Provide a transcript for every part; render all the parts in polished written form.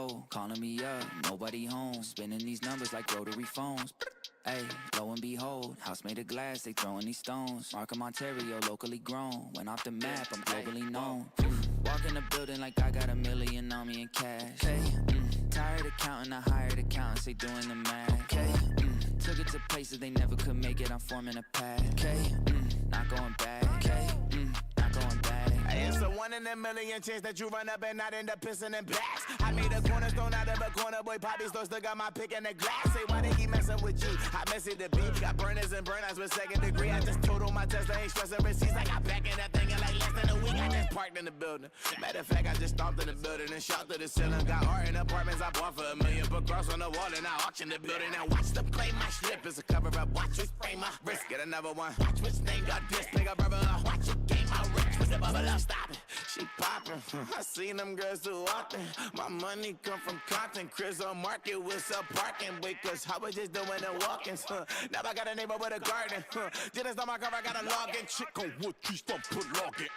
go, calling me up, nobody home. Spinning these numbers like rotary phones. Hey, lo and behold, house made of glass, they throwing these stones. Markham, Ontario, locally grown. Went off the map, I'm globally known. Walk in the building like I got $1 million on me in cash. Tired of counting, I hired accountants, they doing the math. Took it to places they never could make it, I'm forming a path. Not going back. Not going back. It's a 1 in a million chance that you run up and not end up pissing in backs. I made a cornerstone out of a corner, boy. Poppy still got my pick in the glass. Say, why they keep messing with G? I mess it the beat. Got burners and burnouts with second degree. I just totaled my Tesla, ain't stressing receipts. I got back in that thing in like less than a week. I just parked in the building. Matter of fact, I just stomped in the building and shot to the ceiling. Got art in apartments I bought for $1 million. Put cross on the wall and I auction the building. Now watch them play my slip. It's a cover up. Watch me spray my wrist. Get another one. Watch which name got this. Pick up rubber. Watch it game my rich. With the bubble up. Stop it. She poppin', I seen them girls too often. My money come from content, Chris on market with some parking. Wait, cause I was just doing the walk-ins. Now I got a neighbor with a garden. Didn't start my car, I got a login. Chick on wood trees, don't put login.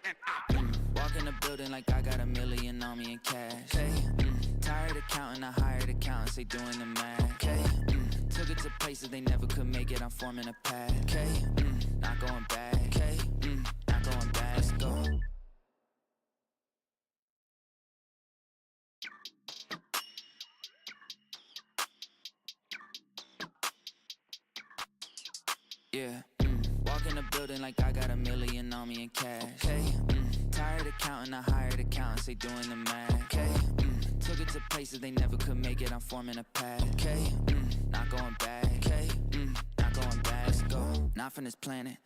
And walk in the building like I got $1 million on me in cash. Tired of counting, I hired accountants, they doing the math. Took it to places they never could make it, I'm forming a path. Not going back. Not going back. Let's go. Yeah, walk in the building like I got $1 million on me in cash. Tired of counting, I hired accountants, they doing the math. Took it to places they never could make it, I'm forming a path. Not going back. Not going back. Let's go. Not from this planet.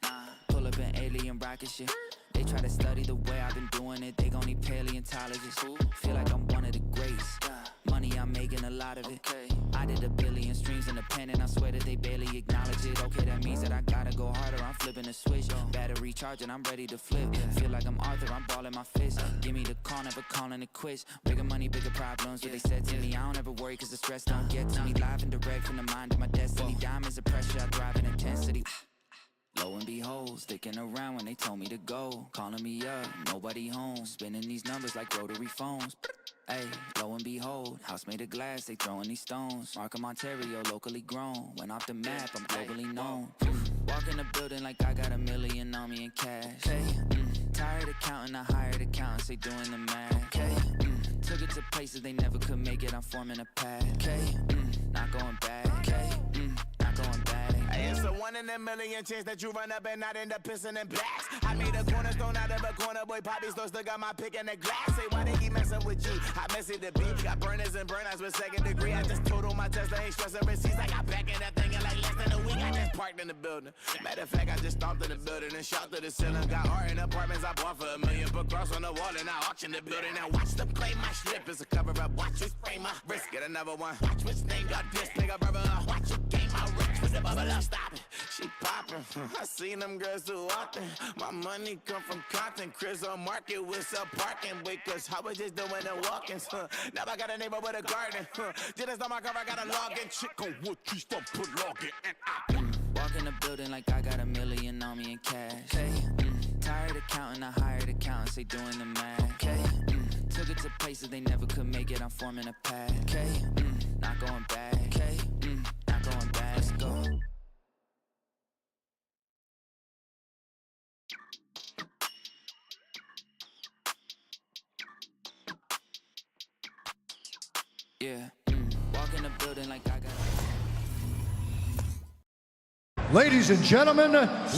Pull up an alien rocket shit. They try to study the way I've been doing it, they gon' need paleontologists. Feel like I'm one of the greats. Money, I'm making a lot of it. I did 1 billion streams independent, I swear that they barely acknowledge it. Okay, that means that I gotta go harder, I'm flipping the switch. Battery charging, I'm ready to flip. Feel like I'm Arthur, I'm balling my fist. Give me the call, never calling it quits. Bigger money, bigger problems, what they said to me. I don't ever worry, cause the stress don't get to me. Live and direct from the mind of my destiny. Diamonds of pressure, I thrive in intensity. Lo and behold, sticking around when they told me to go. Calling me up, nobody home. Spinning these numbers like rotary phones. Hey, lo and behold, house made of glass, they throwing these stones. Markham, Ontario, locally grown. Went off the map, I'm globally known. Walk in the building like I got $1 million on me in cash. Tired of counting, I hired accountants, they doing the math. Took it to places they never could make it, I'm forming a path. Not going back. Not going back. it's a 1 in a million chance that you run up and not end up pissing in backs. I made a cornerstone out of a corner, boy. Poppy still got my pick in the glass. Say, why they keep messing with G? I mess it the beat. Got burners and burnouts with second degree. I just totaled my Tesla, ain't stressing receipts. I got back in that thing in like less than a week. I just parked in the building. Matter of fact, I just stomped in the building and shot to the ceiling. Got art in apartments I bought for $1 million. Put cross on the wall and I auction the building. Now watch them play my slip. It's a cover up. Watch me spray my wrist. Get another one. Watch which name got this. Pick up rubber. Watch it game my rich. With the bubble up. Stop it. She poppin'. I seen them girls too often. My money come from content. Chris on market with some parking. Wait, cause I was just doing the walk-ins. Now I got a neighbor with a garden. Didn't start my car, I got a login. Chick on wood trees, don't put login. And walk in the building like I got $1 million on me in cash. Tired of counting, I hired accountants, they doing the math. Took it to places they never could make it, I'm forming a path. Not going back. Not going back. Let's go. Yeah, walk in the building like I got. Ladies and gentlemen,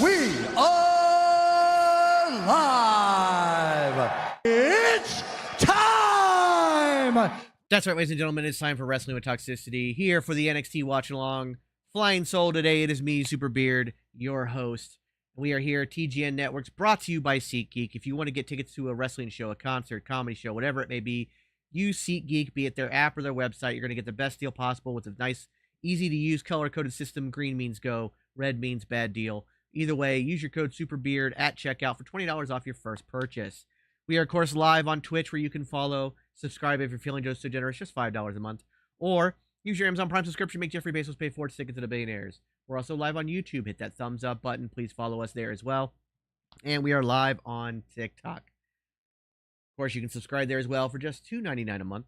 we are live. It's time. That's right, ladies and gentlemen. It's time for Wrestling with Toxicity here for the NXT Watchalong. Flying Soul today. It is me, Super Beard, your host. We are here at TGN Networks, brought to you by SeatGeek. If you want to get tickets to a wrestling show, a concert, comedy show, whatever it may be, use SeatGeek, be it their app or their website. You're going to get the best deal possible with a nice, easy-to-use, color-coded system. Green means go, red means bad deal. Either way, use your code SUPERBEARD at checkout for $20 off your first purchase. We are, of course, live on Twitch, where you can follow, subscribe if you're feeling just so generous, just $5 a month. Or use your Amazon Prime subscription, make Jeffrey Bezos pay for it, stick it to the billionaires. We're also live on YouTube. Hit that thumbs up button. Please follow us there as well. And we are live on TikTok. Of course, you can subscribe there as well for just $2.99 a month.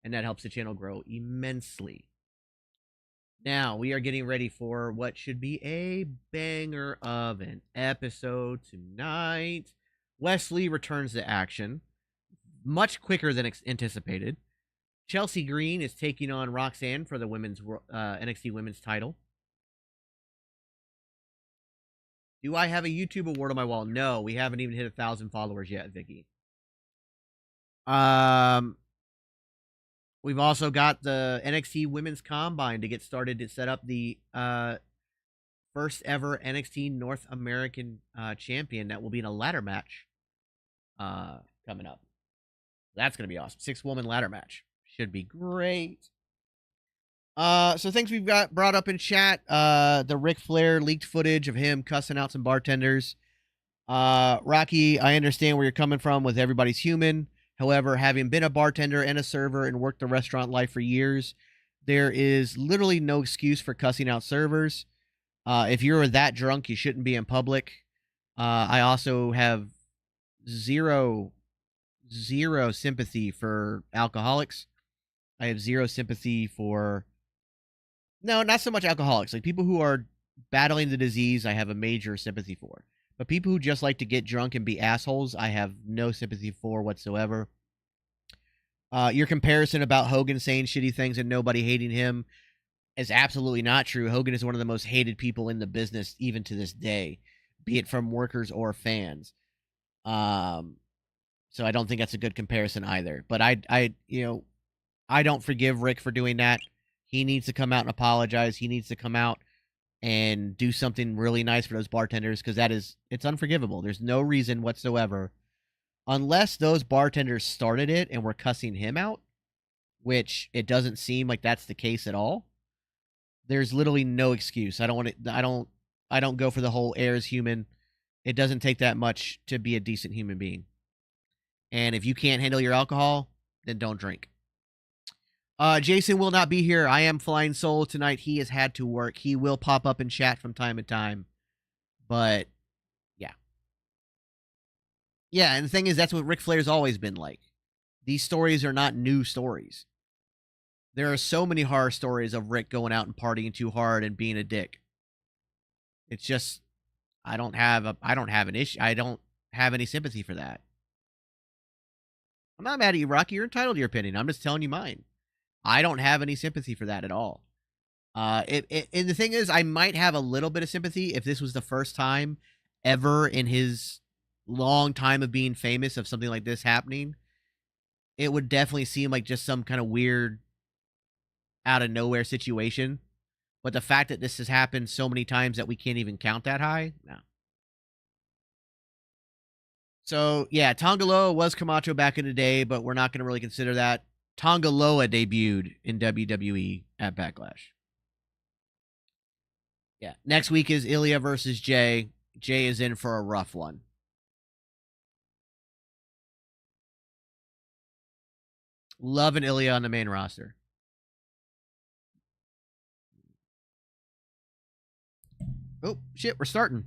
and that helps the channel grow immensely. Now, we are getting ready for what should be a banger of an episode tonight. Wes Lee returns to action, much quicker than anticipated. Chelsea Green is taking on Roxanne for the women's NXT Women's title. Do I have a YouTube award on my wall? No, we haven't even hit 1,000 followers yet, Vicky. We've also got the NXT Women's Combine to get started to set up the first ever NXT North American champion that will be in a ladder match coming up. That's going to be awesome. 6-woman ladder match. Should be great. So things we've got brought up in chat. The Ric Flair leaked footage of him cussing out some bartenders. Rocky, I understand where you're coming from with everybody's human. However, having been a bartender and a server and worked the restaurant life for years, there is literally no excuse for cussing out servers. If you're that drunk, you shouldn't be in public. I also have zero sympathy for alcoholics. I have zero sympathy for... No, not so much alcoholics. Like, people who are battling the disease, I have a major sympathy for. But people who just like to get drunk and be assholes, I have no sympathy for whatsoever. Your comparison about Hogan saying shitty things and nobody hating him is absolutely not true. Hogan is one of the most hated people in the business, even to this day, be it from workers or fans. So I don't think that's a good comparison either. But I don't forgive Rick for doing that. He needs to come out and apologize. He needs to come out and do something really nice for those bartenders, because it's unforgivable. There's no reason whatsoever, unless those bartenders started it and were cussing him out, which it doesn't seem like that's the case at all. There's literally no excuse. I don't go for the whole air is human. It doesn't take that much to be a decent human being. And if you can't handle your alcohol, then don't drink. Jason will not be here. I am Flying Soul tonight. He has had to work. He will pop up in chat from time to time. But, yeah. Yeah, and the thing is, that's what Ric Flair's always been like. These stories are not new stories. There are so many horror stories of Rick going out and partying too hard and being a dick. It's just, I don't have an issue. I don't have any sympathy for that. I'm not mad at you, Rocky. You're entitled to your opinion. I'm just telling you mine. I don't have any sympathy for that at all. And the thing is, I might have a little bit of sympathy if this was the first time ever in his long time of being famous of something like this happening. It would definitely seem like just some kind of weird out of nowhere situation. But the fact that this has happened so many times that we can't even count that high, no. So, yeah, Tongaloa was Camacho back in the day, but we're not going to really consider that. Tongaloa debuted in WWE at Backlash. Yeah, next week is Ilya versus Jay. Jay is in for a rough one. Loving Ilya on the main roster. Oh, shit, we're starting.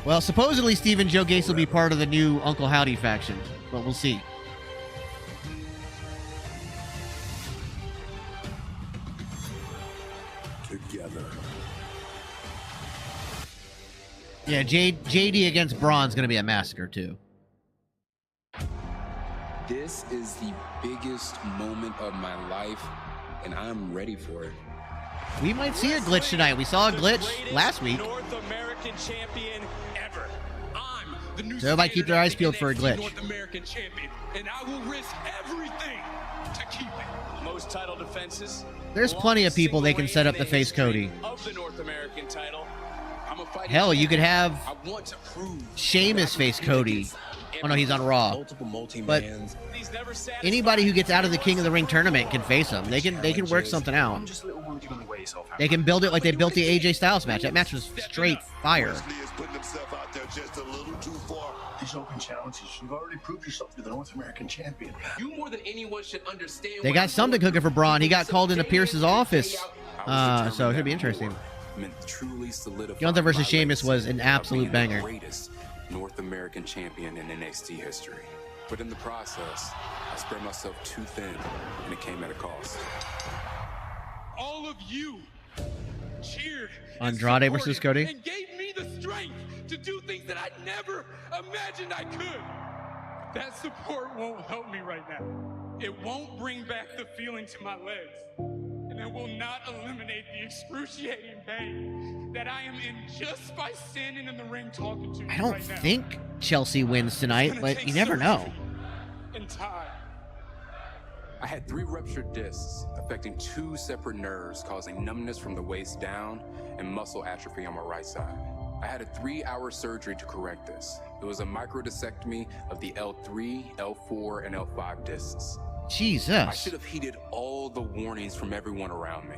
Well, supposedly Stephen Joe Gacy will be part of the new Uncle Howdy faction, but we'll see. Together. Yeah, JD against Braun's going to be a massacre, too. This is the biggest moment of my life, and I'm ready for it. We might see a glitch tonight. We saw a glitch last week. North American champion ever. I'm the new So everybody keep their eyes peeled for a glitch. North American champion, and I will risk everything to keep it. Most title defenses. There's plenty of people they can set up to face Cody. Of the North American title. I'm a fighting Hell, you could have I want to prove Sheamus face Cody. Oh no, he's on Raw. But he's never satisfied. anybody who gets out of the King of the Ring tournament can face him. They can work something out. They can build it like they built the AJ Styles match. That match was straight fire. Wes Lee is putting himself out there just a little too far. These open challenges, you've already proved yourself to be the North American champion. You more than anyone should understand. They got something cooking for Braun. He got called into Pierce's office. So it should be interesting. meant truly solidifying Gunther versus my Sheamus was legacy an of absolute being banger. the greatest North American champion in NXT history. But in the process, I spread myself too thin, and it came at a cost. All of you cheered Andrade and versus supported Cody. and gave me the strength to do things that I never imagined I could. That support won't help me right now. It won't bring back the feeling to my legs, and it will not eliminate the excruciating pain that I am in just by standing in the ring talking to you I don't right now. think Chelsea wins tonight, but you never know. And time. I had 3 ruptured discs affecting 2 separate nerves, causing numbness from the waist down and muscle atrophy on my right side. I had a 3-hour surgery to correct this. It was a microdiscectomy of the L3, L4, and L5 discs. I Jesus. should have heeded all the warnings from everyone around me.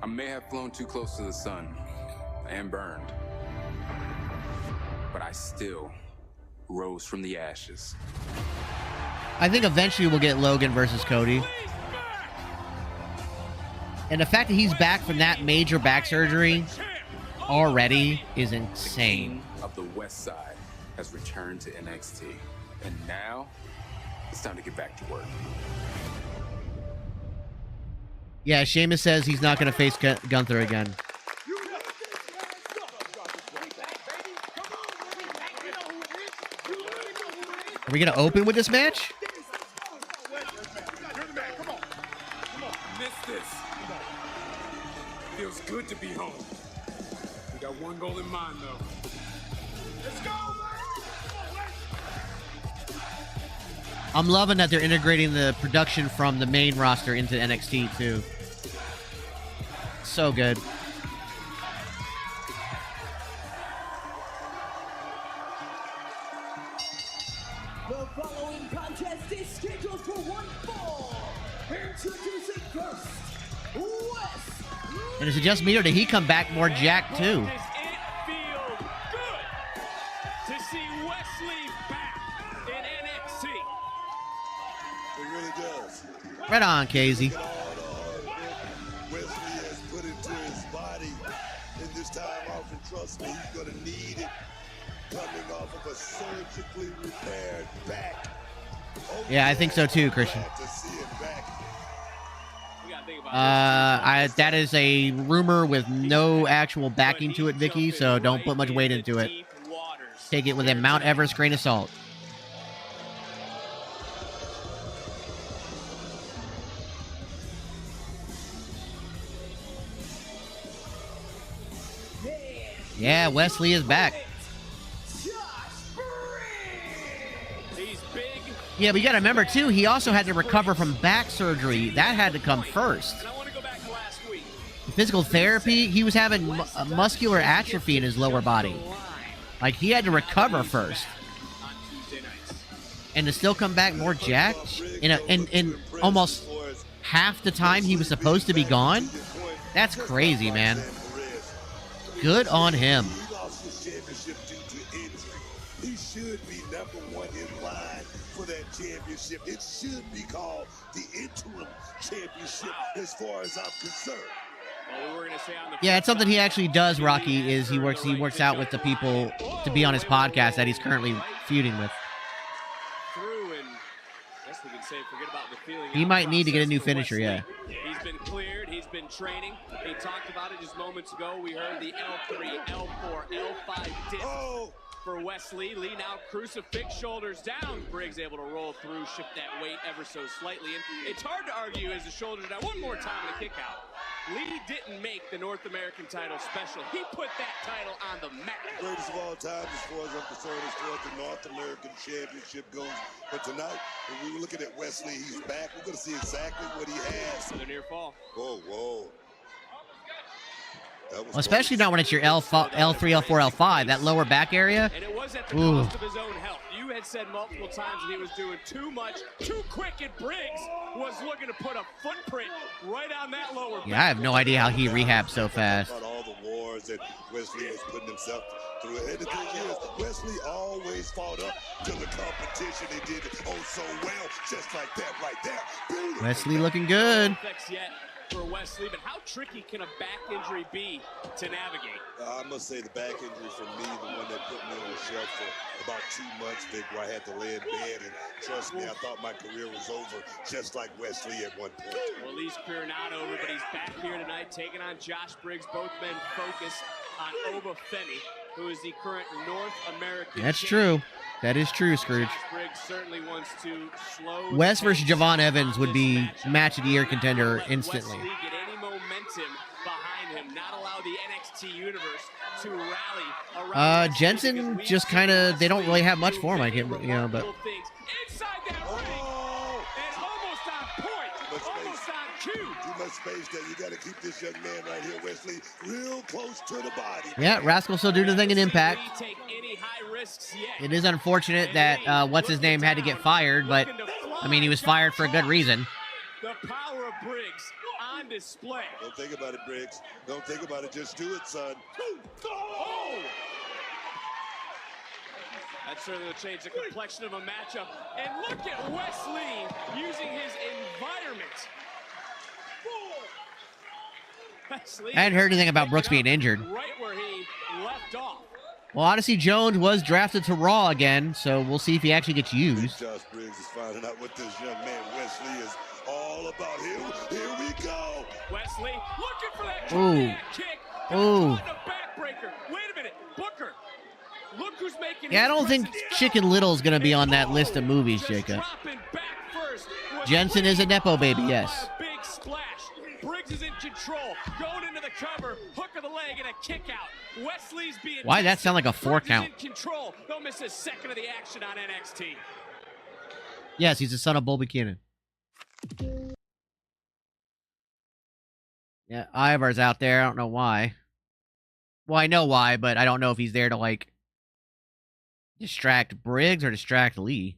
I may have flown too close to the sun and burned, but I still rose from the ashes. I think eventually we'll get Logan versus Cody. And the fact that he's back from that major back surgery already is insane. King of the West Side has returned to NXT, and now it's time to get back to work. Yeah, Sheamus says he's not going to face Gunther again. Are we going to open with this match? Missed this. Feels good to be home. We got one goal in mind, though. Let's go! I'm loving that they're integrating the production from the main roster into NXT, too. So good. The following contest is scheduled for one fall. Introducing first, Wes Lee. And is it just me, or did he come back more jacked, too? Does it feel good to see Wes Lee back in NXT? It really does. Right on, Casey. All the hard work Wesley has put into his body in this time off, and trust me, he's gonna need it. Coming off of a surgically repaired back. Yeah, I think so too, Christian. Glad to see it back. That is a rumor with no actual backing to it, Vicky, so don't put much weight into it. Take it with a Mount Everest grain of salt. Yeah, Wes Lee is back. Yeah, but you got to remember, too, he also had to recover from back surgery. That had to come first. Physical therapy, he was having muscular atrophy in his lower body. Like, he had to recover first. And to still come back more jacked in almost half the time he was supposed to be gone? That's crazy, man. Good on him. He lost his championship due to injury. He should be #1 in line for that championship. It should be called the interim championship as far as I'm concerned. Yeah, it's something he actually does, Rocky, is he works out with the people to be on his podcast that he's currently feuding with. He might need to get a new finisher, yeah. He's been cleared. He's been training. He talked about it just moments ago. We heard the L3, L4, L5 disc for Wes Lee. Lee now crucifix, shoulders down. Briggs able to roll through, shift that weight ever so slightly. And it's hard to argue as the shoulders down. One more time in the kick out. Lee didn't make the North American title special. He put that title on the map. Greatest of all time as far as I'm concerned, as far as the North American Championship goes. But tonight, when we were looking at Wes Lee, he's back. We're going to see exactly what he has. The near fall. Whoa, whoa. Well, especially not when it's your L3, L4, L5, that lower back area. And it was at the cost of his own health. You had said multiple times that he was doing too much, too quick, and Briggs was looking to put a footprint right on that lower back. Yeah, I have no idea how he rehabs so fast. About all the wars that Wes Lee has putting himself through. And the thing is, Wes Lee always fought up to the competition. They did it oh so well, just like that right there. Beautiful. Wes Lee looking good. for Wes Lee, but how tricky can a back injury be to navigate? I must say the back injury for me, the one that put me on the shelf for about 2 months, Vic, where I had to lay in bed, and trust me, I thought my career was over, just like Wes Lee at one point. Well, Lee's career not over, but he's back here tonight, taking on Josh Briggs. Both men focused on Oba Femi, who is the current North American That's champion. true. That is true, Scrooge. Josh Briggs certainly wants to slow Wes the versus pace Javon Evans on would this be matchup. match of the year contender Not let instantly. Wes Lee get any momentum behind him, not allow the NXT universe to rally around Wes Lee, Jensen because we've just seen kind of, Wes they don't Lee really have much do for him, I many can't, you know, but. remarkable things inside that ring, and almost on point, almost on cue. Too much space there. You got to keep this young man right here, Wesley, real close to the body. Yeah, Rascal still doing the thing in Impact. Take any high risks yet. It is unfortunate that what's his name had to get fired, but I mean he was fired for a good reason. The power of Briggs on display. Don't think about it, Briggs. Don't think about it. Just do it, son. Oh! That certainly will change the complexion of a matchup. And look at Wes Lee using his environment. Wes Lee I hadn't heard anything about Brooks being injured. right where he left off. Well, Odyssey Jones was drafted to Raw again, so we'll see if he actually gets used. Josh Briggs is finding out what this young man, Wesley, is all about. Here we go. Wes Lee looking for that Ooh. kick. Ooh. Caught in a backbreaker. Wait a minute, Booker. Look who's making. Yeah, I his don't think presence Chicken felt. Little's going to be on that list of movies, Just Jacob. dropping back first. Was Jensen is a Nepo baby, by yes. a big splash. Briggs is in control, going into the cover, hook of the leg, and a kick out. Wesley's being. Why'd that sound like a 4 Briggs count? is in control. Don't miss a second of the action on NXT. Yes, he's the son of Bull Buchanan. Yeah, Ivar's out there. I don't know why. Well, I know why, but I don't know if he's there to, like, distract Briggs or distract Lee.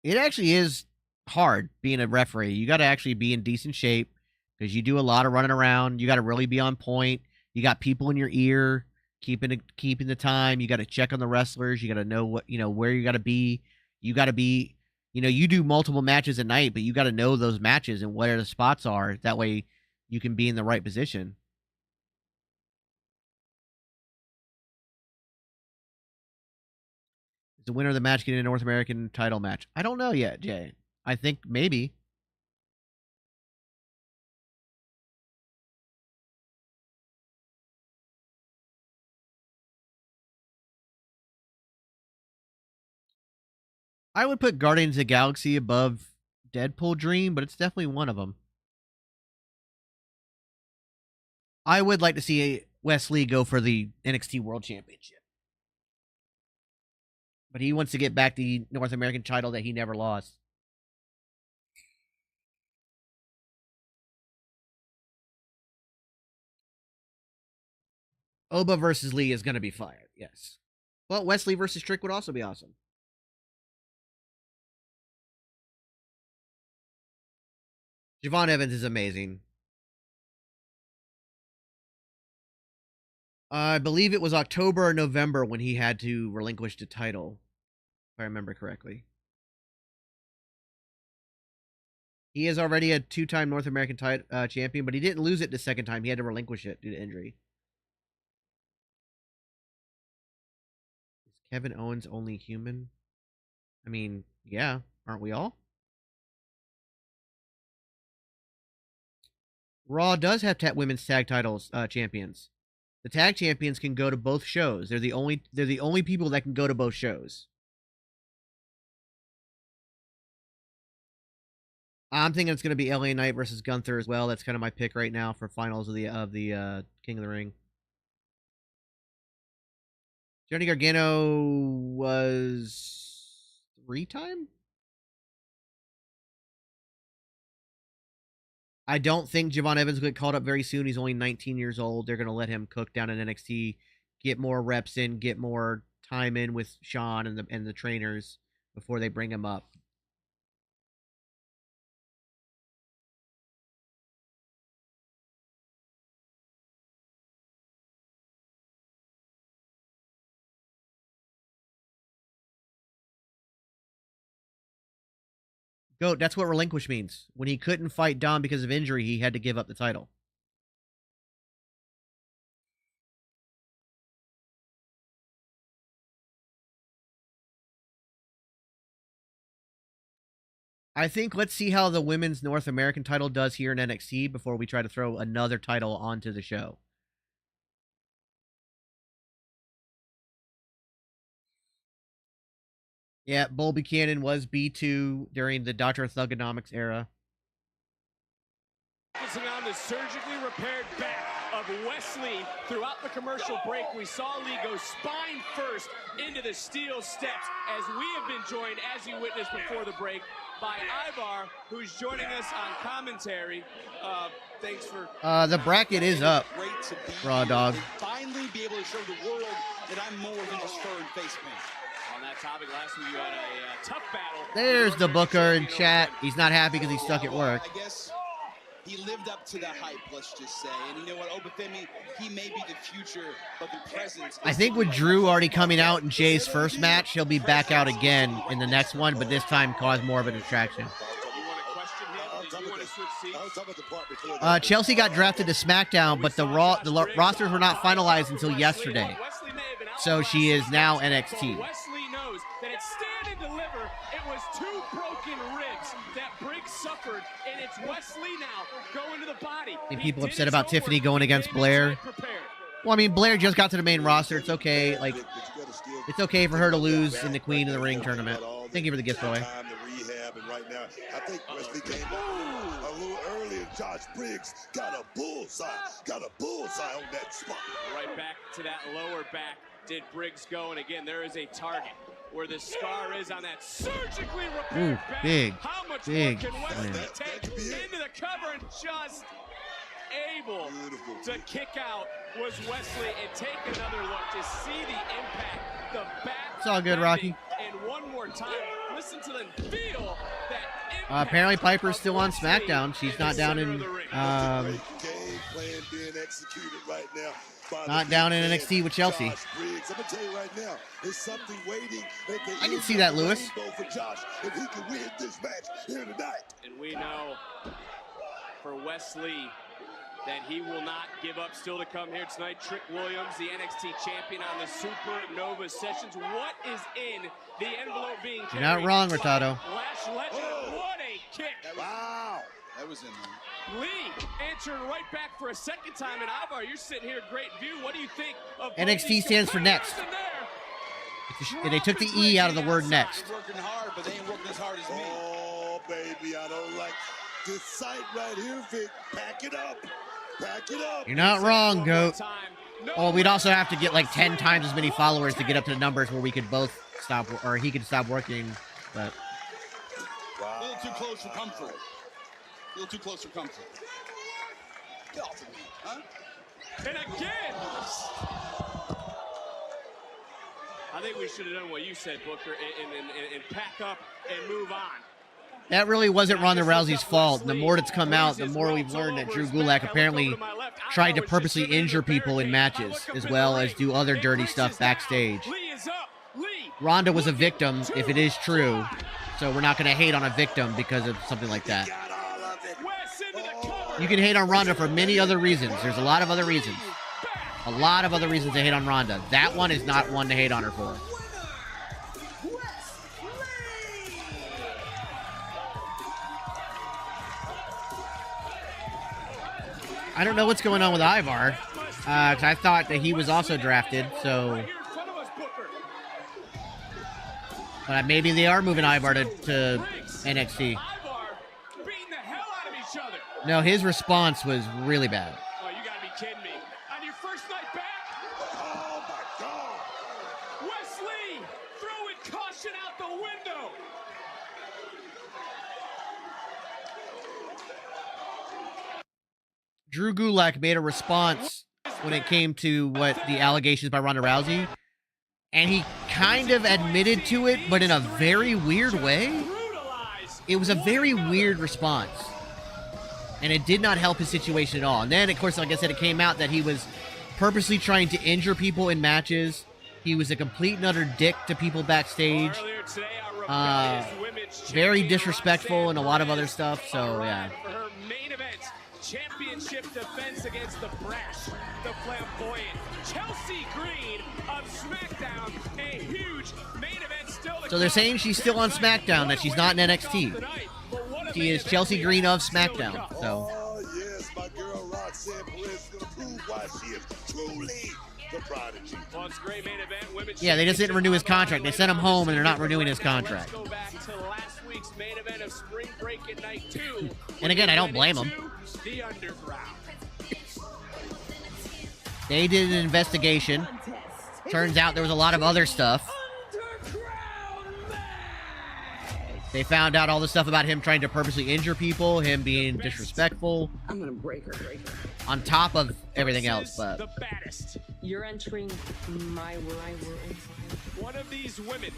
It actually is hard being a referee. You got to actually be in decent shape because you do a lot of running around. You got to really be on point. You got people in your ear keeping the time. You got to check on the wrestlers. You got to know what, where you got to be. You got to be, you do multiple matches a night, but you got to know those matches and where the spots are. That way you can be in the right position. Is the winner of the match getting a North American title match? I don't know yet, Jay. I think maybe. I would put Guardians of the Galaxy above Deadpool Dream, but it's definitely one of them. I would like to see Wes Lee go for the NXT World Championship. But he wants to get back the North American title that he never lost. Oba versus Lee is going to be fire, yes. Well, Wesley versus Trick would also be awesome. Javon Evans is amazing. I believe it was October or November when he had to relinquish the title, if I remember correctly. He is already a 2-time North American champion, but he didn't lose it the second time. He had to relinquish it due to injury. Is Kevin Owens only human? I mean, yeah, aren't we all? Raw does have women's tag titles champions. The tag champions can go to both shows. They're the only people that can go to both shows. I'm thinking it's going to be LA Knight versus Gunther as well. That's kind of my pick right now for finals of the King of the Ring. Johnny Gargano was 3-time? I don't think Javon Evans will get called up very soon. He's only 19 years old. They're going to let him cook down in NXT, get more reps in, get more time in with Sean and the trainers before they bring him up. Goat, that's what relinquish means. When he couldn't fight Dom because of injury, he had to give up the title. I think let's see how the women's North American title does here in NXT before we try to throw another title onto the show. Yeah, Bull Buchanan was B2 during the Dr. Thugonomics era. Focusing on the surgically repaired back of Wes Lee. Throughout the commercial break, we saw Lee go spine first into the steel steps as we have been joined, as you witnessed before the break, by Ivar, who's joining us on commentary. Thanks for... the bracket is up, Raw Dog. Finally be able to show the world that I'm more than just fur and face paint. On that topic, last week you had a tough battle. There's the booker in chat. He's not happy because he's stuck at work. I guess he lived up to the hype, let's just say. And you know what, Obafemi, he may be the future, but the presence... I think with Drew already coming out in Jay's first match, he'll be back out again in the next one, but this time cause more of a distraction. Chelsea got drafted to SmackDown, but the rosters were not finalized until yesterday. So she is now NXT. Wesley knows that it's stand and deliver. It was 2 broken ribs that Briggs suffered, and it's Wesley now going to the body. And people upset about Tiffany going against Blair. Well, I mean, Blair just got to the main roster. It's okay. Like, it's okay for her to lose in the Queen of the Ring tournament. Thank you for the gift, boy. Right now, I think Wesley came a little earlier. Josh Briggs got a bullseye on that spot. Right back to that lower back did Briggs go, and again, there is a target where the scar is on that surgically repaired back. Big, how much big, more can Wesley take into the cover, and just able to kick out was Wesley, and take another look to see the impact, the back. It's all good, Rocky. And one more time, listen to them feel that. Apparently Piper's still on SmackDown. She's not down in not down in NXT with Chelsea. I can see that, Lewis. And we know for Wes Lee that he will not give up. Still to come here tonight, Trick Williams, the NXT champion on the Supernova Sessions. What is in the envelope being carried? You're not wrong, Rotado. Lash Legend, what a kick. Wow. That was in there. Lee answering right back for a second time. And Ivar, you're sitting here, great view. What do you think of NXT stands for next. They took the E out of the word next. Working hard, but they ain't working as hard as me. Oh, baby, I don't like this sight right here, Vic. Pack it up. Back it up. You're not wrong, Goat. Oh, we'd also have to get like 10 times as many followers to get up to the numbers where we could both stop, or he could stop working. But a little too close for comfort. A little too close for comfort. Get off of me, huh? And again. I think we should have done what you said, Booker, and pack up and move on. that really wasn't Ronda Rousey's fault. The more that's come out, the more we've learned that Drew Gulak apparently tried to purposely injure people in matches, as well as do other dirty stuff backstage. Ronda was a victim, if it is true, so we're not going to hate on a victim because of something like that. You can hate on Ronda for many other reasons. There's a lot of other reasons. A lot of other reasons to hate on Ronda. That one is not one to hate on her for. I don't know what's going on with Ivar, because I thought that he was also drafted, so... But maybe they are moving Ivar to NXT. No, his response was really bad. Oh, you gotta be kidding me. On your first night back? Oh, my God. Wes Lee throwing caution out the window. Drew Gulak made a response when it came to what the allegations by Ronda Rousey, and he kind of admitted to it, but in a very weird way. It was a very weird response, and it did not help his situation at all. And then, of course, like I said, it came out that he was purposely trying to injure people in matches. He was a complete and utter dick to people backstage. very disrespectful and a lot of other stuff. So yeah. For her main event championship defense against the brash, the flamboyant Chelsea Green of SmackDown. A huge main event still. So they're saying she's still on SmackDown, that she's not in NXT. She is Chelsea Green of SmackDown. So. Oh yes, my girl Roxanne Perez is gonna prove why she is truly the prodigy. Well, it's a great main event. Women's Yeah, they just didn't renew his contract. They sent him home, and they're not renewing his contract. Let's go back to last week's main event of Spring Break at Night 2. And again, I don't blame them. The Underground. They did an investigation. Turns out there was a lot of other stuff. They found out all the stuff about him trying to purposely injure people, him being disrespectful. I'm gonna break her. On top of everything else, but The baddest. You're entering my world. One of these women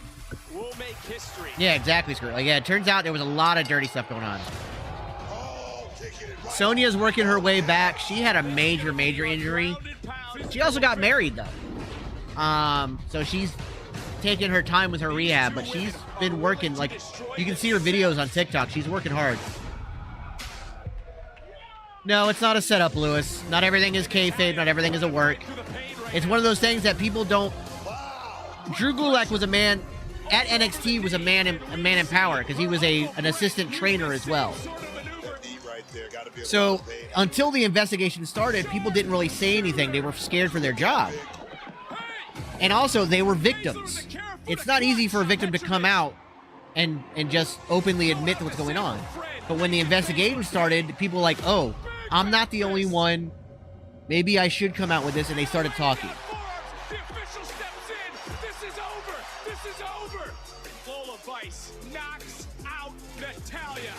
will make history. yeah, exactly. Screw. Like, yeah, it turns out there was a lot of dirty stuff going on. Sonya's working her way back. She had a major injury. She also got married though. So she's taking her time with her rehab, but she's been working. Like, you can see her videos on TikTok. She's working hard. No, it's not a setup, Lewis. Not everything is kayfabe. Not everything is a work. It's one of those things that people don't. Drew Gulak was a man at NXT. Was a man in power because he was an assistant trainer as well. So until the investigation started, people didn't really say anything. They were scared for their job. And also, they were victims. It's not easy for a victim to come out and just openly admit to what's going on. But when the investigation started, people were like, oh, I'm not the only one. Maybe I should come out with this. And they started talking. The official steps in. This is over. This is over. Lola Vice knocks out Natalya.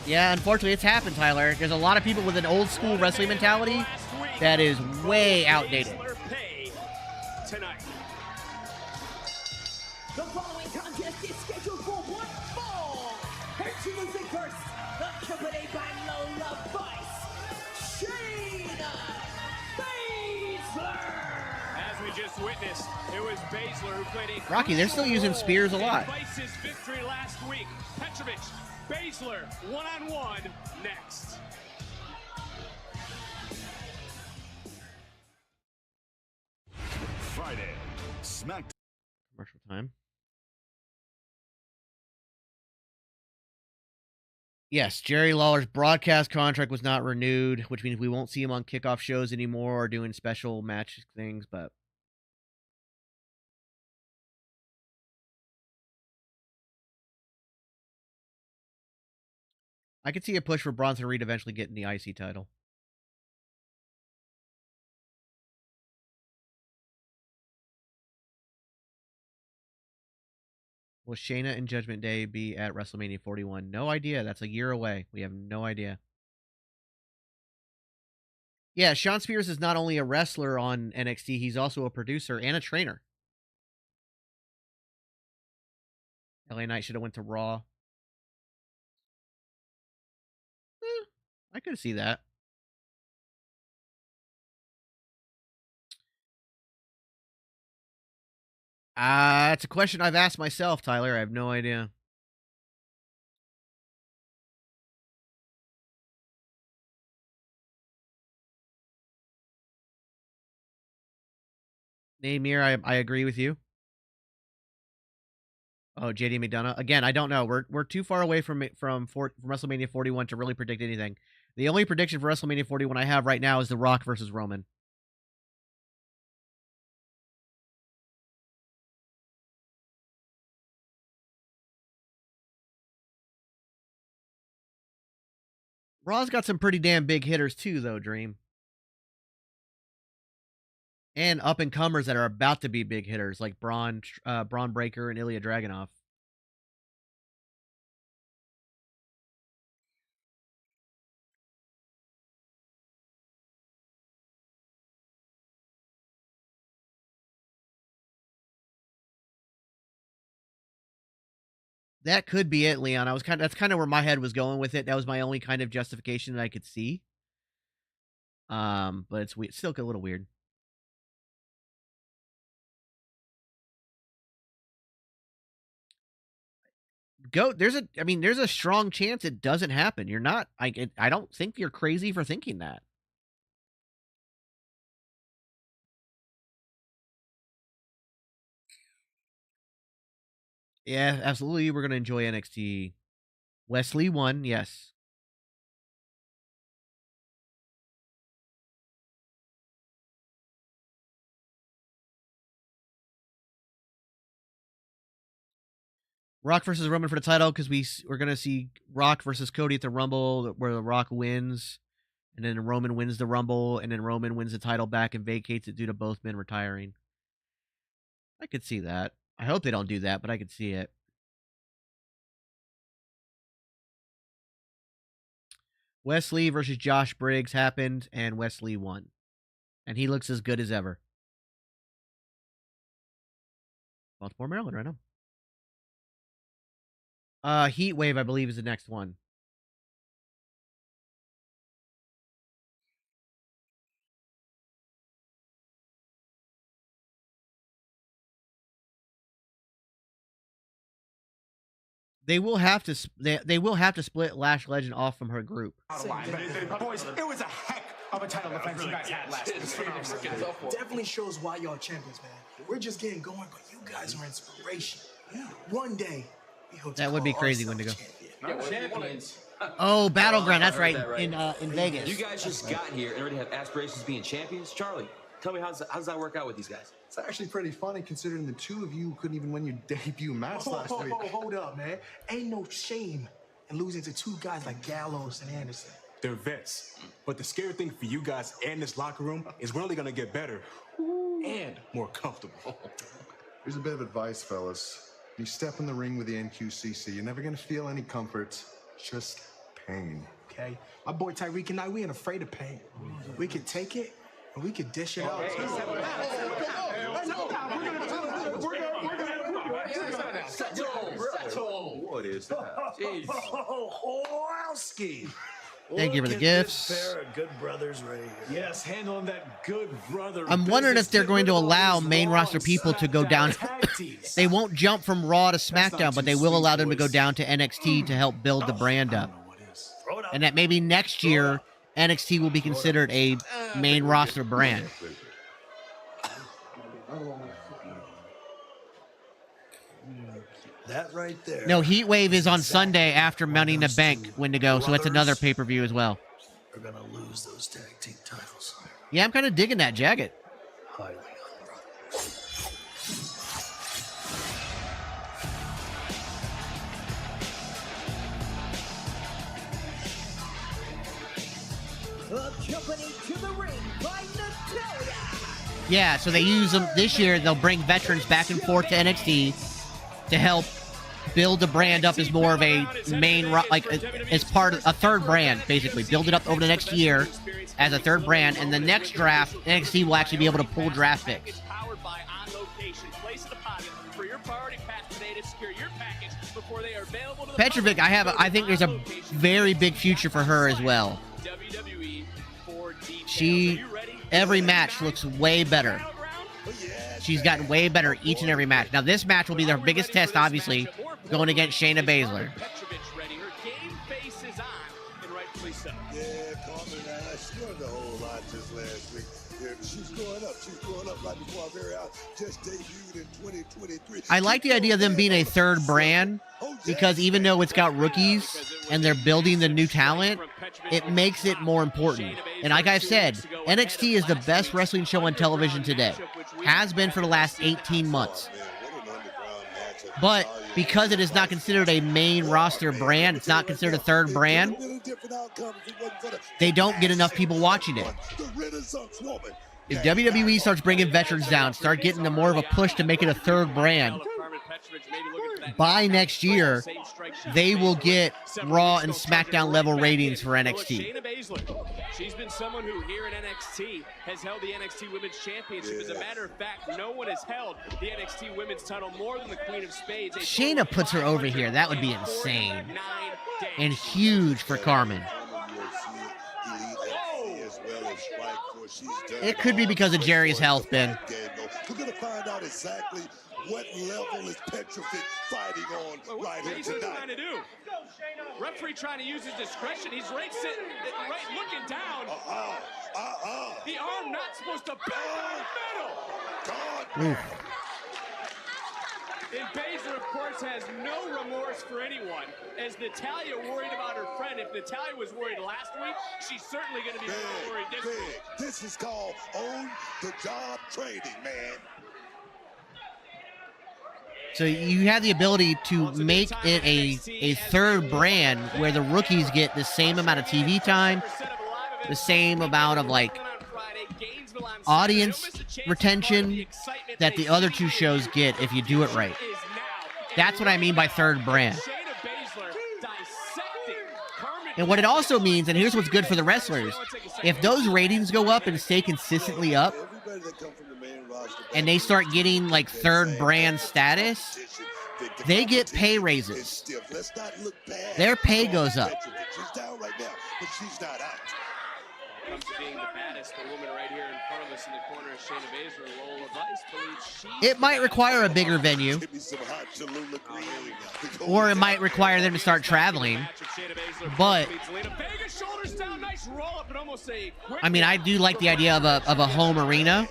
Yeah, unfortunately, it's happened, Tyler. There's a lot of people with an old school wrestling mentality that is way outdated. Tonight. The following contest is scheduled for one fall. Introducing first, accompanied by Lola Vice, Shayna Baszler. As we just witnessed, it was Baszler who played a Rocky, they're still using spears a lot. Vice's victory last week. Petrovic, Baszler, one-on-one next. Friday, SmackDown. Commercial time. Yes, Jerry Lawler's broadcast contract was not renewed, which means we won't see him on kickoff shows anymore or doing special match things, but I could see a push for Bronson Reed eventually getting the IC title. Will Shayna and Judgment Day be at WrestleMania 41? No idea. That's a year away. We have no idea. Yeah, Shawn Spears is not only a wrestler on NXT, he's also a producer and a trainer. LA Knight should have went to Raw. I could see that. It's a question I've asked myself, Tyler. I have no idea. Namir, I agree with you. Oh, JD McDonough. Again, I don't know. We're too far away from WrestleMania 41 to really predict anything. The only prediction for WrestleMania 41 I have right now is The Rock versus Roman. Raw's got some pretty damn big hitters too, though, Dream. And up-and-comers that are about to be big hitters, like Braun Breaker and Ilya Dragunov. That could be it, Leon. That's kind of where my head was going with it. That was my only kind of justification that I could see. But it's still a little weird. go. There's a strong chance it doesn't happen. You're not. I don't think you're crazy for thinking that. Yeah, absolutely. We're gonna enjoy NXT. Wes Lee won. Yes. Rock versus Roman for the title, because we're gonna see Rock versus Cody at the Rumble, where the Rock wins, and then Roman wins the Rumble, and then Roman wins the title back and vacates it due to both men retiring. I could see that. I hope they don't do that, but I could see it. Wes Lee versus Josh Briggs happened, and Wes Lee won, and he looks as good as ever. Baltimore, Maryland, right now. Heat Wave, I believe, is the next one. They will have to. They will have to split Lash Legend off from her group. Boys, it was a heck of a title defense you guys had last week. Definitely shows why y'all champions, man. We're just getting going, but you guys are inspiration. One day, we hope that would be crazy, Wendigo. Champions. Oh, Battleground. That's right. In Vegas. You guys just got here and already have aspirations of being champions. Charlie, tell me how does that work out with these guys? It's actually pretty funny considering the two of you couldn't even win your debut match last week. Hold up, man. Ain't no shame in losing to two guys like Gallows and Anderson. They're vets. But the scary thing for you guys and this locker room is we're only going to get better and more comfortable. Here's a bit of advice, fellas. You step in the ring with the NQCC, you're never going to feel any comfort, just pain. Okay? My boy Tyreek and I, we ain't afraid of pain. We can take it and we can dish it out. What is that? Jeez. Thank you for the gifts. Pair of good brothers right here. Yes, handling that good brother. I'm wondering if they're going to allow main roster people to go down. They won't jump from Raw to SmackDown, but they will allow them to go down to NXT to help build the brand up. And that maybe next year, NXT will be considered a main roster brand. That right there. No, Heat Wave is on Sunday after Money in the Bank, Wendigo, so it's another pay-per-view as well. We're gonna lose those tag team titles. Yeah, I'm kind of digging that jacket. Highly Accompanied to the ring by Natalia. Yeah, so they use them this year. They'll bring veterans back and forth to NXT to help build the brand up as more of a main, like as part of a third brand, basically. Build it up over the next year as a third brand, and the next draft, NXT will actually be able to pull draft picks. Petrovic, I think there's a very big future for her as well. Every match looks way better. She's gotten way better each and every match. Now, this match will be their biggest test, obviously, going against Shayna Baszler. Yeah, Carmen and I, she learned a whole lot just last week. Yeah, she's growing up. She's growing up right before our very eyes. Just debuted in 2023. I like the idea of them being a third brand, because even though it's got rookies and they're building the new talent, it makes it more important. And like I've said, NXT is the best wrestling show on television today. Has been for the last 18 months. But because it is not considered a main roster brand, it's not considered a third brand, they don't get enough people watching it. If WWE starts bringing veterans down, start getting them more of a push to make it a third brand, by next year, they will get Raw and SmackDown level ratings for NXT. Shayna Baszler, she's been someone who here in NXT has held the NXT Women's Championship. As a matter of fact, no one has held the NXT Women's title more than the Queen of Spades. Shayna puts her over here. That would be insane. And huge for Carmen. As well as Strike Force. It could be because of Jerry's health, Ben. We're going to find out exactly What level is Petrovic fighting on right here What's Baszler tonight? trying to do? Referee trying to use his discretion. He's right sitting, right looking down. The arm not supposed to bend down the middle. And Baszler, of course, has no remorse for anyone. As Natalya worried about her friend, if Natalya was worried last week, she's certainly going to be worried this week. This is called on-the-job training, man. So you have the ability to make it a third brand where the rookies get the same amount of TV time, the same amount of like audience retention that the other two shows get if you do it right. That's what I mean by third brand. And what it also means, and here's what's good for the wrestlers, if those ratings go up and stay consistently up, and they start getting like third brand status, they get pay raises. Their pay goes up. She's down right now, but she's not out. Comes to being the baddest, the woman right here in front of us in the corner is Shayna Baszler. Lola Vice believes she's It might require a bigger venue, or it might require them to start traveling. But I mean, I do like the idea of a home arena.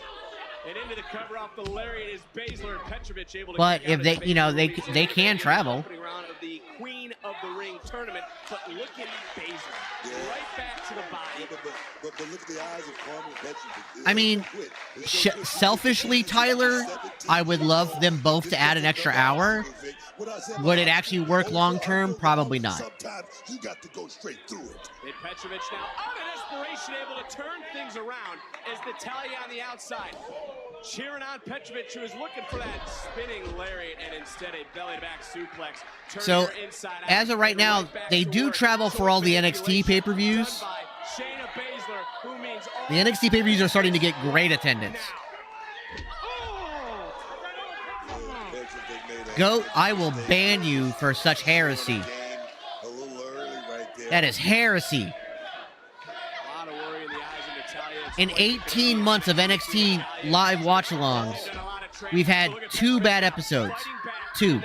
And into the cover off the lariat is Baszler and Petrovic able to. But if they, you know, they can travel. Opening round of the Queen of the Ring tournament, but look at Baszler, right back to the body. But look at the eyes of Carmen Petrovic. I mean, selfishly, Tyler, I would love them both to add an extra hour. Would it actually work long term? Probably not. Sometimes you got to go straight through it. And Petrovic now out of desperation, able to turn things around as Natalya on the outside. Cheering on Petrovic, who is looking for that spinning lariat, and instead a belly-to-back suplex. So, as of right now, they do travel for all the NXT pay-per-views. The NXT pay-per-views are starting to get great attendance. Goat, I will ban you for such heresy. That is heresy. In 18 months of NXT live watch-alongs, we've had 2 bad episodes. 2.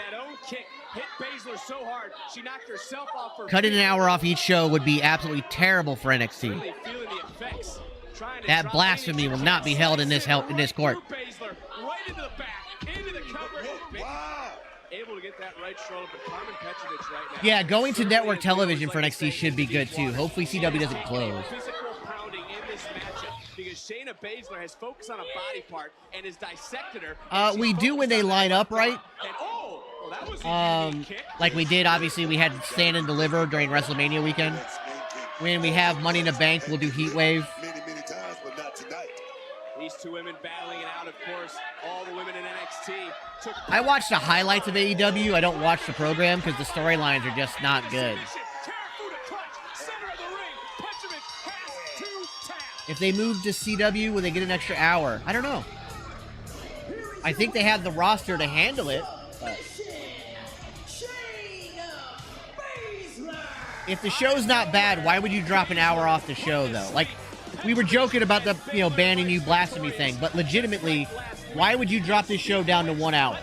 Cutting an hour off each show would be absolutely terrible for NXT. That blasphemy will not be held in this court. Yeah, going to network television for NXT should be good too. Hopefully CW doesn't close. Because Shayna Baszler has focused on a body part and has dissected her. We do when they line up right. Like we did, obviously, we had Stand and Deliver during WrestleMania weekend. When we have Money in the Bank, we'll do Heat Wave. Many times, but not tonight. These two women battling it out, of course. All the women in NXT. I watch the highlights of AEW. I don't watch the program because the storylines are just not good. If they move to CW, will they get an extra hour? I don't know. I think they have the roster to handle it. But if the show's not bad, why would you drop an hour off the show, though? Like, we were joking about the, banning you blasphemy thing, but legitimately, why would you drop this show down to 1 hour?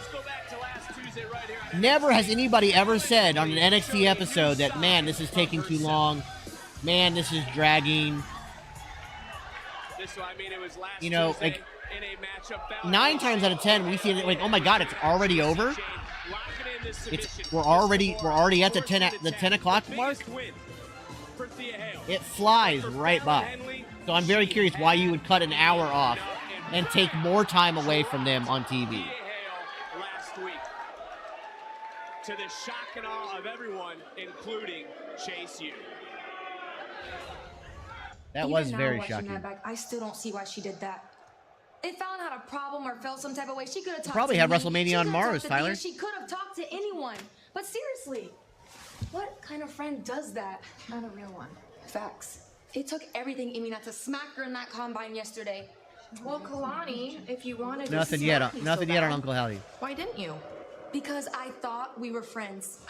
Never has anybody ever said on an NXT episode that, man, this is taking too long. Man, this is dragging. Like 9 times out of 10, we see it like, oh my God, it's already over. We're already at the 10 o'clock mark. It flies right by. So I'm very curious why you would cut an hour off and take more time away from them on TV. To the shock and awe of everyone, including Chase U. That was very shocking. That back, I still don't see why she did that. If Fallon had a problem or felt some type of way, she could have talked probably to have me. WrestleMania on Mars, Tyler. She could have talked to anyone. But seriously, what kind of friend does that? Not a real one. Facts. It took everything in me not to smack her in that combine yesterday. Well, Kalani, if you wanted nothing to yet on Uncle Howdy. Why didn't you? Because I thought we were friends.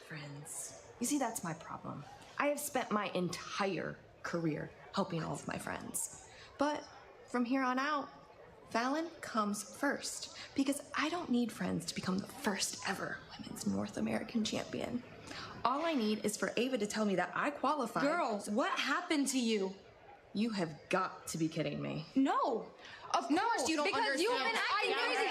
Friends. You see, that's my problem. I have spent my entire career helping all of my friends. But from here on out, Fallon comes first because I don't need friends to become the first ever women's North American champion. All I need is for Ava to tell me that I qualify. Girl, what happened to you? You have got to be kidding me. No. Of course you don't because understand. you've been acting crazy.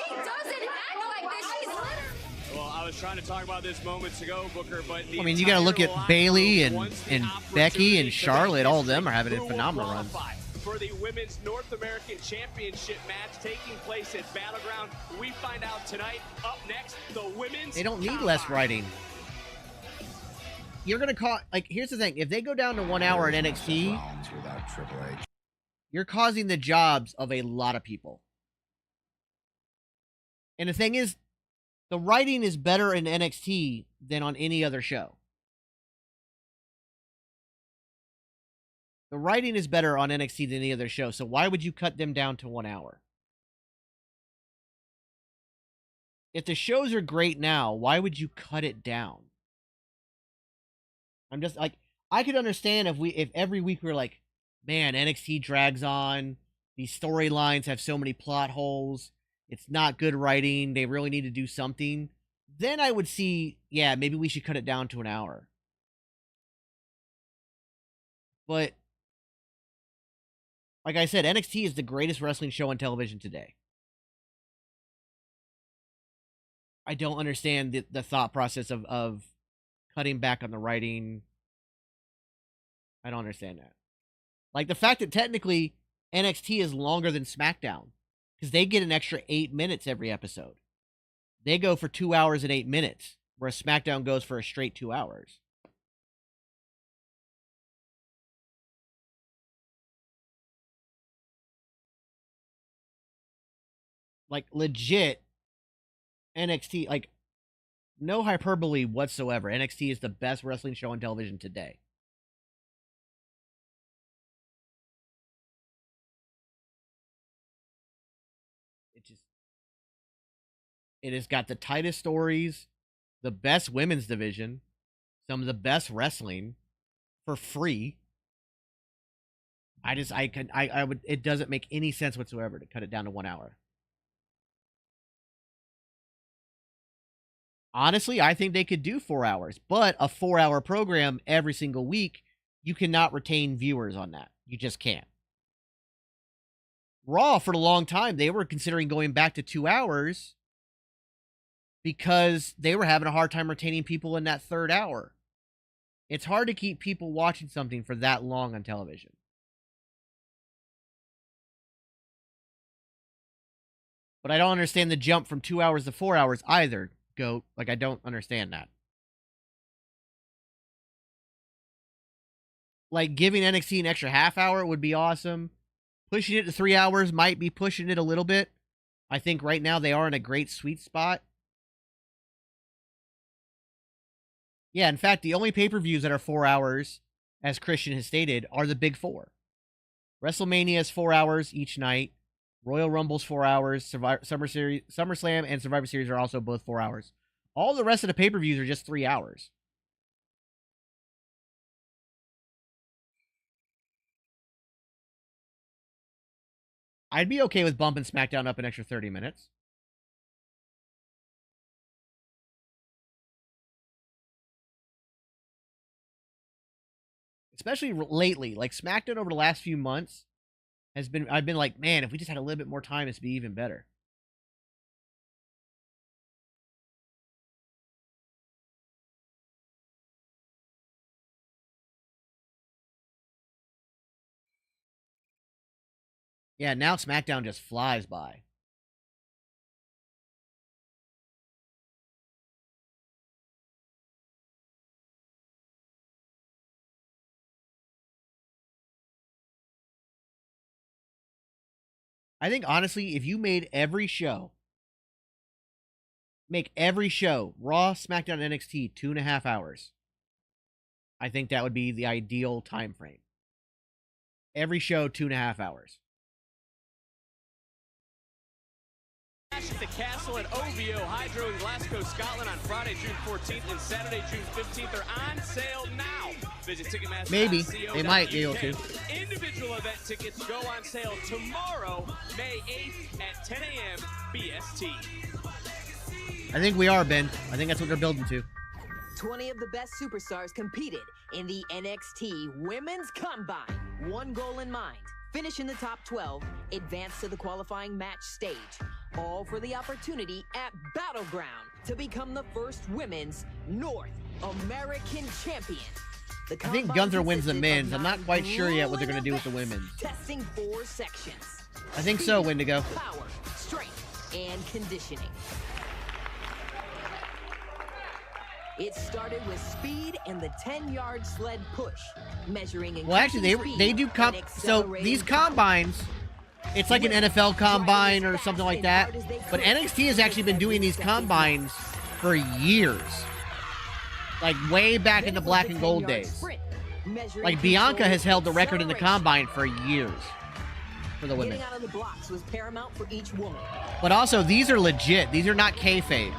She doesn't act like this. She's literally... Well, I was trying to talk about this moments ago, Booker, but I mean, you got to look at Bailey and Becky and Charlotte. All of them are having a phenomenal run. For the Women's North American Championship match taking place at Battleground, we find out tonight. Up next, the Women's They don't need less writing. You're going to call... Like, here's the thing. If they go down to 1 hour in NXT, you're causing the jobs of a lot of people. And the thing is, the writing is better in NXT than on any other show. The writing is better on NXT than any other show, so why would you cut them down to 1 hour? If the shows are great now, why would you cut it down? I'm just like, I could understand if every week we were like, man, NXT drags on, these storylines have so many plot holes, it's not good writing, they really need to do something. Then I would see, yeah, maybe we should cut it down to 1 hour. But like I said, NXT is the greatest wrestling show on television today. I don't understand the thought process of cutting back on the writing. I don't understand that. Like the fact that technically NXT is longer than SmackDown because they get an extra 8 minutes every episode. They go for 2 hours and 8 minutes, whereas SmackDown goes for a straight 2 hours. Like, legit, NXT, like, no hyperbole whatsoever. NXT is the best wrestling show on television today. It has got the tightest stories, the best women's division, some of the best wrestling for free. It doesn't make any sense whatsoever to cut it down to 1 hour. Honestly, I think they could do 4 hours, but a 4-hour program every single week, you cannot retain viewers on that. You just can't. Raw, for a long time, they were considering going back to 2 hours because they were having a hard time retaining people in that third hour. It's hard to keep people watching something for that long on television. But I don't understand the jump from 2 hours to 4 hours either, Goat. Like, I don't understand that. Like, giving NXT an extra half hour would be awesome. Pushing it to 3 hours might be pushing it a little bit. I think right now they are in a great sweet spot. Yeah, in fact, the only pay-per-views that are 4 hours, as Christian has stated, are the big four. WrestleMania is 4 hours each night. Royal Rumble's 4 hours. SummerSlam and Survivor Series are also both 4 hours. All the rest of the pay-per-views are just 3 hours. I'd be okay with bumping SmackDown up an extra 30 minutes. Especially lately, like SmackDown over the last few months has been, I've been like, man, if we just had a little bit more time, it'd be even better. Yeah, now SmackDown just flies by. I think, honestly, if you made every show, Raw, SmackDown, NXT, 2.5 hours, I think that would be the ideal time frame. Every show, 2.5 hours. At the Castle at OVO Hydro in Glasgow, Scotland on Friday, June 14th and Saturday, June 15th are on sale now. Visit Ticketmaster. Maybe. They might be able to. Individual event tickets go on sale tomorrow, May 8th at 10 a.m. BST. I think we are, Ben. I think that's what they're building to. 20 of the best superstars competed in the NXT Women's Combine. One goal in mind: finish in the top 12, advance to the qualifying match stage. All for the opportunity at Battleground to become the first women's North American champion. I think Gunther wins the men's. I'm not quite sure yet what they're going to do with the women's. Testing 4 sections. I think so, Wendigo. Power, strength, and conditioning. It started with speed and the 10-yard sled push, measuring. Well, actually, they do so these combines. It's like an NFL combine or something like that. But NXT has actually been doing these combines for years. Like way back in the black and gold days. Like Bianca has held the record in the combine for years for the women. Getting out of the blocks was paramount for each woman. But also, these are legit. These are not kayfabe.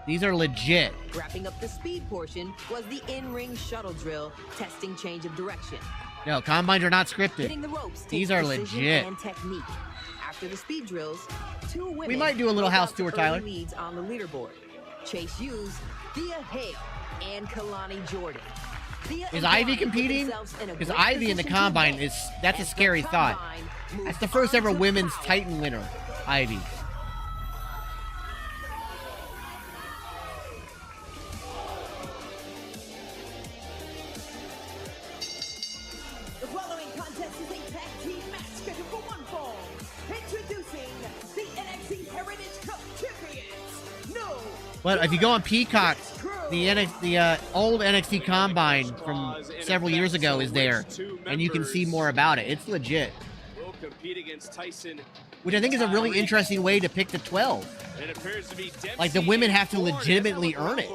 These are legit. Wrapping up the speed portion was the in-ring shuttle drill, testing change of direction. No, combines are not scripted. Hitting the ropes These are legit. and technique. After the speed drills, 2 women We might do a little house tour, Tyler. Leads on the leaderboard. Chase Hughes, Thea Hale, and Kalani Jordan. Is Ivy competing? Because Ivy in the combine that's a scary thought. That's the first ever women's Titan winner, Ivy. The following contest is a tag team match scheduled for one fall. Introducing the NXT Heritage Cup champions. No. But if you go on Peacock, the old NXT Combine from several years ago is there, and you can see more about it. It's legit. Will compete against Tyson. Which I think is a really interesting way to pick the 12. It appears to be Like the women have to legitimately earn it.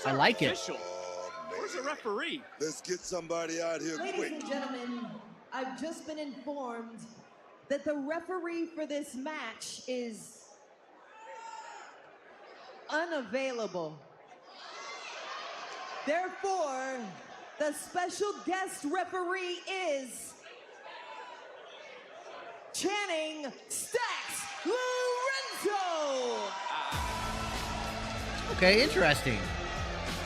I like it. Where's the referee? Let's get somebody out here Ladies quick. and gentlemen, I've just been informed that the referee for this match is unavailable. Therefore, the special guest referee is Channing Stacks Lorenzo. Okay, interesting.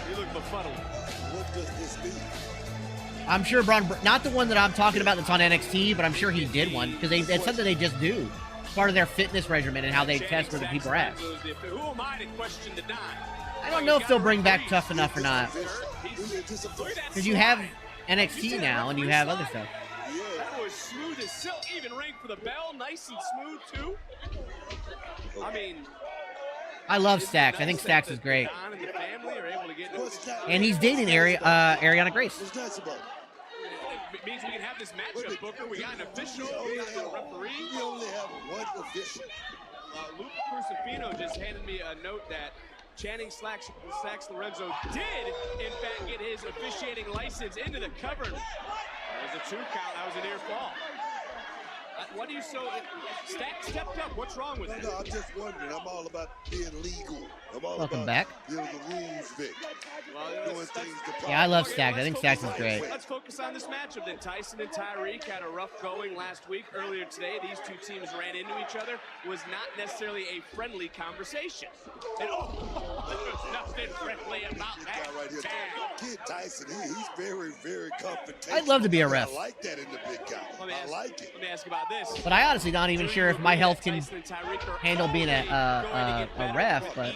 You look befuddled. What does this mean? I'm sure not the one that I'm talking about that's on NXT, but I'm sure he did one because it's something they just do. It's part of their fitness regimen and how they test where the people are at. Who am I to question the Don? I don't know if they'll bring back Tough Enough or not. Because you have NXT now and you have other stuff. That was smooth as silk. Even ranked for the bell. Nice and smooth, too. I mean... I love Stacks. I think Stacks is great. Don and the family are able to get... And he's dating Ariana Grace. It means we can have this matchup, Booker. We got an official. We got a referee. We only have one official. Luke Crucifino just handed me a note that Channing Stacks Lorenzo did, in fact, get his officiating license into the cupboard. That was a 2 count. That was a near fall. What do you so? Stacks stepped up. What's wrong with it? No, I'm just wondering. I'm all about being legal. I'm all Welcome about back. The rules, Vic. Doing things the Yeah, I love Stacks. I think Stacks is great. Let's focus on this matchup then. Tyson and Tyreek had a rough going last week. Earlier today, these two teams ran into each other. Was not necessarily a friendly conversation. And, there was nothing friendly about that. Right here. Kid Tyson, he's very, very confrontational. I'd love to be a ref. I like that in the big guy. I like it. Let me ask about this. But I honestly not even sure if my health can handle being a ref, but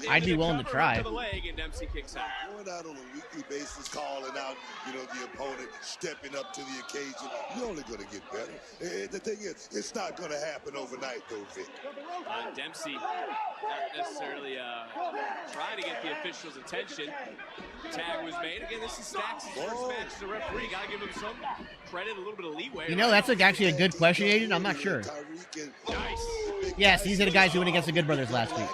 I'd be willing to try. Going out on a weekly basis, calling out, the opponent, stepping up to the occasion. You're only going to get better. The thing is, it's not going to happen overnight, though, Vic. Dempsey not necessarily trying to get the officials' attention. Tag was made. Again, this is Stacks' first match as a referee. Got to give him some credit, a little bit of leeway. That's actually a good question, Agent. I'm not sure. Nice. Yes, these are the guys who went against the Good Brothers last week.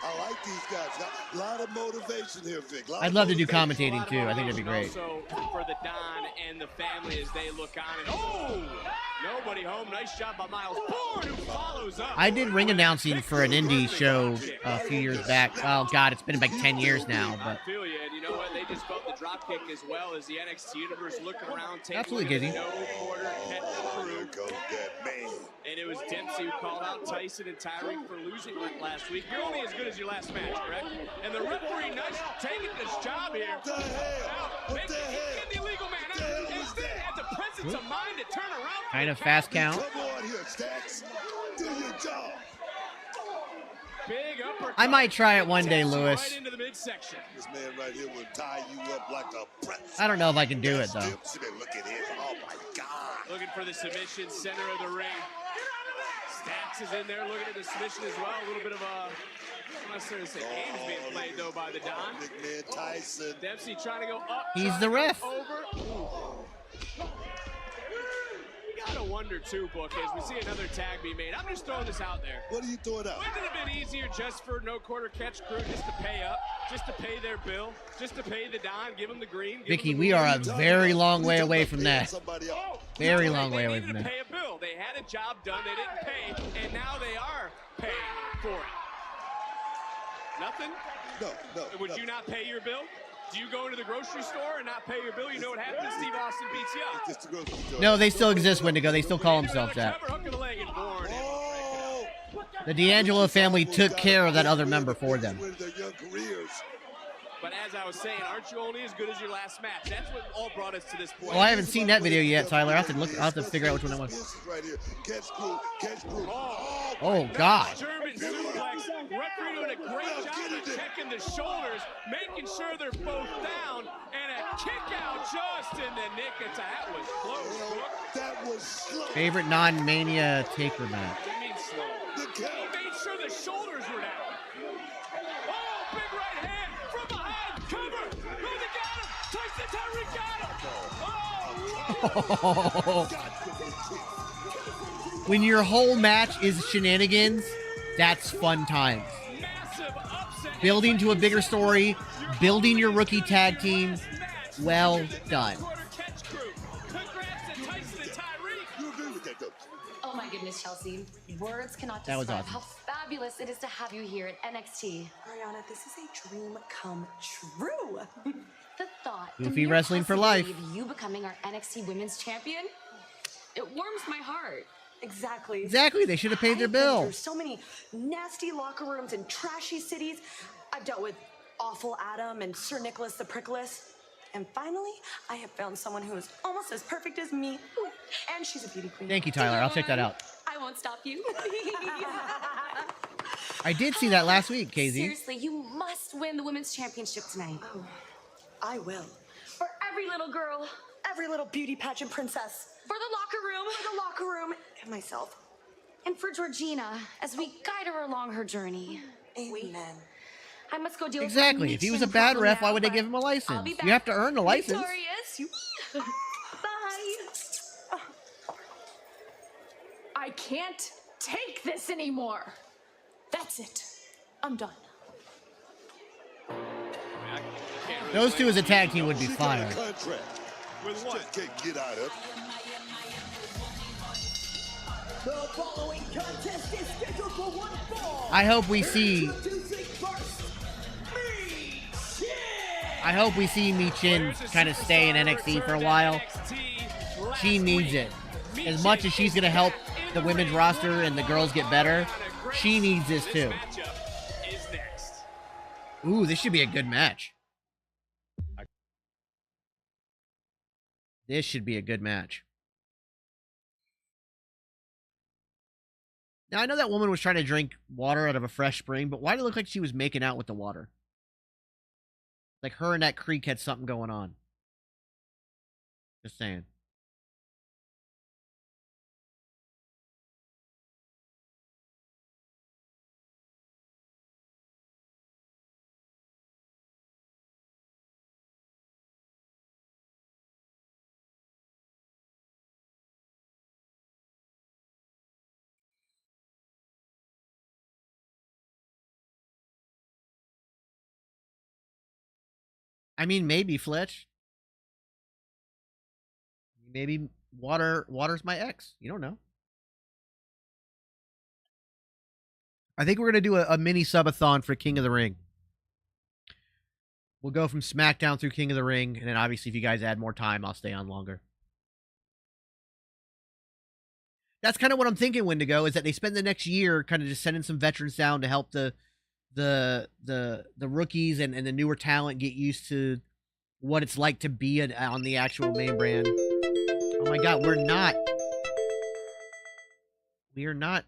I like these guys. A lot of motivation here, Vic. I'd love to do commentating too. I think that'd be great. Also for the Don and the family as they look on and Nobody home. Nice job by Miles Ford, who follows up. I did ring announcing for an indie show a few years back. Oh, God, it's been like 10 years now. But I feel you, and you know what? They just felt the drop kick as well as the NXT Universe looking around, taking absolutely, Gizzy. no quarter catch crew. And it was Dempsey who called out Tyson and Tyreek for losing last week. You're only as good as your last match, correct? And the referee, nice taking this job here. What the hell? What the hell? Get the illegal man out. Instead, had the presence of mind to turn around. Kind of fast count. Come on here, Stacks. Do your job. Big uppercut. I might try it one day, Lewis. Right into the midsection. This man right here will tie you up like a pretzel. I don't know if I can do it, though. Look at him. Oh, my God. Looking for the submission, center of the ring. Stacks is in there looking at the submission as well. A little bit of a, I'm not sure to say games being played, though, by the Don. Big man Tyson. Dempsey trying to go up. He's the ref. Over. You gotta wonder, too, Book, as we see another tag be made. I'm just throwing this out there. What are you throwing out? Wouldn't it have been easier just for no quarter catch crew just to pay up, just to pay their bill, just to pay the Don, give them the green? Vicky, we are a very long way away from that. Very long way away from that. Pay a bill. They had a job done, they didn't pay, and now they are paying for it. Nothing? No. Would you not pay your bill? Do you go into the grocery store and not pay your bill? You know what happens? Steve Austin beats you up. Just the grocery store. No, they still exist, Wendigo. They still call themselves that. The D'Angelo family took care of that other member for them. But as I was saying, aren't you only as good as your last match? That's what all brought us to this point. Well, I haven't seen that video yet, Tyler. I'll have to look. I'll have to figure out which one it was. Oh God! German suplex. Referee doing a great job of checking the shoulders, making sure they're both down, and a kick out just in the nick of time. That was close. That was slow. Favorite non-Mania taker match. What do you mean slow? He made sure the shoulders were down. Oh, big right hand from behind. Cover. Oh, they got him. Tyson Tyreek got him. Oh. When your whole match is shenanigans, that's fun times. Building to a bigger story, building your rookie tag team, well done. Oh my goodness, Chelsea. Words cannot That was describe awesome. how fabulous it is to have you here at NXT. Ariana, this is a dream come true. The thought Goofy wrestling for life. of you becoming our NXT Women's Champion, it warms my heart. Exactly. Exactly. They should have paid their I've been bill. through so many nasty locker rooms and trashy cities. I've dealt with Awful Adam and Sir Nicholas the Prickless. And finally, I have found someone who is almost as perfect as me. And she's a beauty queen. Thank you, Tyler. I'll check that out. I won't stop you. I did see that last week, KZ. Seriously, you must win the Women's Championship tonight. Oh, I will. For every little girl. Every little beauty pageant princess. For the locker room. For the locker room. And myself. And for Georgina, as we guide her along her journey. Amen. I must go deal with Exactly. If he was a bad ref, why would they give him a license? You have to earn the license. Victorious. Bye. I can't take this anymore. That's it. I'm done. Those two as a tag team would be fire. With what? Just can't get out of. The following contest is scheduled for one fall. I hope we see. I hope we see Michin kind of stay in NXT for a while. She needs it. As much as she's going to help the women's roster and the girls get better, she needs this too. Ooh, this should be a good match. This should be a good match. Now, I know that woman was trying to drink water out of a fresh spring, but why did it look like she was making out with the water? Like her and that creek had something going on. Just saying. I mean, maybe Fletch. Water's my ex. You don't know. I think we're going to do a mini subathon for King of the Ring. We'll go from SmackDown through King of the Ring, and then obviously if you guys add more time, I'll stay on longer. That's kind of what I'm thinking, Wendigo, is that they spend the next year kind of just sending some veterans down to help the rookies and the newer talent get used to what it's like to be on the actual main brand. Oh my God, we are not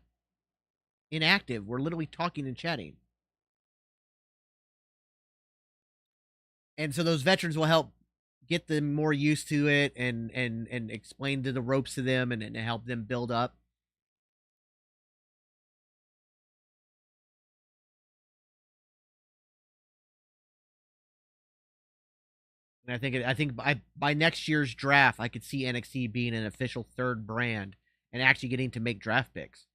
inactive. We're literally talking and chatting. And so those veterans will help get them more used to it and explain the ropes to them and help them build up. And I think by next year's draft, I could see NXT being an official third brand and actually getting to make draft picks.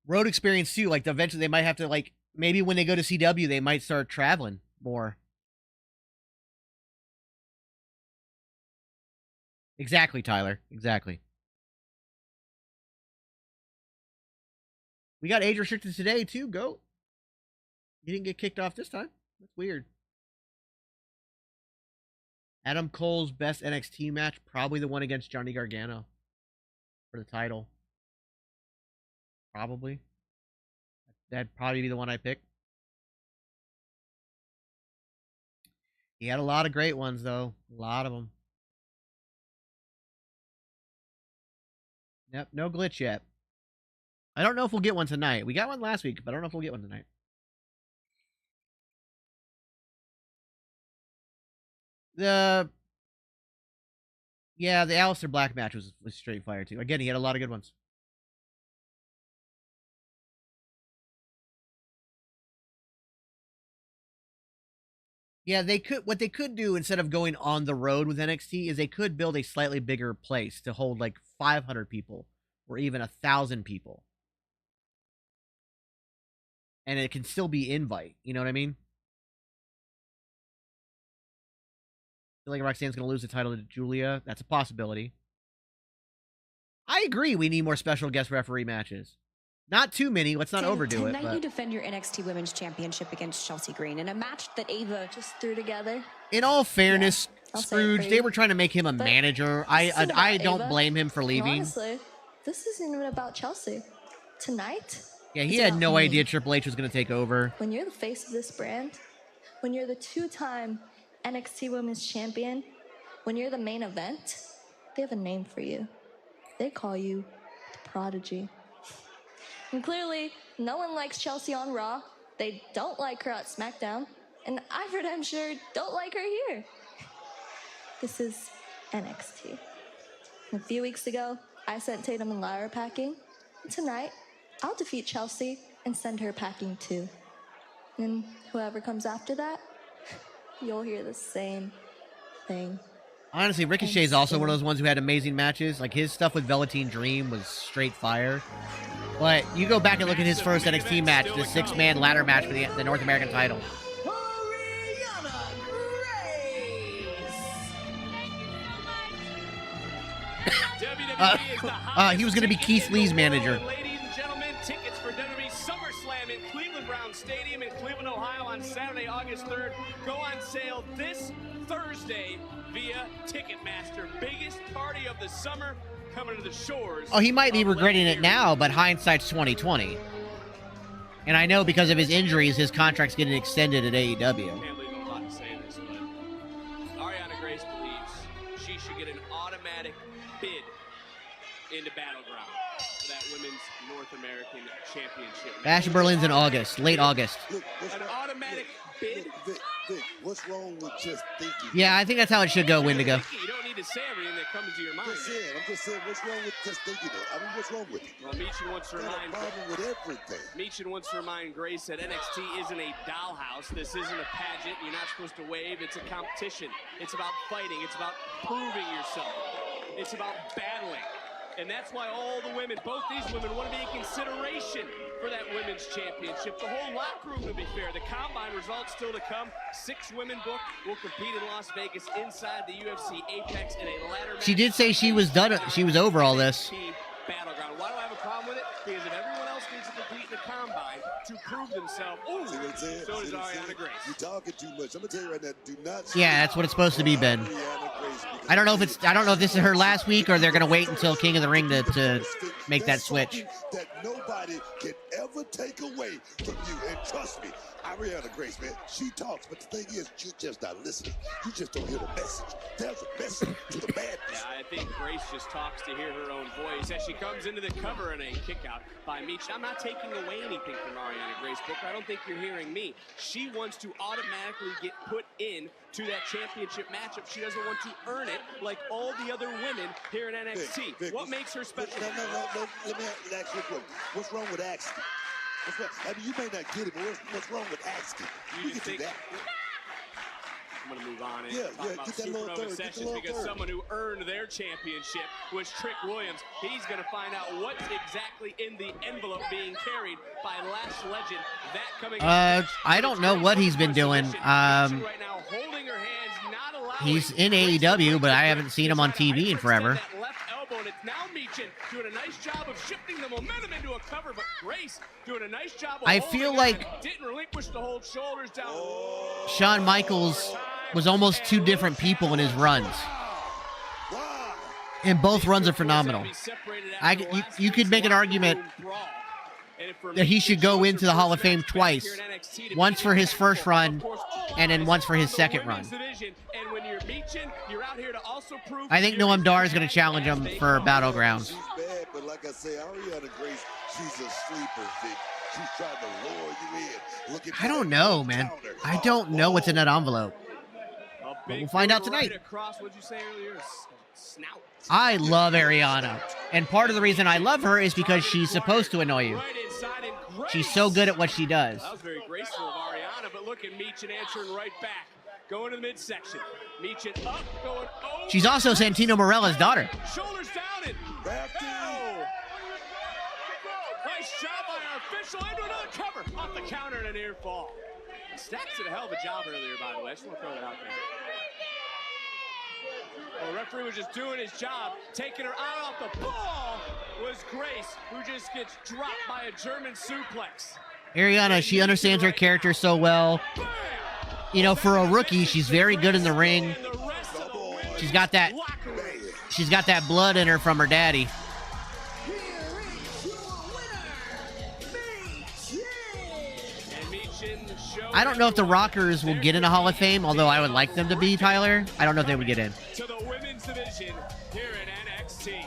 Road experience too, like eventually they might have to, like, maybe when they go to CW, they might start traveling more. Exactly, Tyler. Exactly. We got age restricted today too, Goat. You didn't get kicked off this time. That's weird. Adam Cole's best NXT match, probably the one against Johnny Gargano for the title. Probably. That'd probably be the one I pick. He had a lot of great ones, though. A lot of them. Yep, no glitch yet. I don't know if we'll get one tonight. We got one last week, but I don't know if we'll get one tonight. The Aleister Black match was straight fire, too. Again, he had a lot of good ones. Yeah, what they could do instead of going on the road with NXT is they could build a slightly bigger place to hold like 500 people or even 1,000 people. And it can still be invite, you know what I mean? I feel like Roxanne's going to lose the title to Julia. That's a possibility. I agree we need more special guest referee matches. Not too many. Let's not overdo it. Tonight you defend your NXT Women's Championship against Chelsea Green in a match that Ava just threw together. In all fairness, Scrooge, they were trying to make him a manager. I don't blame him for leaving. Honestly, this isn't even about Chelsea. Tonight? Yeah, he had no idea Triple H was going to take over. When you're the face of this brand, when you're the two-time NXT Women's Champion, when you're the main event, they have a name for you. They call you the Prodigy. And clearly, no one likes Chelsea on Raw. They don't like her at SmackDown. And I, for damn sure, don't like her here. This is NXT. A few weeks ago, I sent Tatum and Lyra packing. And tonight, I'll defeat Chelsea and send her packing too. And whoever comes after that, you'll hear the same thing. Honestly, Ricochet is also one of those ones who had amazing matches. Like, his stuff with Velveteen Dream was straight fire. But you go back and look at his first NXT match, the 6-man ladder match for the North American title. He was going to be Keith Lee's manager. Ladies and gentlemen, tickets for WWE SummerSlam in Cleveland Brown Stadium in Cleveland, Ohio on Saturday, August 3rd go on sale this Thursday via Ticketmaster. Biggest party of the summer coming to the shores. Oh, he might be regretting it now, but hindsight's 20/20. And I know because of his injuries, his contract's getting extended at AEW. I can't believe I'm about to say this, but Ariana Grace believes she should get an automatic bid into Battleground for that women's North American Championship. Bash in Berlin's in August, late August. An automatic bid? Vic, what's wrong with just thinking? Yeah, I think that's how it should go, Wendigo. You don't need to say everything that comes to your mind. I'm just saying, what's wrong with just thinking it? I mean, what's wrong with it? Well, Meechin wants to remind Meechin wants to remind Grace that NXT isn't a dollhouse. This isn't a pageant. You're not supposed to wave. It's a competition. It's about fighting. It's about proving yourself. It's about battling. And that's why all the women, both these women, want to be in consideration for that women's championship. The whole locker room, to be fair. The combine results still to come. 6 women booked will compete in Las Vegas inside the UFC Apex in a ladder match. She did say she was done. She was over all this. Battleground. Why do I have a problem with it? Because if everyone else needs to compete in the combine to prove themselves, so does Ariana Grace. You're talking too much. I'm gonna tell you right now. Do not. Yeah, that's what it's supposed to be, Ben. I don't know if this is her last week or they're gonna wait until King of the Ring to make that switch. That nobody can ever take away from you. And trust me, Ariana Grace, man, she talks, but the thing is, you just not listening. You just don't hear the message. There's a message to the madness. Yeah, I think Grace just talks to hear her own voice as she comes into the cover in a kick out by Meech. I'm not taking away anything from Ariana Grace, Booker. I don't think you're hearing me. She wants to automatically get put in to that championship matchup. She doesn't want to earn it like all the other women here in NXT. Vic, what makes her special? No. Let me ask you a question. What's wrong with Axton? I mean, you may not get it, but what's wrong with Axton? You can think that. I'm going to move on and talk about get that little Supernova third, Sessions because someone who earned their championship was Trick Williams. He's going to find out what's exactly in the envelope being carried by Lash Legend. That coming I don't know what he's been doing. He's in AEW, but I haven't seen him on TV in forever. And it's now Meechin doing a nice job of shifting the momentum into a cover, but Grace doing a nice job of I feel like didn't relinquish the hold shoulders down. Shawn Michaels was almost 2 different people in his runs. And both runs are phenomenal. You could make an argument that he should go into the Hall of Fame twice. Once for his first run, and then once for his second run. I think Noam Dar is going to challenge him for Battlegrounds. She's bad, but like I say, Ariana Grace, she's a sleeper, Vic. She's trying to lure you in. Look at I don't know, man. I don't know what's in that envelope. But we'll find out tonight. I love Ariana. And part of the reason I love her is because she's supposed to annoy you. She's so good at what she does. That was very graceful of Ariana, but look at Meechin answering right back. Going to the midsection. Meechin up, going, oh. She's also Santino Marella's daughter. Shoulders down and oh. Nice job by our official into another cover. Off the counter and a near fall. Stacks did a hell of a job earlier, by the way. I just want to throw that out there. Well, the referee was just doing his job. Taking her eye off the ball was Grace, who just gets dropped by a German suplex. Ariana, she understands her character so well. You know, for a rookie, she's very good in the ring. She's got that blood in her from her daddy. I don't know if the Rockers will get in a Hall of Fame, although I would like them to be, Tyler. I don't know if they would get in. To the women's division here in NXT.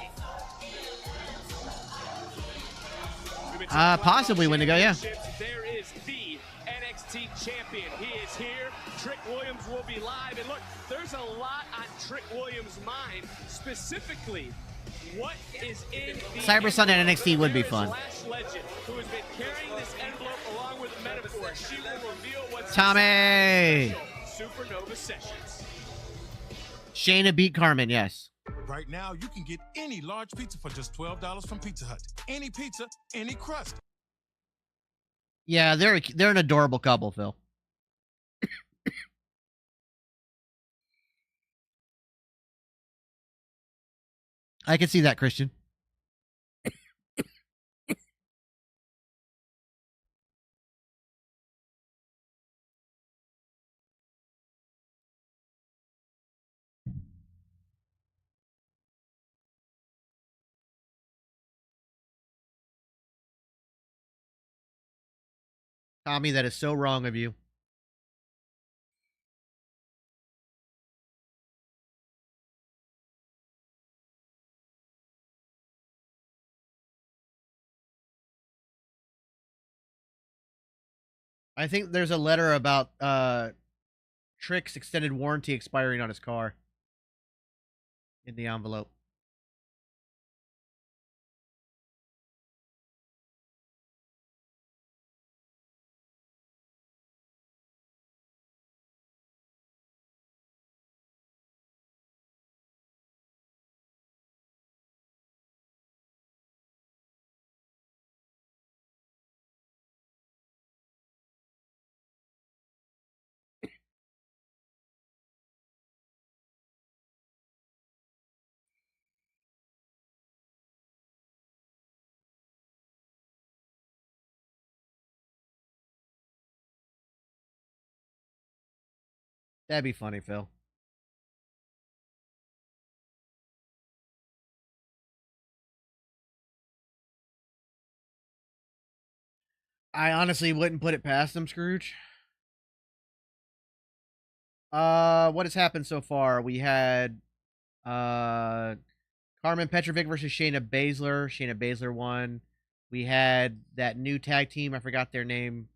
Possibly Wendigo, yeah. There is the NXT champion. He is here. Trick Williams will be live. And look, there's a lot on Trick Williams' mind. Specifically, what is in the Cyber Sunday at NXT would be fun. Lash Legend, who has been carrying this envelope along with Metaphor. She will reveal what's Tommy! Supernova Sessions. Shayna beat Carmen, yes. Right now, you can get any large pizza for just $12 from Pizza Hut. Any pizza, any crust. Yeah, they're an adorable couple, Phil. I can see that, Christian. Tommy, that is so wrong of you. I think there's a letter about Trick's extended warranty expiring on his car in the envelope. That'd be funny, Phil. I honestly wouldn't put it past them, Scrooge. What has happened so far? We had Carmen Petrovic versus Shayna Baszler. Shayna Baszler won. We had that new tag team. I forgot their name.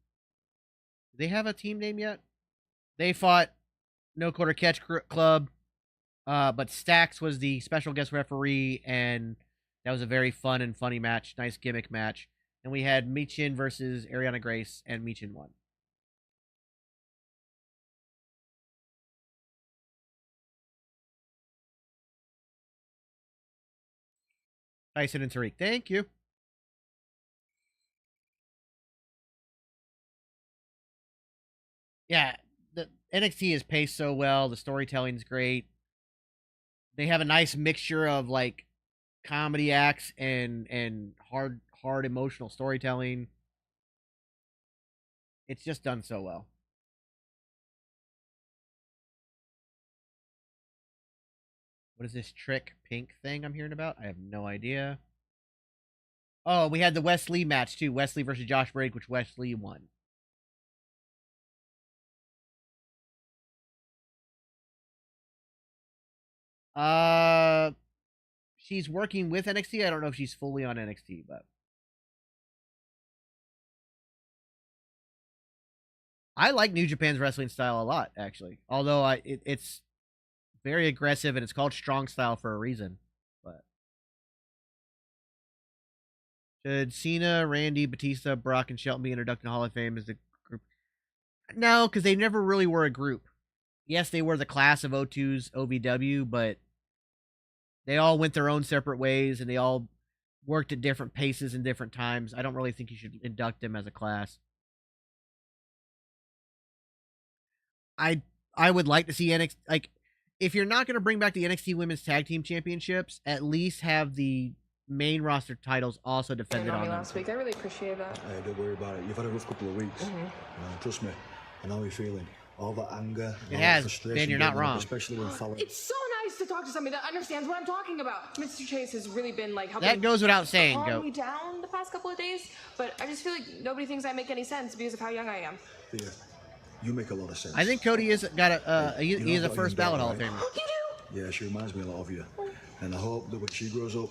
Do they have a team name yet? They fought No Quarter Catch Club. But Stax was the special guest referee, and that was a very fun and funny match. Nice gimmick match. And we had Michin versus Ariana Grace, and Michin won. Tyson and Tariq, thank you. Yeah, the NXT is paced so well. The storytelling's great. They have a nice mixture of like comedy acts and hard emotional storytelling. It's just done so well. What is this trick pink thing I'm hearing about? I have no idea. Oh, we had the Wes Lee match too. Wes Lee versus Josh Briggs, which Wes Lee won. She's working with NXT. I don't know if she's fully on NXT, but I like New Japan's wrestling style a lot, actually. Although it's very aggressive and it's called strong style for a reason. But should Cena, Randy, Batista, Brock, and Shelton be inducted in the Hall of Fame as a group? No, because they never really were a group. Yes, they were the class of 02's OVW, but they all went their own separate ways and they all worked at different paces and different times. I don't really think you should induct them as a class. I would like to see NXT, like, if you're not going to bring back the NXT Women's Tag Team Championships, at least have the main roster titles also defended on them. Last week, I really appreciate that. Hey, don't worry about it. You've had a rough couple of weeks. Trust me, I know how you're feeling. All that anger, it has, Ben, you're not wrong. Especially when It's so nice to talk to somebody that understands what I'm talking about. Mr. Chase has really been like helping. That goes without saying. Calm me down the past couple of days, but I just feel like nobody thinks I make any sense because of how young I am. Yeah, you make a lot of sense. I think Cody is got he is a first ballot Hall of Famer. Oh, you do? Yeah, she reminds me a lot of you, and I hope that when she grows up,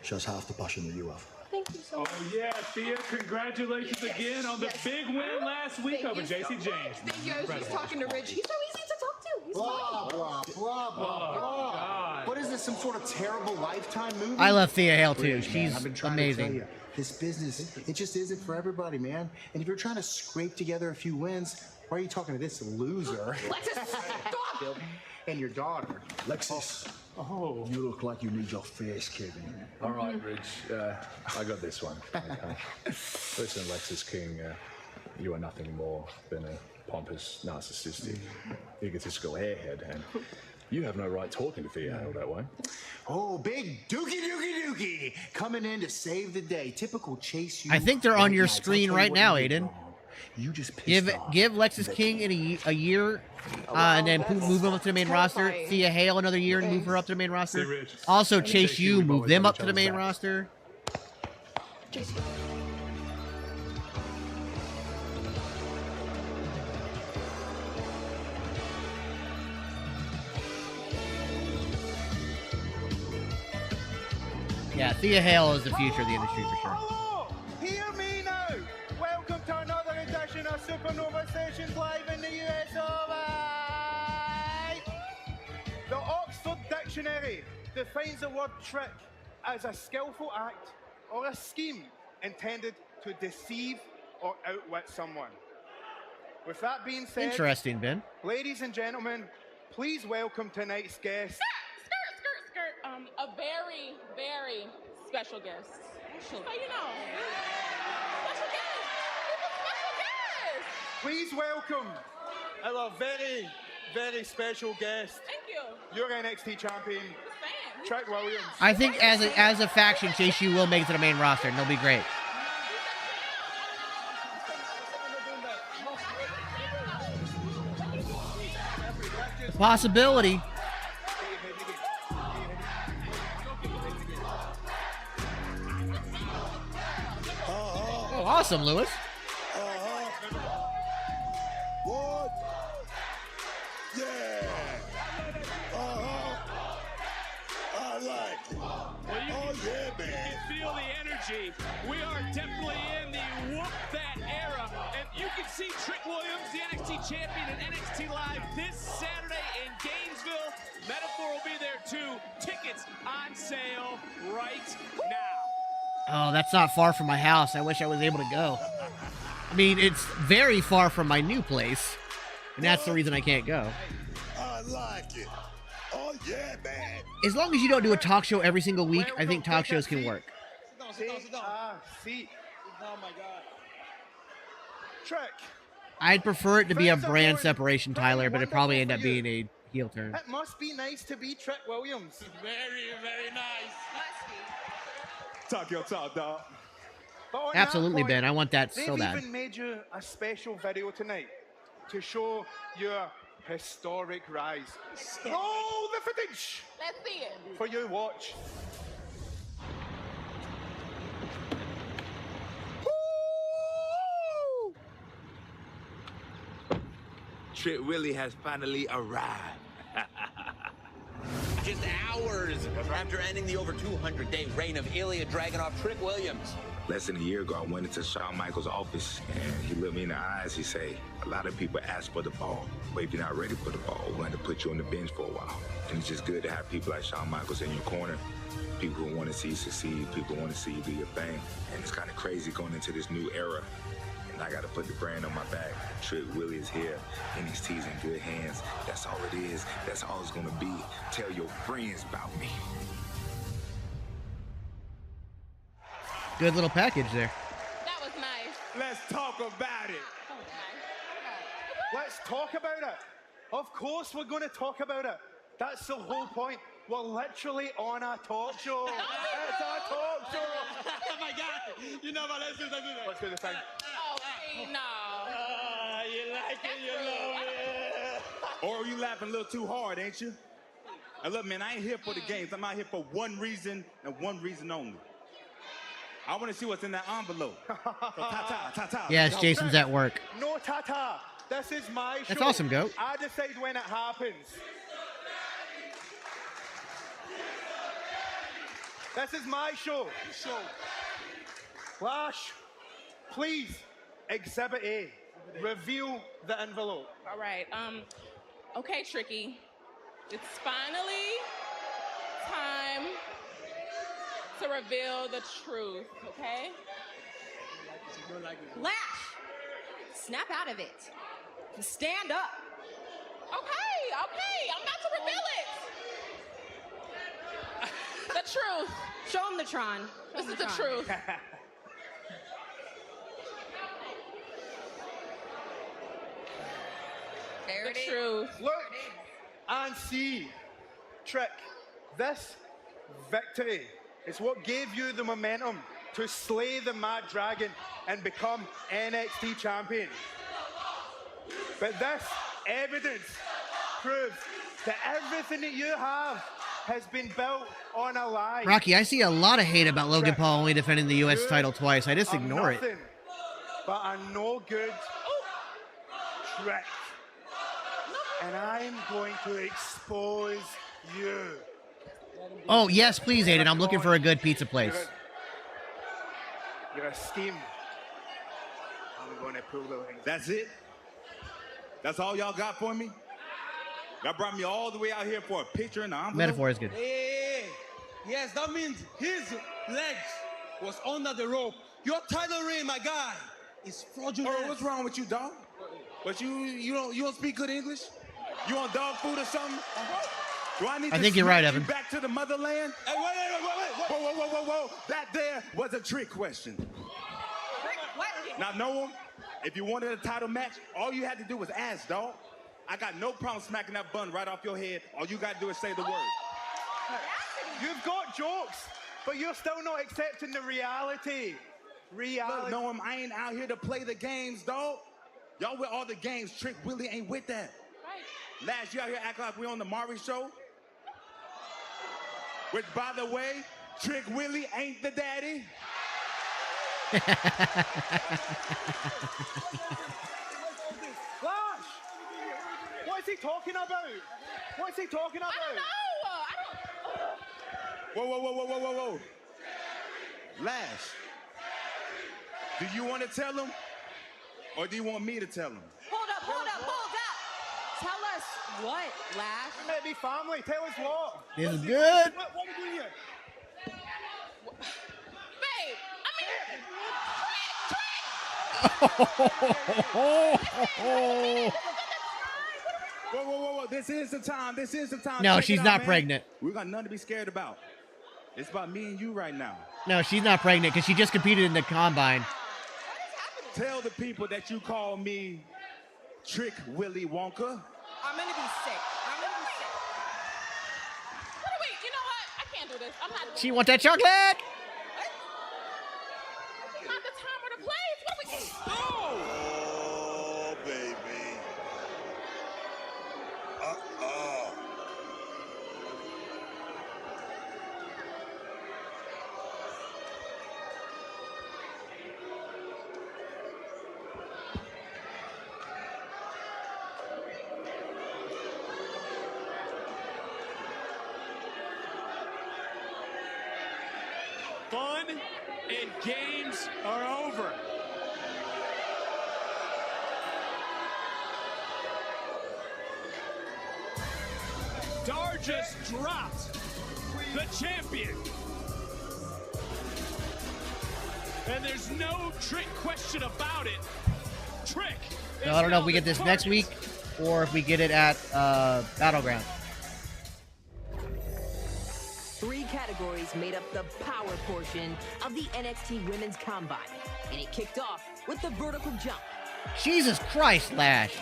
she has half the passion that you have. Thank you so much. Oh, yeah, Thea, congratulations again on the big win last week over JC James. Thank you. I was just talking to Rich. He's so easy to talk to. He's Blah, blah, blah, blah, blah. What is this, some sort of terrible Lifetime movie? I love Thea Hale, too. She's I've been trying amazing. To tell you, this business, it just isn't for everybody, man. And if you're trying to scrape together a few wins, why are you talking to this loser? Lexus, stop! And your daughter. Lexus. Oh. You look like you need your face, Kevin. All right, Rich. I got this one. Okay. Listen, Lexus King, you are nothing more than a pompous, narcissistic, egotistical airhead, and you have no right talking to Thea Hale that way. Oh, big dookie coming in to save the day. Typical Chase. I think they're on your screen right now, Aiden. You just give Lexus King in a year, and then move him up to the main roster. Thea Hale another year and move her up to the main roster. Also, Chase U, move them up to the main roster. Yeah, Thea Hale is the future of the industry for sure. Hear me now. Welcome to another edition of Supernova Sessions live in the US of A. The Oxford Dictionary defines the word trick as a skillful act or a scheme intended to deceive or outwit someone. With that being said, interesting, Ben. Ladies and gentlemen, please welcome tonight's guest. A very, very special guest. So you know. Special guest. It's a special guest. Please welcome our very, very special guest. Thank you. Your NXT champion, Trick Williams. I think as a faction, Chase U will make it to the main roster, and they'll be great. possibility. Oh, awesome, Lewis. What? Yeah. I like it. Well, Oh, yeah, man. You can feel the energy. We are definitely in the whoop that era. And you can see Trick Williams, the NXT champion, and NXT Live this Saturday in Gainesville. Metaphor will be there too. Tickets on sale right now. Oh, that's not far from my house. I wish I was able to go. I mean, it's very far from my new place, and that's the reason I can't go. I like it. Oh, yeah, man. As long as you don't do a talk show every single week, I think talk shows can work. Sit down. Oh, my God. Trick. I'd prefer it to be a brand separation, Tyler, but it'd probably end up being a heel turn. It must be nice to be Trick Williams. Very, very nice. Talk your talk, dog. Absolutely, Ben. I want that so bad. They've even made you a special video tonight to show your historic rise. Roll the footage Let's see it. for you to watch. Trick Willie has finally arrived. Just hours after ending the over 200-day reign of Ilya Dragunov, Trick Williams. Less than a year ago, I went into Shawn Michaels' office, and he looked me in the eyes. He said, a lot of people ask for the ball, but if you're not ready for the ball, we're going to put you on the bench for a while. And it's just good to have people like Shawn Michaels in your corner, people who want to see you succeed, people who want to see you do your thing. And it's kind of crazy going into this new era. And I got to put the brand on my back. Trick Willie is here. NXT's in good hands. That's all it is. That's all it's going to be. Tell your friends about me. Good little package there. That was nice. Let's talk about it. Let's talk about it. Of course we're going to talk about it. That's the whole point. We're literally on a talk show. It's a talk show. Oh my God! You know what? Let's do that. Let's do the thing. Oh, no. You like it, you love it. Or you laughing a little too hard, ain't you? And look, man, I ain't here for the games. I'm out here for one reason and one reason only. I want to see what's in that envelope. So, ta-ta. Yes, Jason's at work. No ta-ta. This is my show. That's awesome, Goat. I decide when it happens. This is my show. Flash, please, Exhibit A. Reveal the envelope. All right. Okay, Tricky. It's finally time to reveal the truth, okay? Lash! Snap out of it. Stand up. Okay, I'm about to reveal it. The truth. Show him the Tron. This is the truth. There the truth. Look and see, Trick. This victory is what gave you the momentum to slay the Mad Dragon and become NXT champion. But this evidence proves that everything that you have has been built on a lie. Rocky, I see a lot of hate about Logan Paul only defending the U.S. title twice. I just ignore it. But a no good Trick. And I'm going to expose you. Oh, yes, please, Aiden. I'm looking for a good pizza place. You're a scheme. I'm going to pull the ring. That's it? That's all y'all got for me? Y'all brought me all the way out here for a picture in the envelope? Metaphor is good. Hey. Yes, that means his legs was under the rope. Your title reign, my guy, is fraudulent. Oh, what's wrong with you, dog? But you don't speak good English? You on dog food or something? Do I need I to think you're right, smack you Evan. back to the motherland? Hey, wait. Whoa. That there was a trick question. Now, Noah, if you wanted a title match, all you had to do was ask, dog. I got no problem smacking that bun right off your head. All you got to do is say the word. You've got jokes, but you're still not accepting the reality. Look, Noam, I ain't out here to play the games, dog. Y'all with all the games. Trick Willie ain't with that. Last, you out here acting like we on the Maury show? Which, by the way, Trick Willie ain't the daddy. Flash! What is he talking about? What is he talking about? I don't know. Whoa. Lash, do you want to tell him? Or do you want me to tell him? Hold up. Tell us what, Lash? We may be family. Tell us what. This is good. What are we doing here? Babe, Whoa. This is the time. No, Check she's it out, not man. pregnant. We got nothing to be scared about. It's about me and you right now. No, she's not pregnant because she just competed in the combine. Tell the people that you call me Trick Willie Wonka. I'm gonna be sick. Wait, you know what? I can't do this. I'm not. She want that chocolate. Not the time or the place. What are we? Oh, baby. Fun and games are over. Dar just dropped the champion. And there's no trick question about it. Trick. So I don't know if we get this next week or if we get it at Battleground. 3 categories made up the power portion of the NXT Women's Combine, and it kicked off with the vertical jump. Jesus Christ, Lash.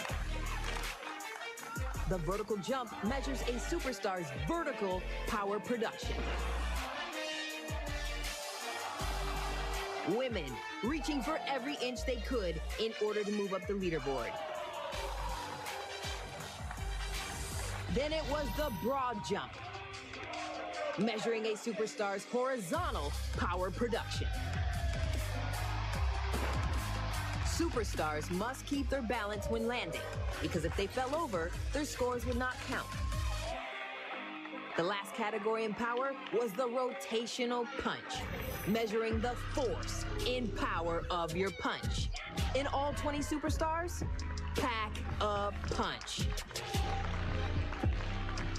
The vertical jump measures a superstar's vertical power production. Women reaching for every inch they could in order to move up the leaderboard. Then it was the broad jump, measuring a superstar's horizontal power production. Superstars must keep their balance when landing, because if they fell over, their scores would not count. The last category in power was the rotational punch, measuring the force in power of your punch. In all 20 superstars, pack a punch.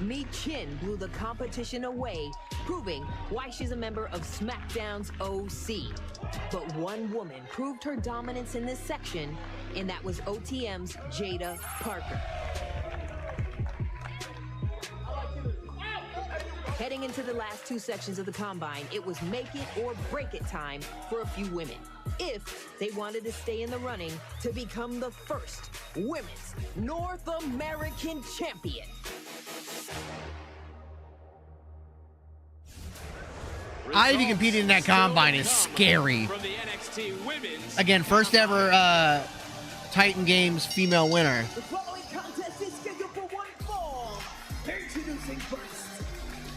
Mi Chin blew the competition away, proving why she's a member of SmackDown's OC. But one woman proved her dominance in this section, and that was OTM's Jada Parker. Heading into the last 2 sections of the Combine, it was make it or break it time for a few women, if they wanted to stay in the running to become the first Women's North American Champion. Ivy competing in that combine is scary. From the NXT Women's Again, first ever Titan Games female winner. The following contest is scheduled for one fall. Introducing first,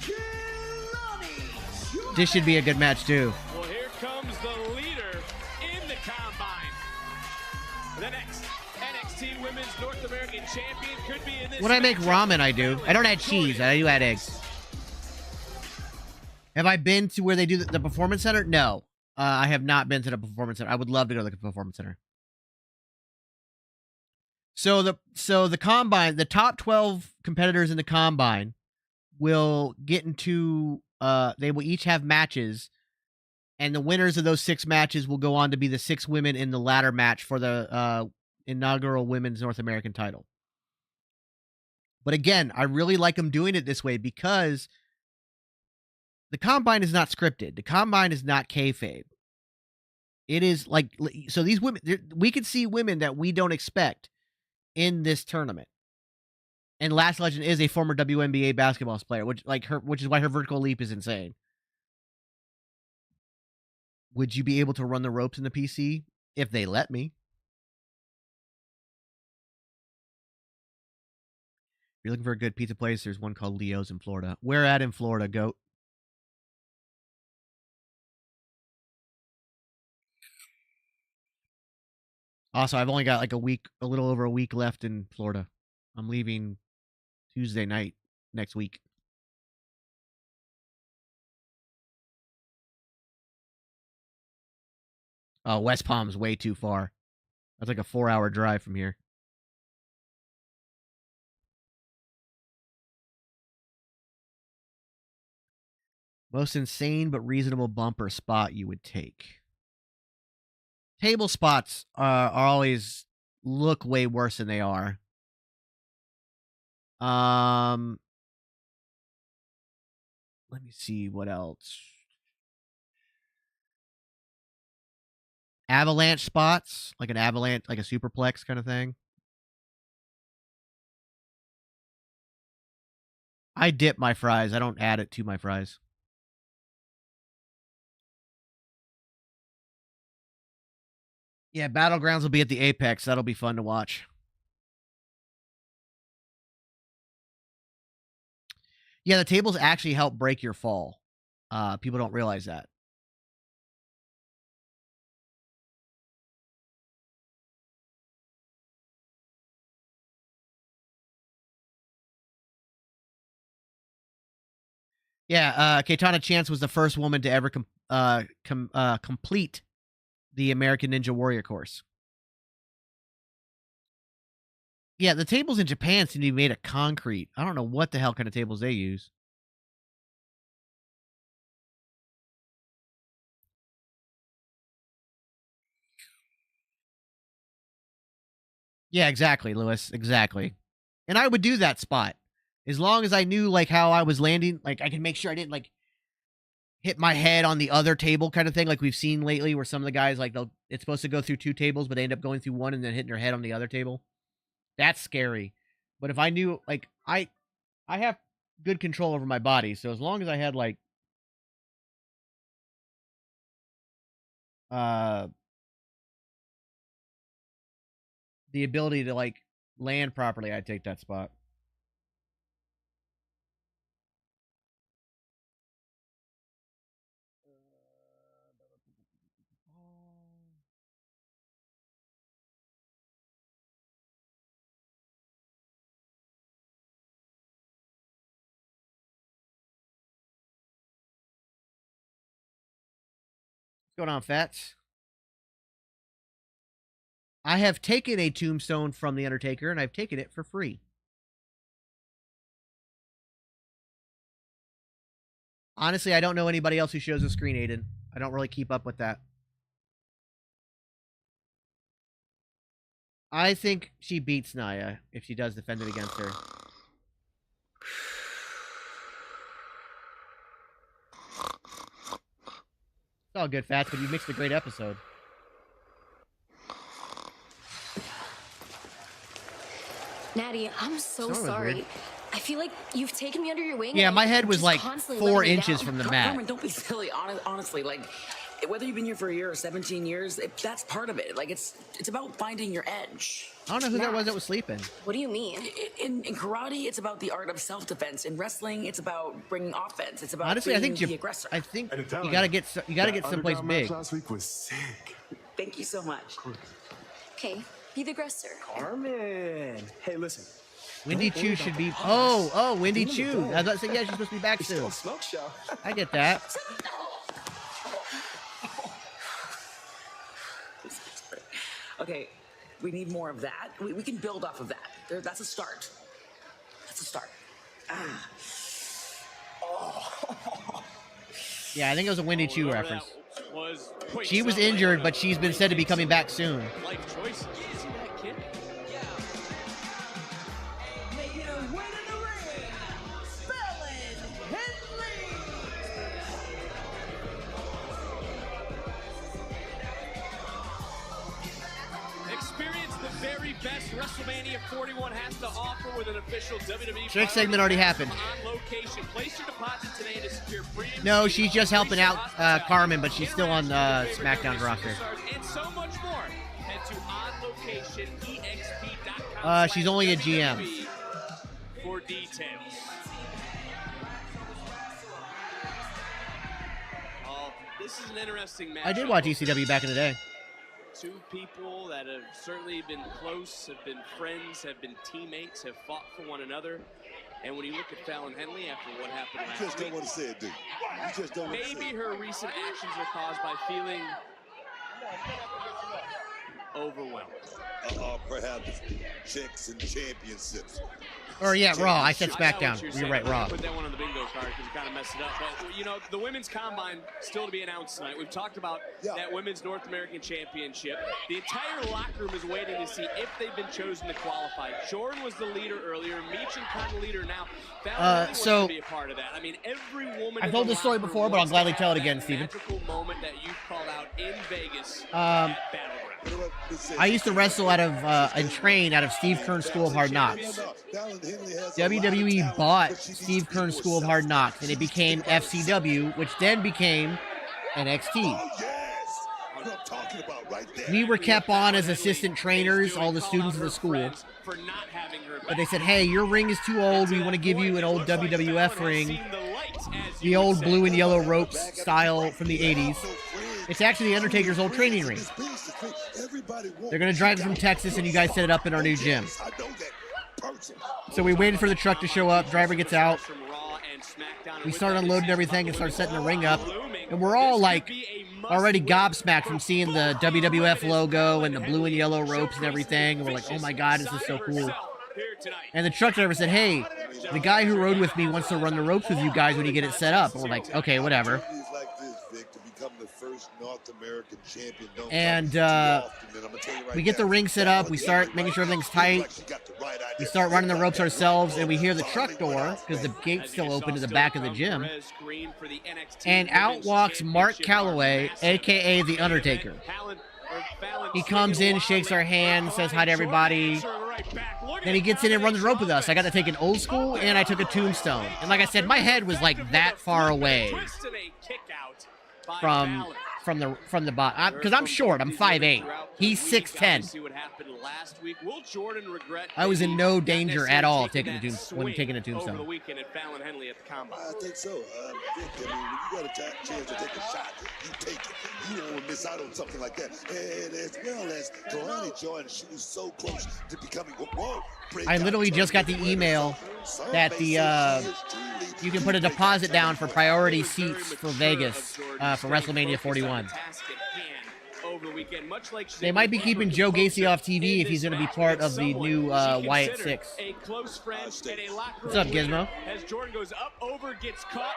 Kilani. This should be a good match too. Well, here comes the leader in the combine. The next NXT Women's North American Champion could be in this. When I make matchup. ramen, I do. I don't add cheese. I do add eggs. Have I been to where they do the Performance Center? No. I have not been to the Performance Center. I would love to go to the Performance Center. So the combine, the top 12 competitors in the combine will get into they will each have matches, and the winners of those 6 matches will go on to be the 6 women in the ladder match for the inaugural Women's North American title. But again, I really like them doing it this way because the combine is not scripted. The combine is not kayfabe. It is like, so these women, we could see women that we don't expect in this tournament. And Last Legend is a former WNBA basketball player, which is why her vertical leap is insane. Would you be able to run the ropes in the PC if they let me? you're looking for a good pizza place, there's one called Leo's in Florida. Where at in Florida, goat? Also, I've only got like a little over a week left in Florida. I'm leaving Tuesday night next week. Oh, West Palm's way too far. That's like a 4-hour drive from here. Most insane but reasonable bumper spot you would take. Table spots are always look way worse than they are. Let me see what else. Avalanche spots, like an avalanche, like a superplex kind of thing. I dip my fries. I don't add it to my fries. Yeah, Battlegrounds will be at the Apex. That'll be fun to watch. Yeah, the tables actually help break your fall. People don't realize that. Yeah, Keitana Chance was the first woman to ever complete the American Ninja Warrior course. Yeah, the tables in Japan seem to be made of concrete. I don't know what the hell kind of tables they use. Yeah, exactly, Lewis. Exactly. And I would do that spot. As long as I knew, like, how I was landing. Like, I could make sure I didn't, like, hit my head on the other table kind of thing. Like we've seen lately where some of the guys, like, it's supposed to go through 2 tables, but they end up going through 1 and then hitting their head on the other table. That's scary. But if I knew, like, I have good control over my body. So as long as I had, like, the ability to, like, land properly, I'd take that spot. What's going on, Fats? I have taken a tombstone from The Undertaker, and I've taken it for free. Honestly, I don't know anybody else who shows a screen, Aiden. I don't really keep up with that. I think she beats Nia if she does defend it against her. It's all good, Fats, but you mixed a great episode. Natty, I'm so sorry. Weird. I feel like you've taken me under your wing. Yeah, my head was like 4 inches from the mat. Carmen, don't be silly. Honestly, like, whether you've been here for a year or 17 years, that's part of it. Like, it's about finding your edge. I don't know who that was sleeping. What do you mean? In karate, it's about the art of self-defense. In wrestling, it's about bringing offense. It's about honestly, being the aggressor. I think you gotta get someplace big. Last week was sick. Thank you so much. Okay, be the aggressor. Carmen, hey, listen. Wendy Chu should be. Oh, Wendy Chu. I was about to say, yeah, she's supposed to be back soon. Smoke show. I get that. Okay, we need more of that. We can build off of that. That's a start. That's a start. Yeah, I think it was a Wendy Chu reference. She was injured, but she's been said to be coming back soon. Life choices. You see that kid? Making her way to the ring, Belen Henry. Experience the very best WrestleMania 41 has to offer with an official WWE. Trick segment already happened. On location. Place your deposit today to secure premium. No, she's just helping out Carmen, but she's still on SmackDown's roster. And so much more. Head to onlocationexp.com. She's only a GM. for details. Oh, this is an interesting match. I did watch ECW back in the day. Two people that have certainly been close, have been friends, have been teammates, have fought for one another. And when you look at Fallon Henley after what happened last week, you just don't want to say it, do you? You just don't want to say it. Maybe her recent actions are caused by feeling overwhelmed. Perhaps checks and championships. Or yeah, Raw. I said SmackDown. You're right, Raw. Put that one on the bingo card because you kind of messed it up. But you know, the women's combine still to be announced tonight. We've talked about that women's North American Championship. The entire locker room is waiting to see if they've been chosen to qualify. Jordan was the leader earlier. Meechin kind of leader now. So to be a part of that. I mean, every woman. I've told this story before, but I'll gladly tell it again, Steven. Magical moment that you called out in Vegas. I used to wrestle out of and train out of Steve Kern's School of Hard Knocks. WWE bought Steve Kern's School of Hard Knocks, and it became FCW, which then became NXT. We were kept on as assistant trainers, all the students of the school. But they said, hey, your ring is too old. We want to give you an old WWF ring. The old blue and yellow ropes style from the 80s. It's actually the Undertaker's old training ring. They're going to drive it from Texas, and you guys set it up in our new gym. So we waited for the truck to show up. Driver gets out. We start unloading everything and start setting the ring up. And we're all like already gobsmacked from seeing the WWF logo and the blue and yellow ropes and everything. And we're like, oh my God, this is so cool. And the truck driver said, hey, the guy who rode with me wants to run the ropes with you guys when you get it set up. And we're like, okay, whatever. And we get the ring set up. We start making sure everything's tight. We start running the ropes ourselves, and we hear the truck door because the gate's still open to the back of the gym. And out walks Mark Calloway, a.k.a. The Undertaker. He comes in, shakes our hand, says hi to everybody. Then he gets in and runs the rope with us. I got to take an old school, and I took a tombstone. And like I said, my head was like that far away from the bottom, because I'm short. I'm 5'8". He's 6'10". I was in no danger at all taking a tombstone. I think so. Vic, I mean, when you got a chance to take a shot, you take it. You don't want to miss out on something like that. And as well as Kalani Jordan, she was so close to becoming I literally just got the email that you can put a deposit down for priority seats for Vegas for WrestleMania 41. They might be keeping Joe Gacy off TV if he's going to be part of the new Wyatt 6. What's up, Gizmo? As Jordan goes up, over, gets caught.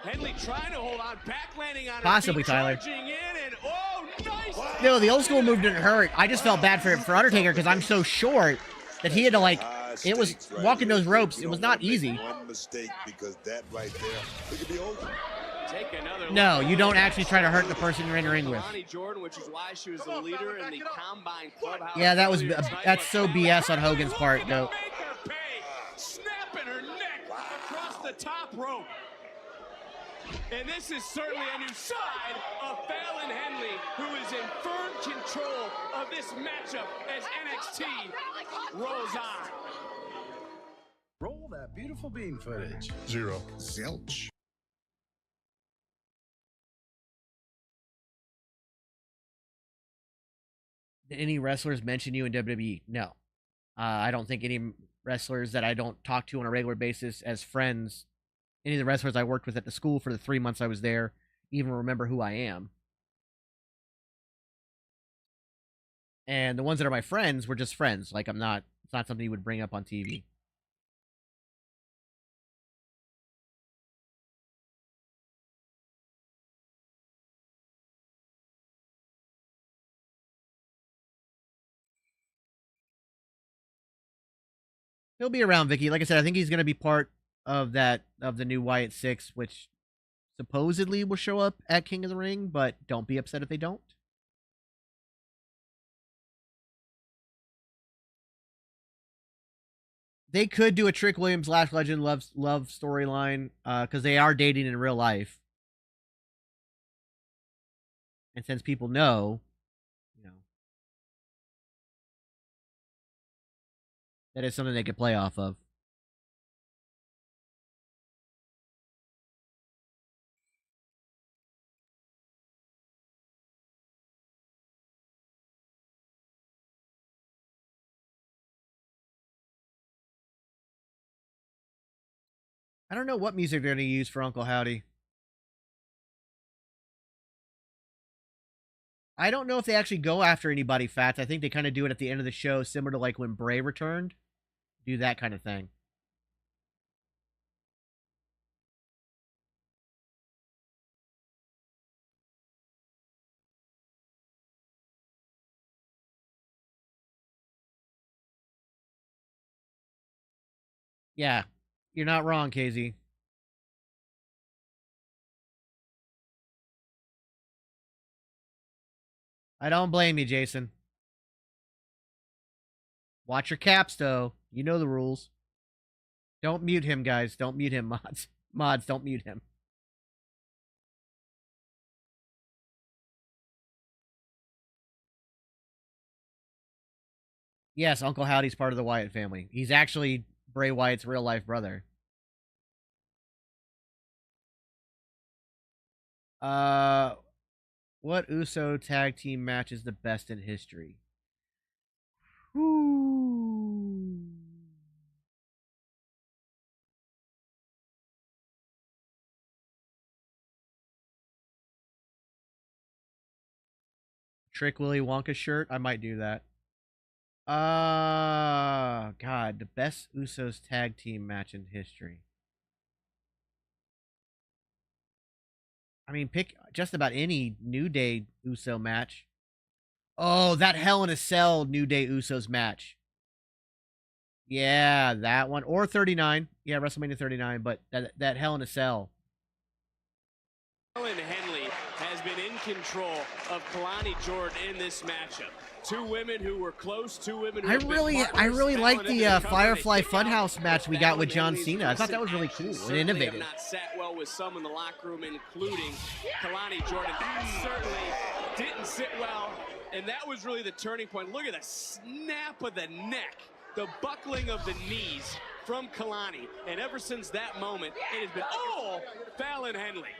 Henley trying to hold on, back landing on possibly Tyler. And, oh, nice. No, the old school move didn't hurt. I just felt bad for Undertaker because I'm so short that he had to like. It was walking those ropes. It was not easy. One mistake because that right there, it could be over. No, you don't actually try to hurt the person you're in the ring with. Jordan, which is why she was the leader in the combine clubhouse. Yeah, that's so BS on Hogan's part, though. Snapping her neck across the top rope. And this is certainly a new side of Fallon Henley, who is in firm control of this matchup as NXT rolls on. Roll that beautiful bean footage. 0. Zilch. Did any wrestlers mention you in WWE? No. I don't think any wrestlers that I don't talk to on a regular basis as friends, any of the wrestlers I worked with at the school for the 3 months I was there, even remember who I am. And the ones that are my friends were just friends. Like, it's not something you would bring up on TV. He'll be around, Vicky. Like I said, I think he's going to be part of the new Wyatt 6, which supposedly will show up at King of the Ring, but don't be upset if they don't. They could do a Trick Williams Lash Legend love storyline because they are dating in real life. And since people know, that is something they could play off of. I don't know what music they're going to use for Uncle Howdy. I don't know if they actually go after anybody, Fats. I think they kind of do it at the end of the show, similar to like when Bray returned. Do that kind of thing. Yeah, you're not wrong, KZ. I don't blame you, Jason. Watch your caps, though. You know the rules. Don't mute him, guys. Don't mute him, mods. Mods, don't mute him. Yes, Uncle Howdy's part of the Wyatt family. He's actually Bray Wyatt's real-life brother. What Uso tag team match is the best in history? Ooh. Trick Willy Wonka shirt? I might do that. God, the best Usos tag team match in history. I mean, pick just about any New Day Uso match. Oh, that Hell in a Cell New Day Usos match. Yeah, that one. Or 39. Yeah, WrestleMania 39, but that Hell in a Cell. Fallon Henley has been in control of Kalani Jordan in this matchup. Two women who were close, two women who I really like the Firefly Funhouse match we got with John Cena. I thought that was really cool and innovative. Not sat well with some in the locker room, including Kalani Jordan. That certainly didn't sit well, and that was really the turning point. Look at the snap of the neck, the buckling of the knees from Kalani, and ever since that moment, it has been all Fallon Henley.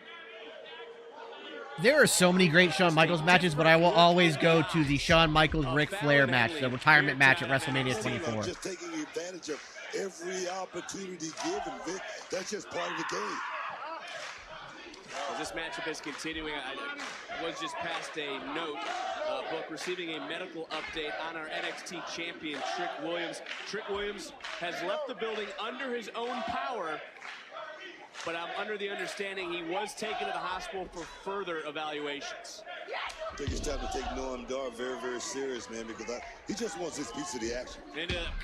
There are so many great Shawn Michaels matches, but I will always go to the Shawn Michaels Ric Flair match, the retirement match at WrestleMania 24. Just taking advantage of every opportunity given, Vic. That's just part of the game. As this matchup is continuing, I was just passed a note book receiving a medical update on our NXT champion, Trick Williams. Trick Williams has left the building under his own power, but I'm under the understanding he was taken to the hospital for further evaluations. I think it's time to take Noam Dar very, very serious, man, because he just wants his piece of the action.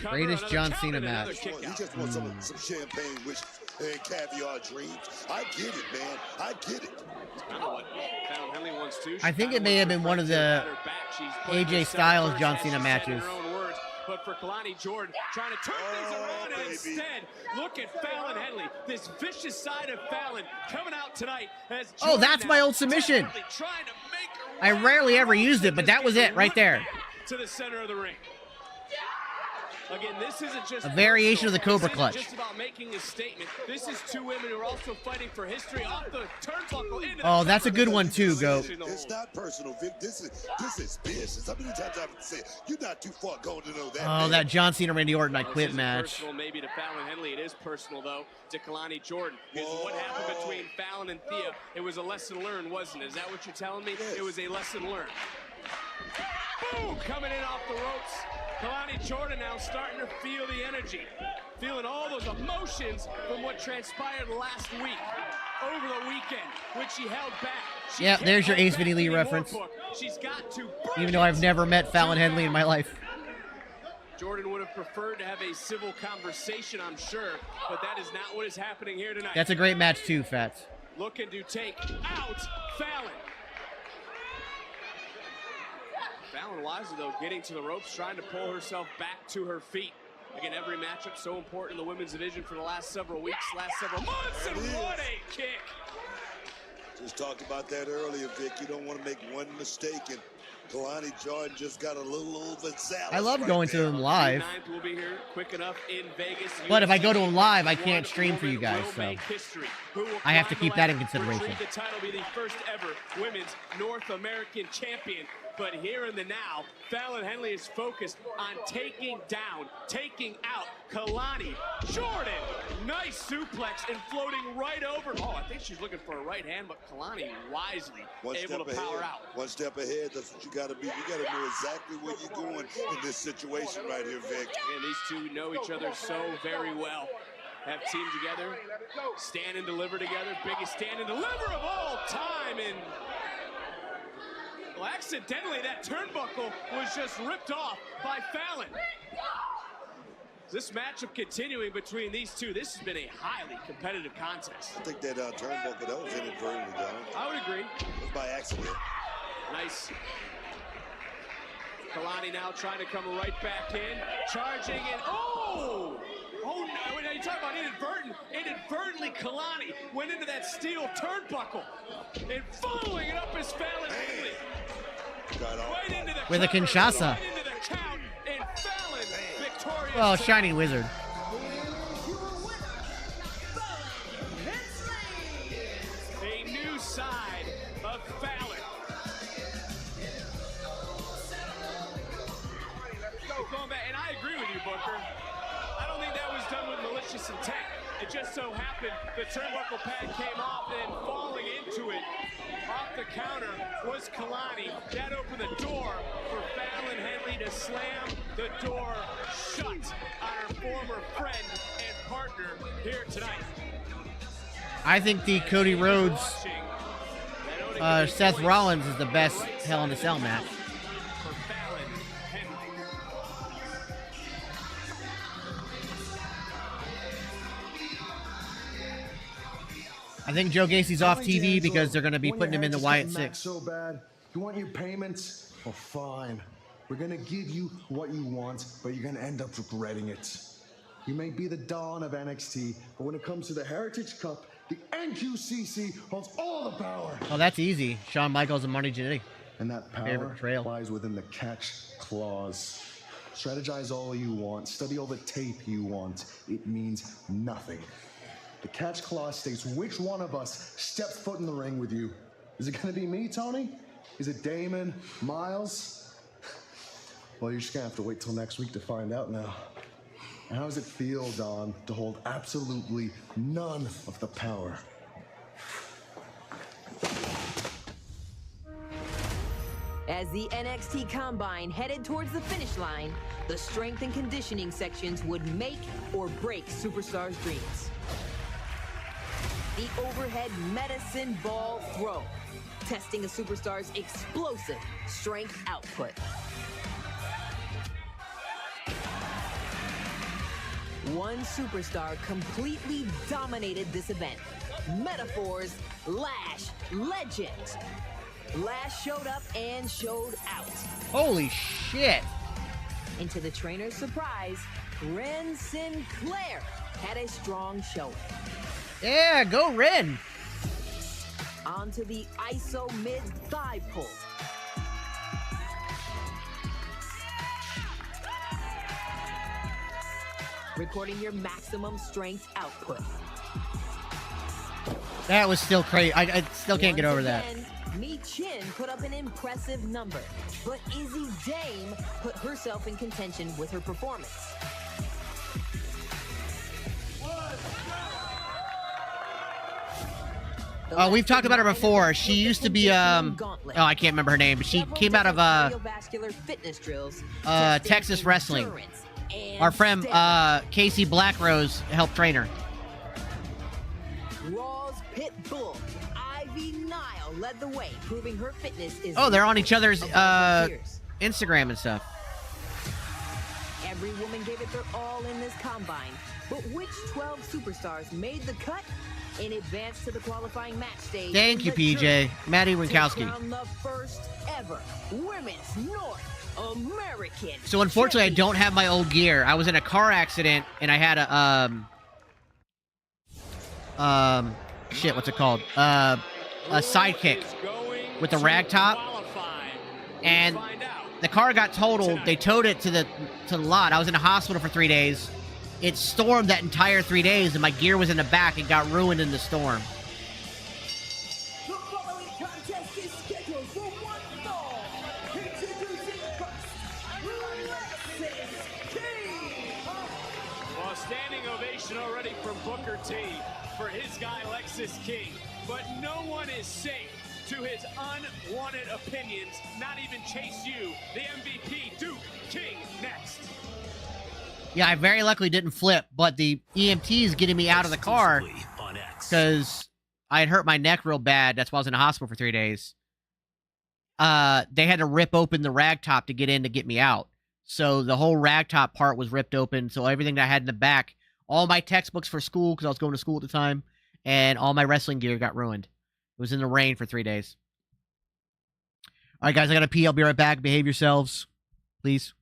Greatest John Cena match. He just wants some champagne wishes and caviar dreams. I get it, man. I get it. I think it may have been one of the AJ Styles John Cena matches. But for Kalani Jordan, trying to turn things around, and instead, look at Fallon Henley. This vicious side of Fallon coming out tonight. As oh, that's my old submission. I rarely ever used it, but that was it right there. To the center of the ring. Again, this isn't just a variation of the Cobra Clutch. Just about making a statement. This is two women who are also fighting for history off the turnbuckle into oh, that's a good one too, Goat. It's not personal, Vic. This is business. How many times I have to say it? You're not too far going to know that. Oh, man. that John Cena Randy Orton I Quit match. Personal, maybe to Fallon Henley. It is personal though to Kalani Jordan. Because what happened between Fallon and Thea, it was a lesson learned, wasn't it? Is that what you're telling me? Yes. It was a lesson learned. Boom! Coming in off the ropes. Kalani Jordan now starting to feel the energy, feeling all those emotions from what transpired last week, over the weekend, which she held back. Yeah, there's your Ace Vinny Lee reference. She's got to even though I've never met Fallon Henley in my life. Jordan would have preferred to have a civil conversation, I'm sure, but that is not what is happening here tonight. That's a great match too, Fats. Looking to take out Fallon. Fallon wisely, though, getting to the ropes, trying to pull herself back to her feet. Again, every matchup so important in the women's division for the last several weeks, last several months, and what a kick! Just talked about that earlier, Vic. You don't want to make one mistake, and Kalani Jordan just got a little overzealous. I love going to them live. We'll be here quick enough in Vegas. But if I go to them live, I can't stream for you guys, so I have to keep that in consideration. The title be the first ever women's North American champion. But here in the now, Fallon Henley is focused on taking down, taking out Kalani. Jordan, nice suplex and floating right over. Oh, I think she's looking for a right hand, but Kalani wisely able to power out. One step ahead, that's what you got to be. You got to know exactly where you're going in this situation right here, Vic. And these two know each other so very well. Have teamed together, stand and deliver together. Biggest stand and deliver of all time. And well, accidentally, that turnbuckle was just ripped off by Fallon. This matchup continuing between these two. This has been a highly competitive contest. I think that turnbuckle, that was inadvertently done. I would agree. It was by accident. Nice. Kalani now trying to come right back in, charging and oh! Oh no, now you talk about inadvertent. Inadvertently, Kalani went into that steel turnbuckle. And following it up is Fallon Henley. Right into the with a Kinshasa. Right into the count, and Fallon victorious. Well, Shining Wizard. A new side of Fallon. Going back, and I agree with you, Booker. I don't think that was done with malicious intent. It just so happened the turnbuckle pad came off, and falling into it off the counter was Kalani. That opened the door for Fallon Henley to slam the door shut on her former friend and partner here tonight. I think the Cody Rhodes, Seth Rollins is the best Hell in a Cell match. I think Joe Gacy's off TV because they're going to be putting him in the Wyatt 6. So bad. You want your payments? Well, fine. We're going to give you what you want, but you're going to end up regretting it. You may be the dawn of NXT, but when it comes to the Heritage Cup, the NQCC holds all the power. Oh, that's easy. Shawn Michaels and Marty Jannetty. And that power lies within the catch clause. Strategize all you want. Study all the tape you want. It means nothing. The catch clause states which one of us steps foot in the ring with you. Is it going to be me, Tony? Is it Damon? Miles? Well, you're just going to have to wait till next week to find out now. How does it feel, Don, to hold absolutely none of the power? As the NXT Combine headed towards the finish line, the strength and conditioning sections would make or break superstars' dreams. The overhead medicine ball throw, testing a superstar's explosive strength output. One superstar completely dominated this event. Metaphors, Lash, Legend. Lash showed up and showed out. Holy shit. And to the trainer's surprise, Ren Sinclair had a strong showing. Yeah, go Ren. Onto the ISO mid-thigh pull. Recording your maximum strength output. That was still crazy. I still can't get over that. Mi Chin put up an impressive number, but Izzy Dame put herself in contention with her performance. We've talked about her before. She used to be I can't remember her name, but she came out of Texas wrestling. Our friend Casey Blackrose helped train her. Raw's Pit Bull, Ivy Nile led the way, proving her fitness is. Oh, they're on each other's Instagram and stuff. Every woman gave it their all in this combine, but which 12 superstars made the cut in advance to the qualifying match stage? Thank you, PJ. Maddie Winkowski. The first ever Women's North American. So unfortunately, I don't have my old gear. I was in a car accident and I had a shit, what's it called? A sidekick with a rag top, and the car got totaled. They towed it to the lot. I was in a hospital for 3 days. It stormed that entire 3 days, and my gear was in the back. It got ruined in the storm. The following contest is scheduled for one fall. Well, standing ovation already from Booker T for his guy Lexis King. But no one is safe to his unwanted opinions, not even Chase U, the MVP, Duke King next. Yeah, I very luckily didn't flip, but the EMT is getting me out of the car because I had hurt my neck real bad. That's why I was in the hospital for 3 days. They had to rip open the rag top to get in to get me out. So the whole rag top part was ripped open. So everything that I had in the back, all my textbooks for school, because I was going to school at the time, and all my wrestling gear got ruined. It was in the rain for 3 days. All right, guys, I got to pee. I'll be right back. Behave yourselves, please.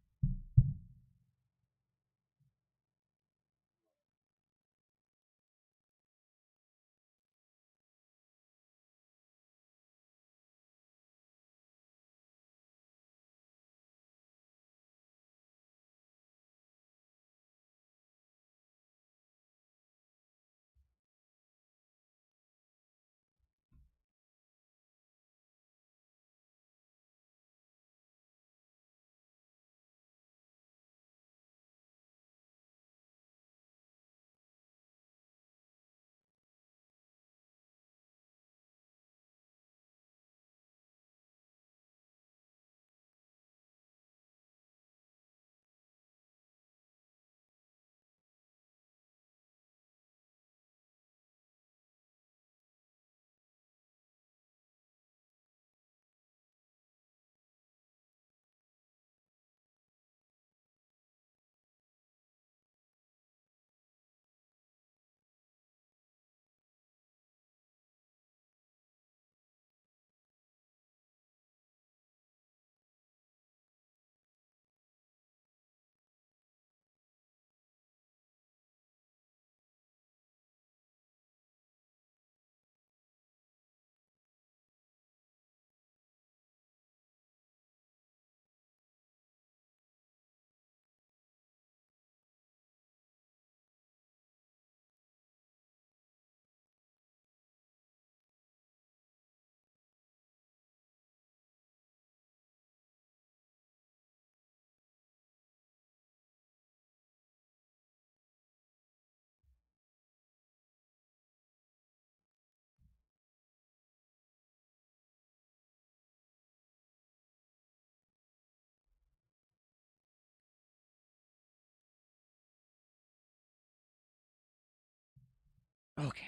Okay.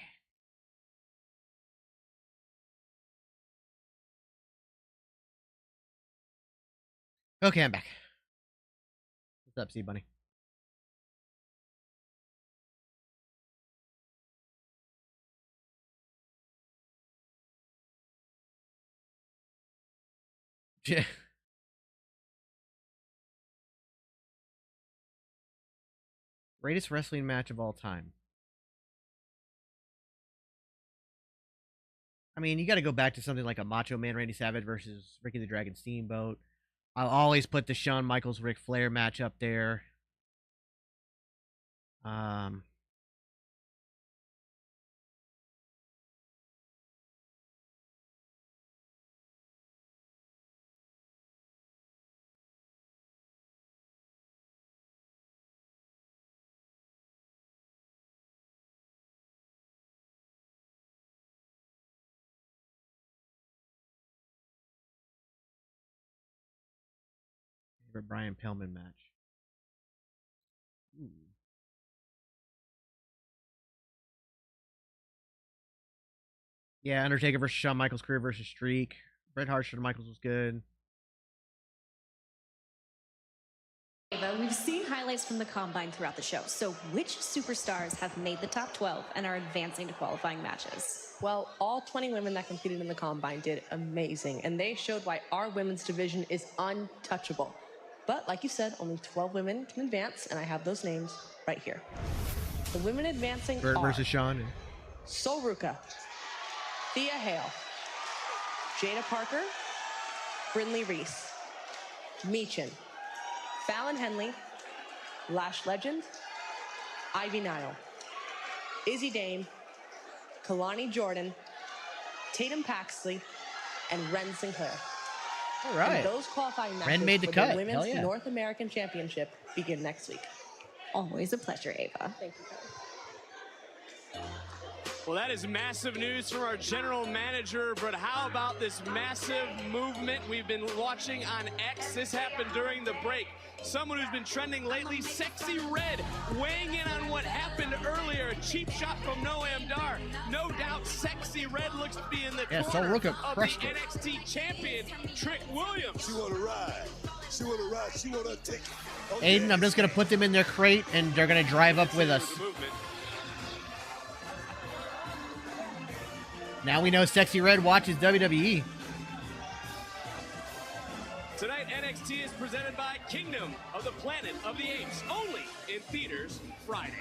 Okay, I'm back. What's up, Sea Bunny? Yeah. Greatest wrestling match of all time. I mean, you got to go back to something like a Macho Man Randy Savage versus Ricky the Dragon Steamboat. I'll always put the Shawn Michaels Ric Flair match up there. Favorite Brian Pillman match. Ooh. Yeah, Undertaker versus Shawn Michaels, career versus streak. Bret Hart, Shawn Michaels was good. We've seen highlights from the Combine throughout the show. So which superstars have made the top 12 and are advancing to qualifying matches? Well, all 20 women that competed in the Combine did amazing, and they showed why our women's division is untouchable. But like you said, only 12 women can advance, and I have those names right here. The women advancing Bert are versus Shawn. Sol Ruca, Thea Hale, Jada Parker, Brynlee Reese, Meechin, Fallon Henley, Lash Legend, Ivy Nile, Izzy Dame, Kalani Jordan, Tatum Paxley, and Ren Sinclair. All right. And those qualifying matches Ren made the for cut. the Women's Hell yeah. North American Championship begin next week. Always a pleasure, Ava. Thank you, guys. Well, that is massive news from our general manager, but how about this massive movement we've been watching on X? This happened during the break. Someone who's been trending lately, Sexy Red, weighing in on what happened earlier. A cheap shot from Noam Dar. No doubt Sexy Red looks to be in the corner of the NXT champion, Trick Williams. She want to ride. She want to ride. She want to take it. Aiden, I'm just going to put them in their crate, and they're going to drive up with us. Now we know Sexy Red watches WWE. Tonight, NXT is presented by Kingdom of the Planet of the Apes, only in theaters Friday.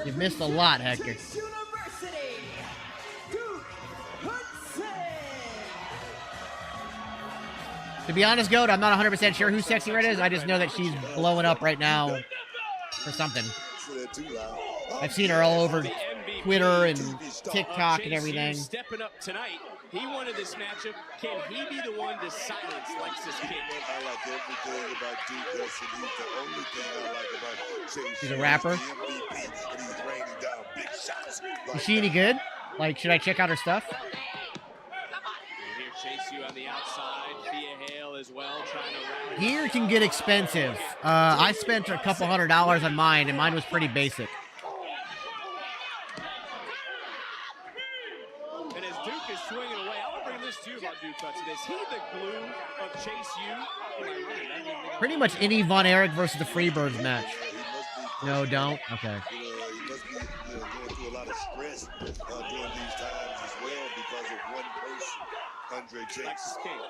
You've missed a lot, Hector. University, Duke Hudson. To be honest, Goat, I'm not 100% sure who Sexy Red is. I just know that she's blowing up right now for something. I've seen her all over Twitter and TikTok and everything. Stepping up tonight. He wanted this matchup. Can he be the one to silence Lexis King? I like everything about Duke Hudson. He's the only thing I like about Chase. She's a rapper. He's the MVP, and he's raining down big shots. Is she any good? Like, should I check out her stuff? Here, Chase you on the outside. Thea Hale as well, trying to rally. Gear can get expensive. I spent a couple $100 on mine, and mine was pretty basic. And as Duke is swinging away, I want to bring this to you about Duke Hudson. Is he the glue of Chase U? Pretty much any Von Erich versus the Freebirds match. No, don't? Okay. He must be going through a lot of stress during these times as well because of one person, Andre Chase. Lexis King.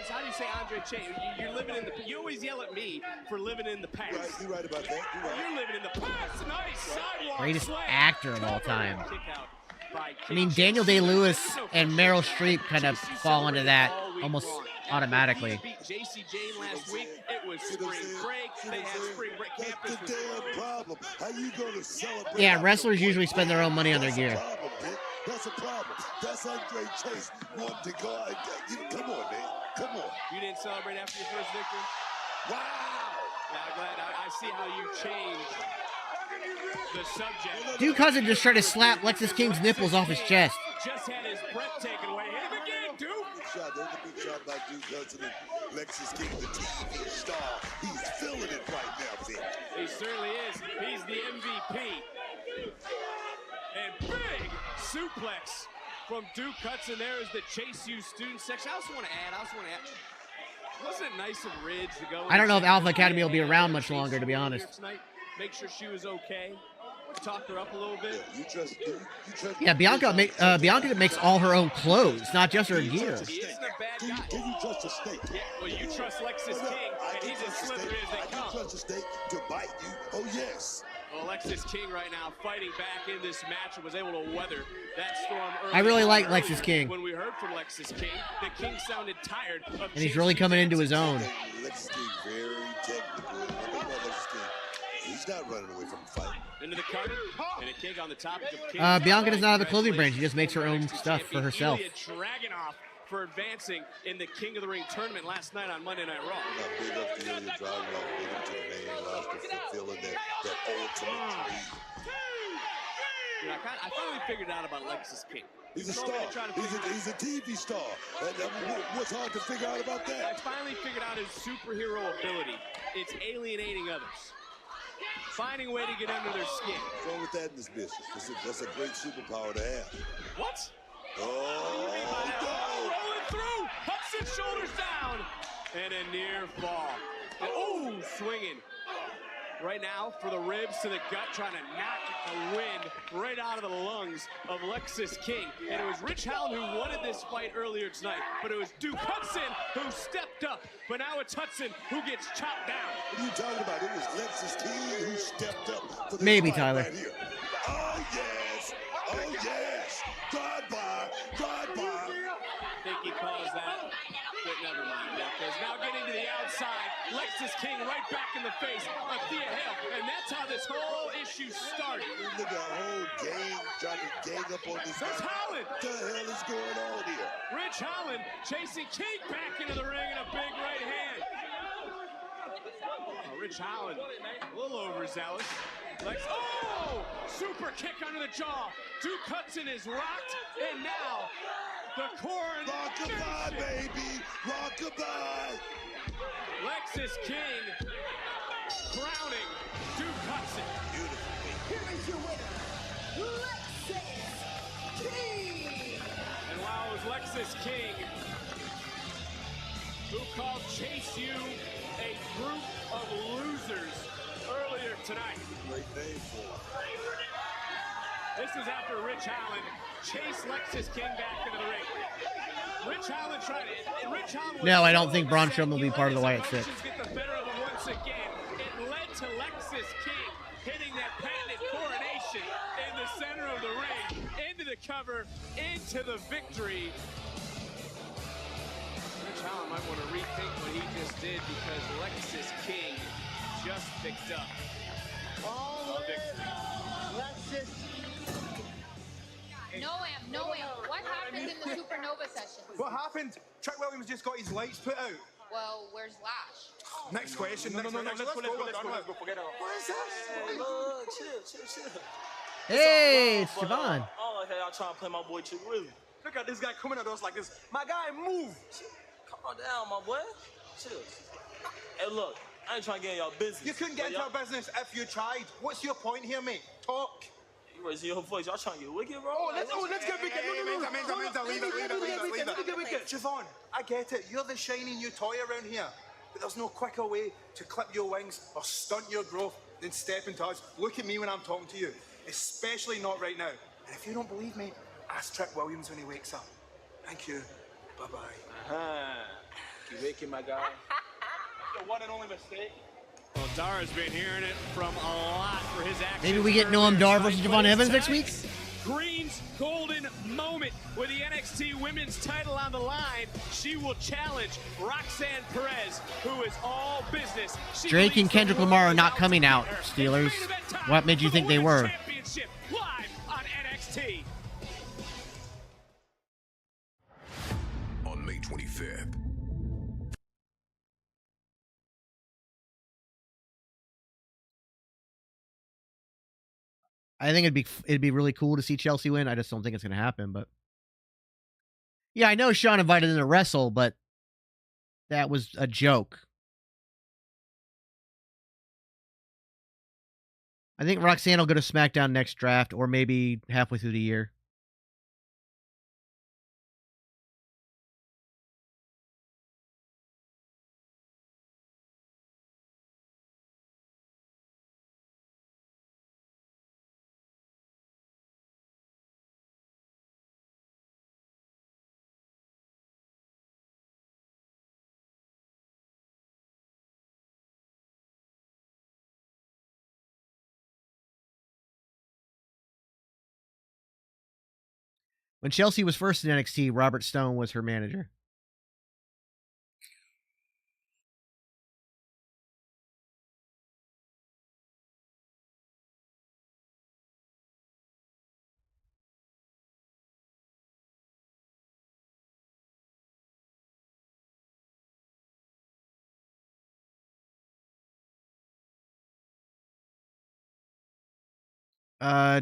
How do you say Andre Chase? You're living in the. You always yell at me for living in the past. Right, you're right about that. You're living in the past. Nice sidewalk. Greatest slam. actor of all time. Kick out by I mean, Daniel Day-Lewis and Meryl Streep kind of fall into that almost automatically. Beat JC Jane last week. It was spring break. They had spring break campus. That's the damn problem. How you going to celebrate? Yeah, wrestlers usually spend their own money on their gear. That's a problem. That's Andre Chase wanting to go. Come on, man. Come on. You didn't celebrate after your first victory? Wow. Yeah, I'm glad. I see how you changed the subject. Duke Hudson just tried to slap Lexis King's nipples off his chest. Just had his breath taken away. Hit him again, Duke. Big shot. There's a big shot by Duke Hudson and Lexis King, the TV star. He's feeling it right now, Vic. He certainly is. He's the MVP. And big suplex from Duke Hudson. There is the Chase U student section. I also want to add, wasn't it nice of Ridge to go? I don't know if Alpha Academy will be around much longer, to be honest. Tonight, make sure she was okay. Talk her up a little bit. You trust. Yeah, Bianca makes all her own clothes, not just her gear. He isn't a bad guy. Can you trust a snake? Yeah, well, you trust Lexis King, and he's as slippery as they come. I can trust a snake to bite you. Oh, yes. Well, Lexis King right now fighting back in this match and was able to weather that storm early. I really like Lexis King. When we heard from Lexis King, the King sounded tired of and he's really coming into his own. Lexis King very technical. One thing about Lexis King, he's not running away from the fight. Into the cover, and a kick on the topic of King. Bianca does not have a clothing brand. She just makes her own stuff for herself. Dragunov for advancing in the King of the Ring tournament last night on Monday Night Raw. Big up to Ilya Dragunov, big up to the main roster for fulfilling that ultimate dream. You know, I finally figured out about Lexis King. He's a star. He's a TV star. What's hard to figure out about that? I finally figured out his superhero ability. It's alienating others. Finding a way to get under their skin. What's wrong with that in this business? That's a great superpower to have. What? Oh, no. Rolling through. Hudson's shoulders down. And a near fall. And, oh, swinging. Right now for the ribs to the gut, trying to knock the wind right out of the lungs of Lexis King. And it was Rich Hallen who wanted this fight earlier tonight, but it was Duke Hudson who stepped up. But now it's Hudson who gets chopped down. What are you talking about? It was Lexis King who stepped up for this Maybe, fight Tyler. Right here. Oh, yes. Oh, yes. Drive-by. Drive-by. I think he calls that, but never mind. Because now getting to the outside. outside. Lexus King right back in the face of Thea Hale. And that's how this whole issue started. Look at a whole gang trying to gang up on this There's guy. Holland. What the hell is going on here? Rich Holland chasing King back into the ring in a big right hand. Oh, Rich Holland, a little overzealous. Oh! Super kick under the jaw. Duke Hudson is rocked, and now the core. Rockabye, baby! Rockabye! Lexus King crowning Duke Hudson. Here is your winner, Lexus King. And while it was Lexus King who called Chase U a group of losers earlier tonight. Great name for him. This is after Rich Holland chased Lexus King back into the ring. Rich Holland tried it. And Rich Holland No, I don't think Braun Strowman will be part of the Wyatt Six. Get the better of him once again. It led to Lexus King hitting that patented coronation in the center of the ring, into the cover, into the victory. Rich Holland might want to rethink what he just did because Lexus King just picked up a victory. Lexus. No, what happened in the Supernova session? What happened? Trick Williams just got his lights put out. Well, where's Lash? Next question. No, let's go. Forget it. What is that? Hey, look, chill. Hey, it's Javon. Oh, okay, I'll try and play my boy Chick Willie. Look at this guy coming at us like this. My guy, move. Calm down, my boy. Chill. Hey, look, I ain't trying to get in y'all business. You couldn't get into our business if you tried. What's your point here, mate? Talk. You raising your voice. Y'all trying to get wicked, bro? Let's get wicked. Leave it. Javon, I get it. You're the shiny new toy around here. But there's no quicker way to clip your wings or stunt your growth than step into us. Look at me when I'm talking to you. Especially not right now. And if you don't believe me, ask Trick Williams when he wakes up. Thank you. Bye-bye. You waking, my guy? The one and only mistake. Well, Dara's been hearing it from a lot for his actions. Maybe we get Noam Dar versus Javon Evans next week? Green's golden moment with the NXT Women's title on the line. She will challenge Roxanne Perez, who is all business. Drake and Kendrick Lamar are not coming out, Steelers. What made you think they were? Championship live on NXT. On May 25th. I think it'd be really cool to see Chelsea win. I just don't think it's going to happen. But yeah, I know Sean invited them to wrestle, but that was a joke. I think Roxanne will go to SmackDown next draft, or maybe halfway through the year. When Chelsea was first in NXT, Robert Stone was her manager.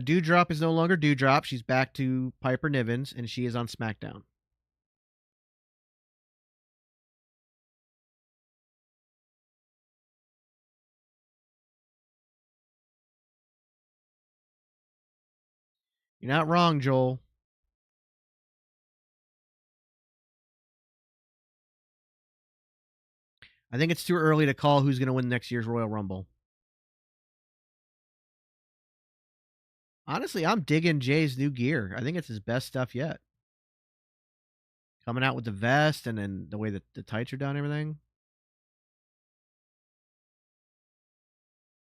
Dewdrop is no longer Dewdrop. She's back to Piper Nivens, and she is on SmackDown. You're not wrong, Joel. I think it's too early to call who's going to win next year's Royal Rumble. Honestly, I'm digging Jay's new gear. I think it's his best stuff yet. Coming out with the vest and then the way that the tights are done and everything.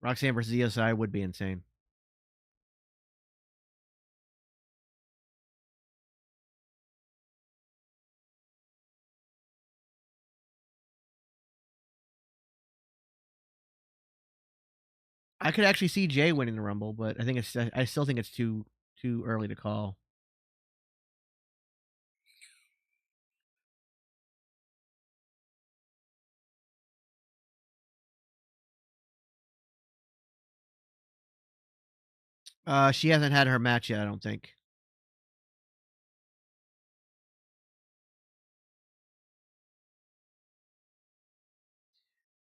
Roxanne versus ESI would be insane. I could actually see Jay winning the Rumble, but I still think it's too early to call. She hasn't had her match yet, I don't think.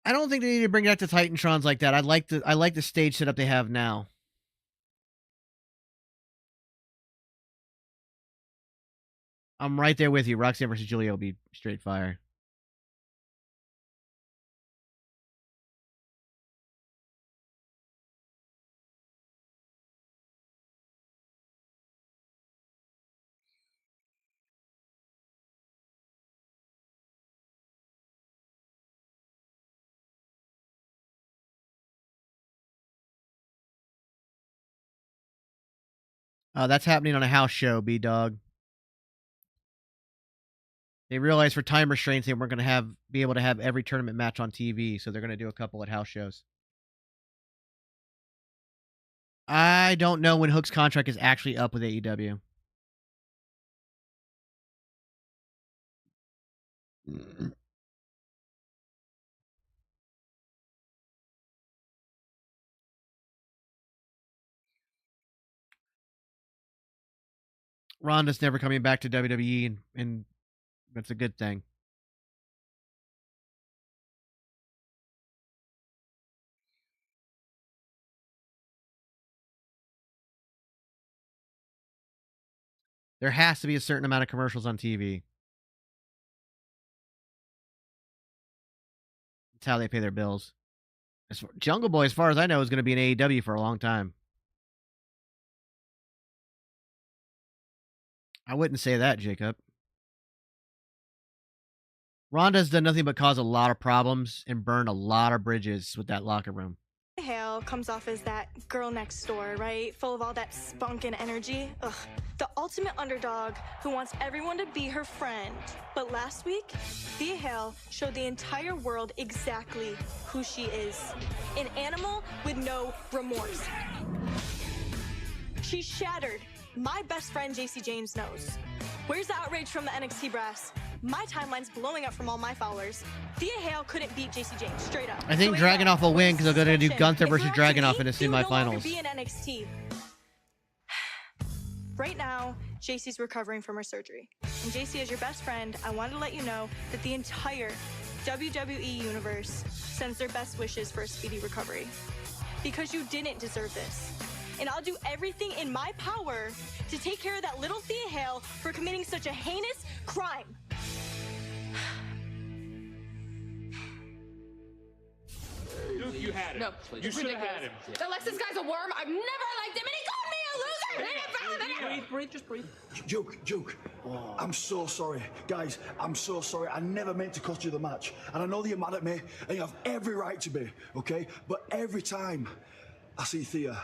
I don't think they need to bring back the Titantrons like that. I like the stage setup they have now. I'm right there with you. Roxanne versus Julia will be straight fire. That's happening on a house show, B-Dog. They realized for time restraints they weren't going to be able to have every tournament match on TV, so they're going to do a couple at house shows. I don't know when Hook's contract is actually up with AEW. Ronda's never coming back to WWE, and that's a good thing. There has to be a certain amount of commercials on TV. That's how they pay their bills. Jungle Boy, as far as I know, is going to be in AEW for a long time. I wouldn't say that, Jacob. Ronda's done nothing but cause a lot of problems and burn a lot of bridges with that locker room. Hale comes off as that girl next door, right? Full of all that spunk and energy. Ugh. The ultimate underdog who wants everyone to be her friend. But last week, Thea Hale showed the entire world exactly who she is. An animal with no remorse. She shattered my best friend JC James' nose. Where's the outrage from the NXT brass? My timeline's blowing up from all my followers. Thea Hale couldn't beat JC James, straight up. I think Dragunov will win because they're going to do Gunther versus Dragunov in the semifinals. Be in NXT. Right now, JC's recovering from her surgery. And JC, as your best friend, I wanted to let you know that the entire WWE universe sends their best wishes for a speedy recovery. Because you didn't deserve this. And I'll do everything in my power to take care of that little Thea Hale for committing such a heinous crime. You had him. No, you should have had him. The Lexus guy's a worm. I've never liked him, and he called me a loser. Breathe, just breathe. Duke, I'm so sorry. Guys, I'm so sorry. I never meant to cost you the match. And I know that you're mad at me, and you have every right to be, okay? But every time I see Thea,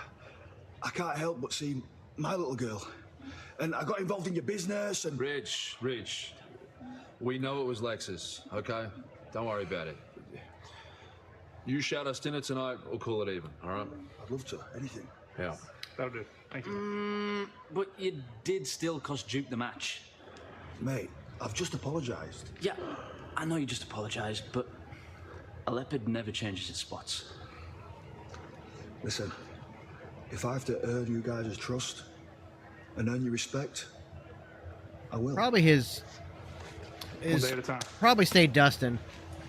I can't help but see my little girl. And I got involved in your business and... Rich, we know it was Lexus, okay? Don't worry about it. You shout us dinner tonight, we'll call it even, all right? I'd love to. Anything. Yeah. That'll do. Thank you. But you did still cost Duke the match. Mate, I've just apologised. Yeah, I know you just apologised, but a leopard never changes its spots. Listen, if I have to earn you guys' trust and earn your respect, I will. Probably his One day at a time. Probably stay Dustin.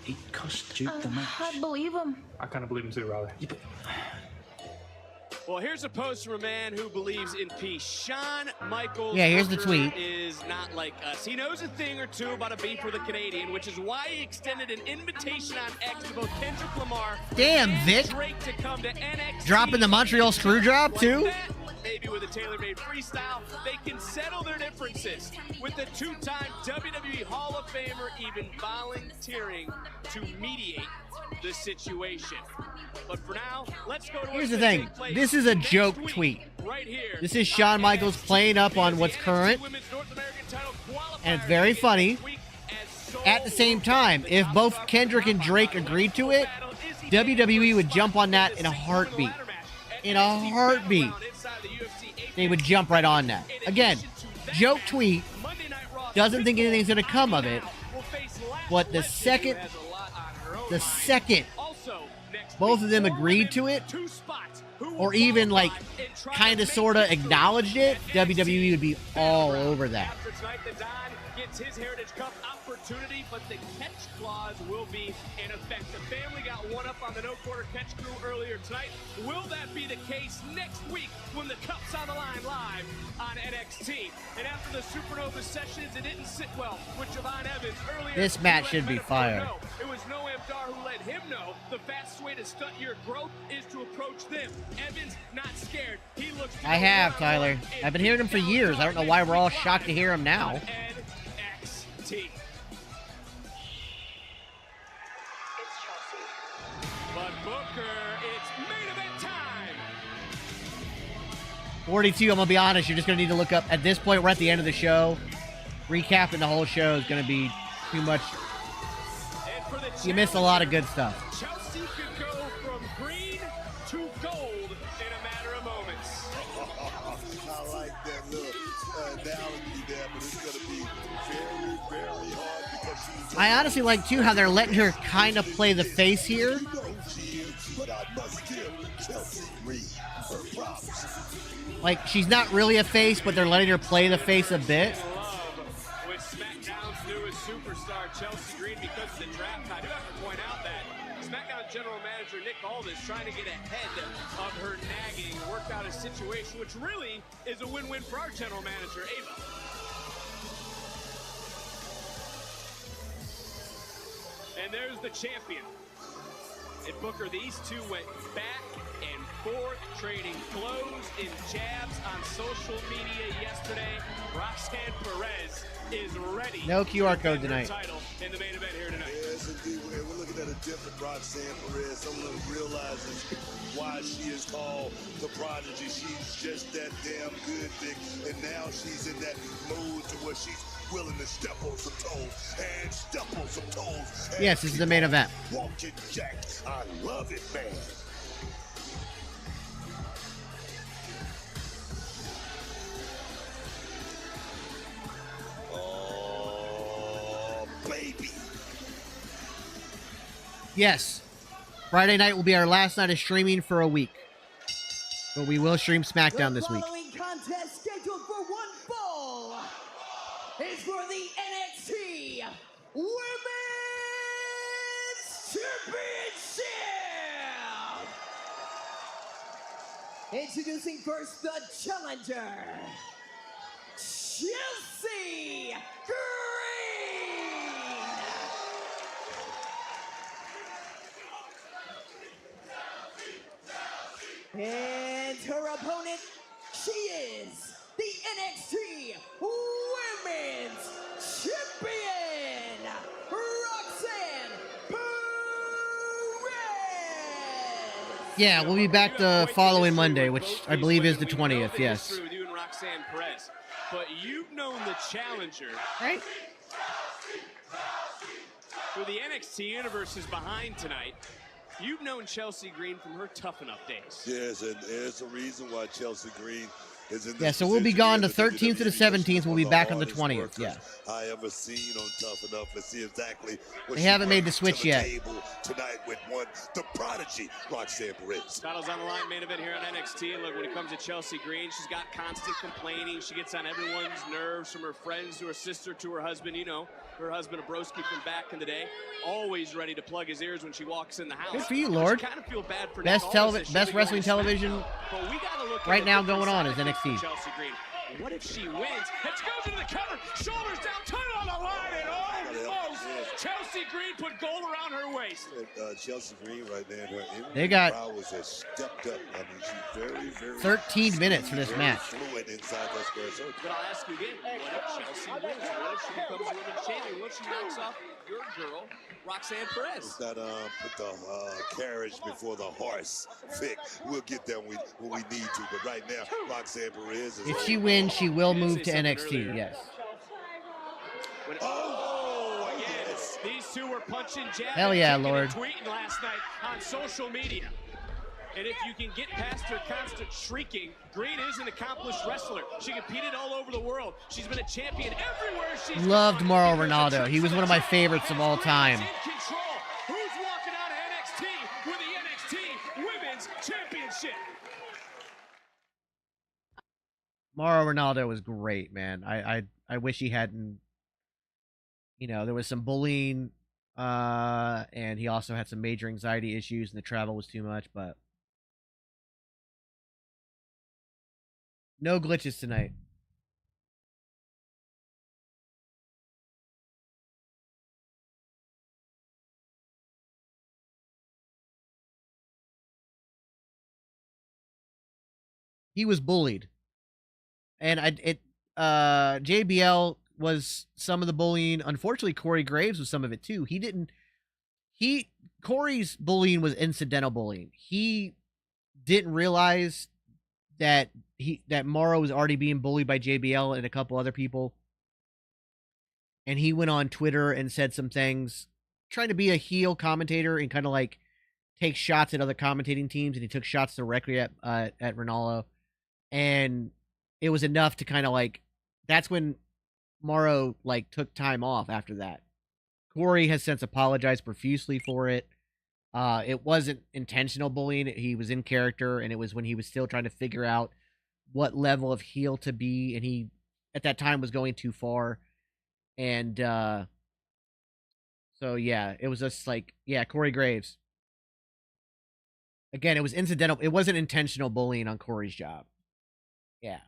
He cost Duke the match. I believe him. I kind of believe him too, Riley. Well, here's a post from a man who believes in peace. Shawn Michaels here's the tweet. Is not like us. He knows a thing or two about a beef with a Canadian, which is why he extended an invitation on X to both Kendrick Lamar Damn, and Vic. Drake to come to NXT. Dropping the Montreal screw drop, too? Maybe with a tailor-made freestyle, they can settle their differences. With the two-time WWE Hall of Famer even volunteering to mediate the situation. But for now, let's go to Here's the thing. This is a joke tweet. Right here. This is Shawn Michaels playing up on what's current. And it's very funny. At the same time, if both Kendrick and Drake agreed to it, WWE would jump on that in a heartbeat. in a heartbeat, they would jump right on that. Again, joke tweet, doesn't think anything's going to come of it, but the second both of them agreed to it, or even like kind of sort of acknowledged it, WWE would be all over that. Gets his Heritage Cup opportunity, but the catch clause will be in effect. The family got one up on the no-quarter catch crew earlier tonight. Will that be the case next week when the cup's on the line live on NXT? And after the Supernova sessions, it didn't sit well with Javon Evans earlier. This match should be fire. It was Noam Dar who let him know the fastest way to stunt your growth is to approach them. Evans not scared. He looks. I have, Tyler. I've been hearing him for years. I don't know why we're all shocked to hear him now. NXT. But Booker, it's main event time. 42, I'm going to be honest, you're just going to need to look up. At this point, we're at the end of the show. Recapping the whole show is going to be too much. You missed a lot of good stuff. Chelsea could go from green to gold in a matter of moments. I like that little analogy there, but it's going to be very, very hard because she's... I honestly like, too, how they're letting her kind of play the face here. But I must give Chelsea Green her props. Like, she's not really a face, but they're letting her play the face a bit. With SmackDown's newest superstar, Chelsea Green, because of the draft. I do have to point out that SmackDown General Manager Nick Aldis trying to get ahead of her nagging, work out a situation, which really is a win-win for our General Manager, Ava. And there's the champion. And Booker, these two went back and forth, trading blows and jabs on social media yesterday. Roxanne Perez is ready. No QR code tonight. Title in the main event here tonight. Yes, indeed. We're looking at a different Roxanne Perez. Someone who realizes why she is called the Prodigy. She's just that damn good, Vic. And now she's in that mode to where she's willing to step on some toes and step on some toes. Yes, this is the main event. Walking Jack. I love it, man. Oh, baby. Yes. Friday night will be our last night of streaming for a week. But we will stream SmackDown this week. The following contest scheduled for one fall is for the NXT Women's Championship. Introducing first the challenger, Chelsea Green. And her opponent, she is the NXT Women's Champion, Roxanne Perez. Yeah, we'll be back the following Monday, which I believe is the 20th, yes. With you and Roxanne Perez, but you've known the challenger, right? Who the NXT Universe is behind tonight. You've known Chelsea Green from her Tough Enough days. Yes, and there's a reason why Chelsea Green is in this Yeah, so we'll be gone the position 13th to the 17th. We'll be back on the 20th, yeah. I ever seen on Tough Enough. Let's see exactly what They she haven't made the brings switch to the yet. table tonight with one, the Prodigy, Roxanne Perez. Title's on the line, main event here on NXT. And look, when it comes to Chelsea Green, she's got constant complaining. She gets on everyone's nerves, from her friends to her sister to her husband. You know, her husband, a broski from back in the day, always ready to plug his ears when she walks in the house. Good for you, Lord. Kind of feel bad for Best wrestling television but we gotta look right at now the going on is side of NXT. Chelsea Green. What if she wins? And she goes into the cover, shoulders down, title on the line, and almost Chelsea Green put gold around her waist. Chelsea Green right there, her They got prowess has stepped up. I mean, she's very, very 13 minutes for this very match. fluid inside that square circle. But I'll ask you again, what if Chelsea wins? What if she becomes women's champion? What if she knocks off your girl, Roxanne Perez? Let's not put the carriage before the horse. Vic, we'll get there when we need to. But right now, Roxanne Perez is... If she wins, she will move to NXT, yes. Oh, yes. These two were punching jabs. Hell yeah, kicking Lord. and tweeting last night on social media. And if you can get past her constant shrieking, Green is an accomplished wrestler. She competed all over the world. She's been a champion everywhere she's Loved gone. Mauro Ronaldo. He was one of my favorites of all time. In control. Who's walking out of NXT with the NXT Women's Championship? Mauro Ronaldo was great, man. I wish he hadn't. You know, there was some bullying, and he also had some major anxiety issues, and the travel was too much. But no glitches tonight. He was bullied, and JBL was some of the bullying. Unfortunately, Corey Graves was some of it too. Corey's bullying was incidental bullying. He didn't realize that Mauro was already being bullied by JBL and a couple other people. And he went on Twitter and said some things, trying to be a heel commentator and kind of like take shots at other commentating teams. And he took shots directly at Ronaldo. And it was enough to kind of like, that's when Mauro like took time off after that. Corey has since apologized profusely for it. It wasn't intentional bullying. He was in character, and it was when he was still trying to figure out what level of heel to be, and he at that time was going too far. And so yeah, it was just like, yeah, Corey Graves. Again, it was incidental. It wasn't intentional bullying on Corey's job. Yeah.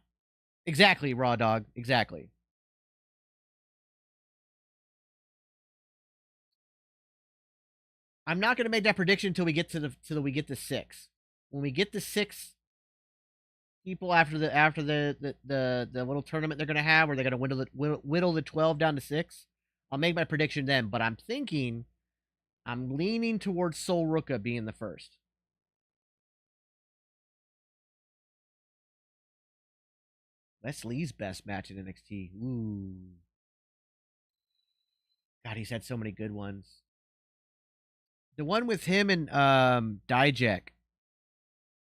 Exactly, Raw Dog. Exactly. I'm not going to make that prediction until we get till we get to 6. When we get to 6 people after the little tournament they're going to have, where they're going to whittle the 12 down to 6, I'll make my prediction then. But I'm leaning towards Sol Ruka being the first. Wes Lee's best match in NXT. Ooh. God, he's had so many good ones. The one with him and Dijak.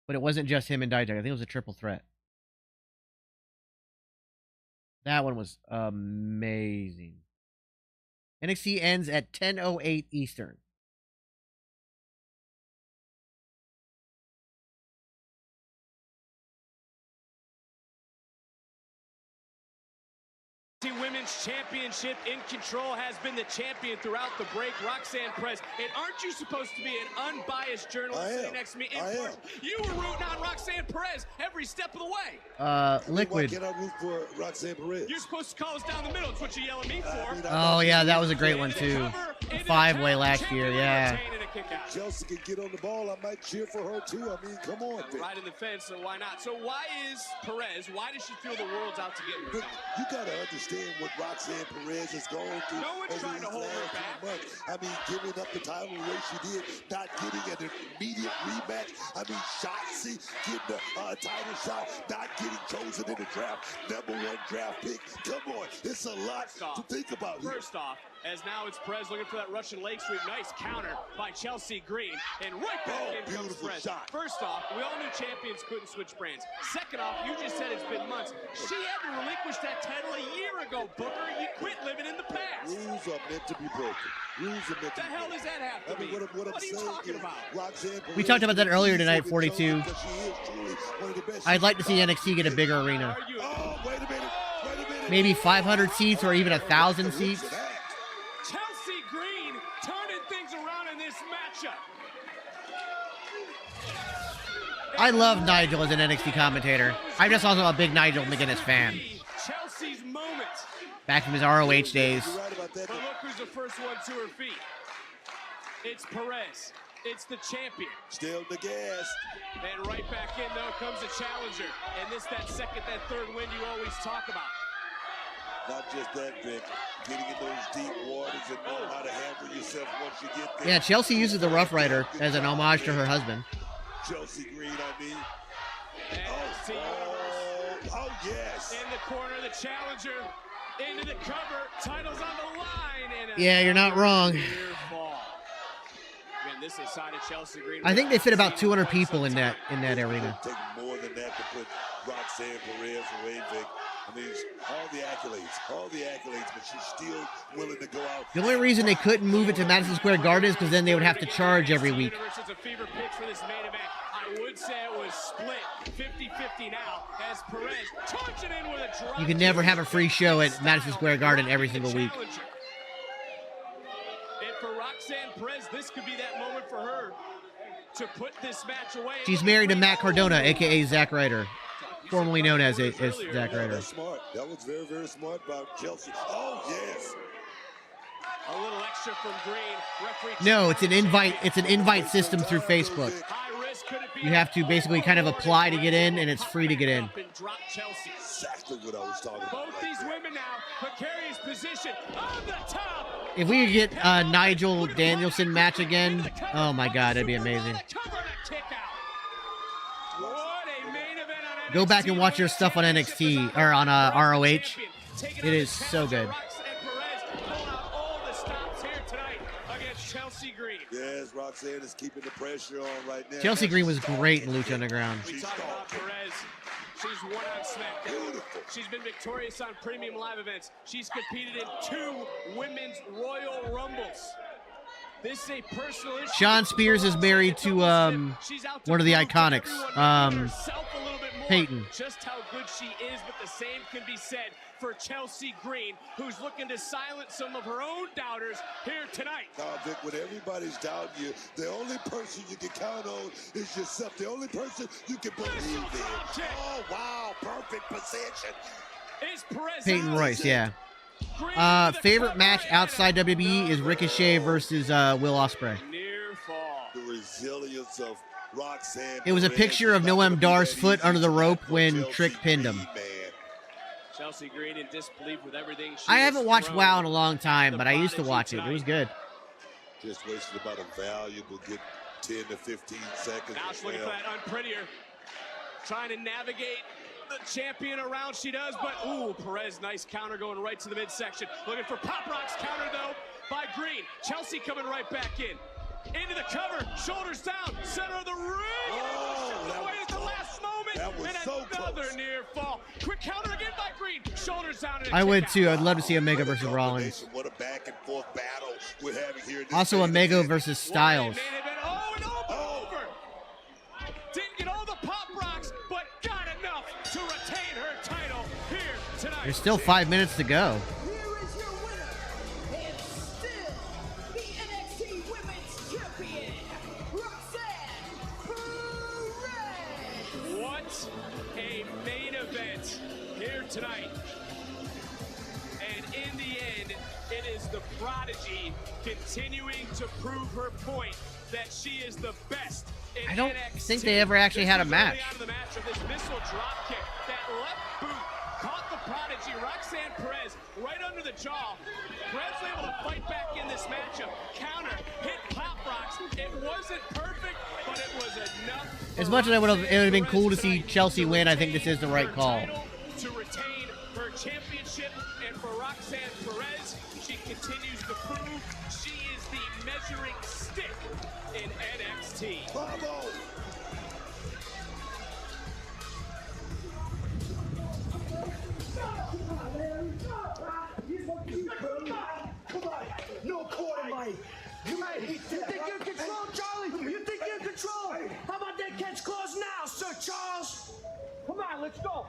But it wasn't just him and Dijak. I think it was a triple threat. That one was amazing. NXT ends at 10:08 Eastern. Women's Championship in control, has been the champion throughout the break. Roxanne Perez. And aren't you supposed to be an unbiased journalist sitting next to me? You were rooting on Roxanne Perez every step of the way. Liquid. Why can't I root for Roxanne Perez? You're supposed to call us down the middle. It's what you yell at me for. Oh yeah, that was a great one too. 5-way last year, yeah. Chelsea can get on the ball. I might cheer for her too. I mean, come on. Right in the fence, so why not? So why is Perez? Why does she feel the world's out to get her? You gotta understand what Roxanne Perez is going through. No one's trying to hold her back. I mean, giving up the title the way she did, not getting an immediate rematch. I mean, Shotzi getting a title shot, not getting chosen in the draft, #1 draft pick. Come on, it's a lot to think about. First off, as now it's Perez looking for that Russian leg sweep. Nice counter by Chelsea Green. And right back in comes Perez. Shot. First off, we all knew champions couldn't switch brands. Second off, you just said it's been months. She had to relinquish that title a year ago, Booker. You quit living in the past. Rules are meant to be broken. Rules are meant to be broken. The hell does that have to mean? What are you talking about? We talked about that earlier tonight, 42. I'd like to see NXT get a bigger arena. Oh, wait a minute. Maybe 500 seats or even 1,000 seats. Chelsea Green turning things around in this matchup. I love Nigel as an NXT commentator. I'm just also a big Nigel McGuinness fan. Chelsea's moment. Back from his ROH days. But look who's the first one to her feet. It's Perez. It's the champion. Still the gas. And right back in, though, comes the challenger. And this, that second, that third win you always talk about. Not just that, Vic. Getting in those deep waters and knowing how to handle yourself once you get there. Yeah, Chelsea uses the Rough Rider as an homage to her husband. Chelsea Green, I mean. Oh, yes. In the corner, the challenger. Into the cover. Titles on the line. And yeah, you're not wrong. Again, They signed a Chelsea Green. I think they fit about 200 people in that arena. Take more than that to put Roxanne Perez away, Vic. I mean, all the accolades, but she's still willing to go out. The only reason they couldn't move it to Madison Square Garden is because then they would have to charge every week. It's a fever pitch for this main event. I would say it was split 50-50 now as Perez charging in with a drop. You can never have a free show at Madison Square Garden every single week. And for Roxanne Perez, this could be that moment for her to put this match away. She's married to Matt Cardona, a.k.a. Zack Ryder, formerly known as Zack Ryder. That's smart. That was very, very smart about Chelsea. Oh, yes. A little extra from Green. Referee No, it's an invite. It's an invite system through Facebook. You have to basically kind of apply to get in, and it's free to get in. Exactly what I was talking about. Both these women now, precarious position on the top. If we could get a Nigel Danielson match again, oh my God, that'd be amazing. Go back and watch your stuff on NXT or on ROH. It is so good. Yes, Roxanne is keeping the pressure on right now. Chelsea Green was great in Lucha Underground. We talk about Perez. She's won on SmackDown. She's been victorious on premium live events. She's competed in 2 women's Royal Rumbles. This is a personal issue. Sean Spears is married to one of the Iconics, Peyton. Just how good she is, but the same can be said for Chelsea Green, who's looking to silence some of her own doubters here tonight. Vic, when everybody's doubting you, the only person you can count on is yourself. The only person you can believe in. Oh, wow, perfect position. Peyton Royce, yeah. Favorite match outside WWE is Ricochet versus Will Ospreay. The resilience of Roxanne. It was a picture of Noam Dar's foot under the rope when Trick pinned him. Chelsea Green in disbelief with everything. I haven't watched WoW in a long time, but I used to watch it. It was good. Just wasted about a valuable good 10 to 15 seconds. Now she's looking for that unprettier. Trying to navigate the champion around, she does, but ooh, Perez, nice counter going right to the midsection. Looking for Pop Rock's counter though by Green. Chelsea coming right back in. Into the cover, shoulders down, center of the ring. Oh, away at the last moment. That was and so another close. Near fall. Quick counter again by Green. Shoulders down. I would too. I'd love to see Omega versus Rollins. What a back and forth battle we're having here. Also Omega versus Styles. Oh, and over. Didn't get all the Pop Rocks, but got enough to retain her title here tonight. There's still 5 minutes to go. What a main event here tonight. And in the end, it is the Prodigy continuing to prove her point that she is the best in I don't NXT. think they ever actually had a match. Out of the match of this missile drop kick, that left boot caught the Prodigy, Roxanne Perez, right under the jaw. Perez was able to fight back in this matchup, counter, hit Pop Rocks. It wasn't perfect, but it was enough. As much as it would have been cool to see Chelsea win, I think this is the right call. To retain her championship, and for Roxanne Perez, she continues to prove she is the measuring stick in NXT. Bravo! Come on, no quarter, Mike. You think you're in control, Charlie? You think you're in control? How about that catch clause now, Sir Charles? Come on, let's go.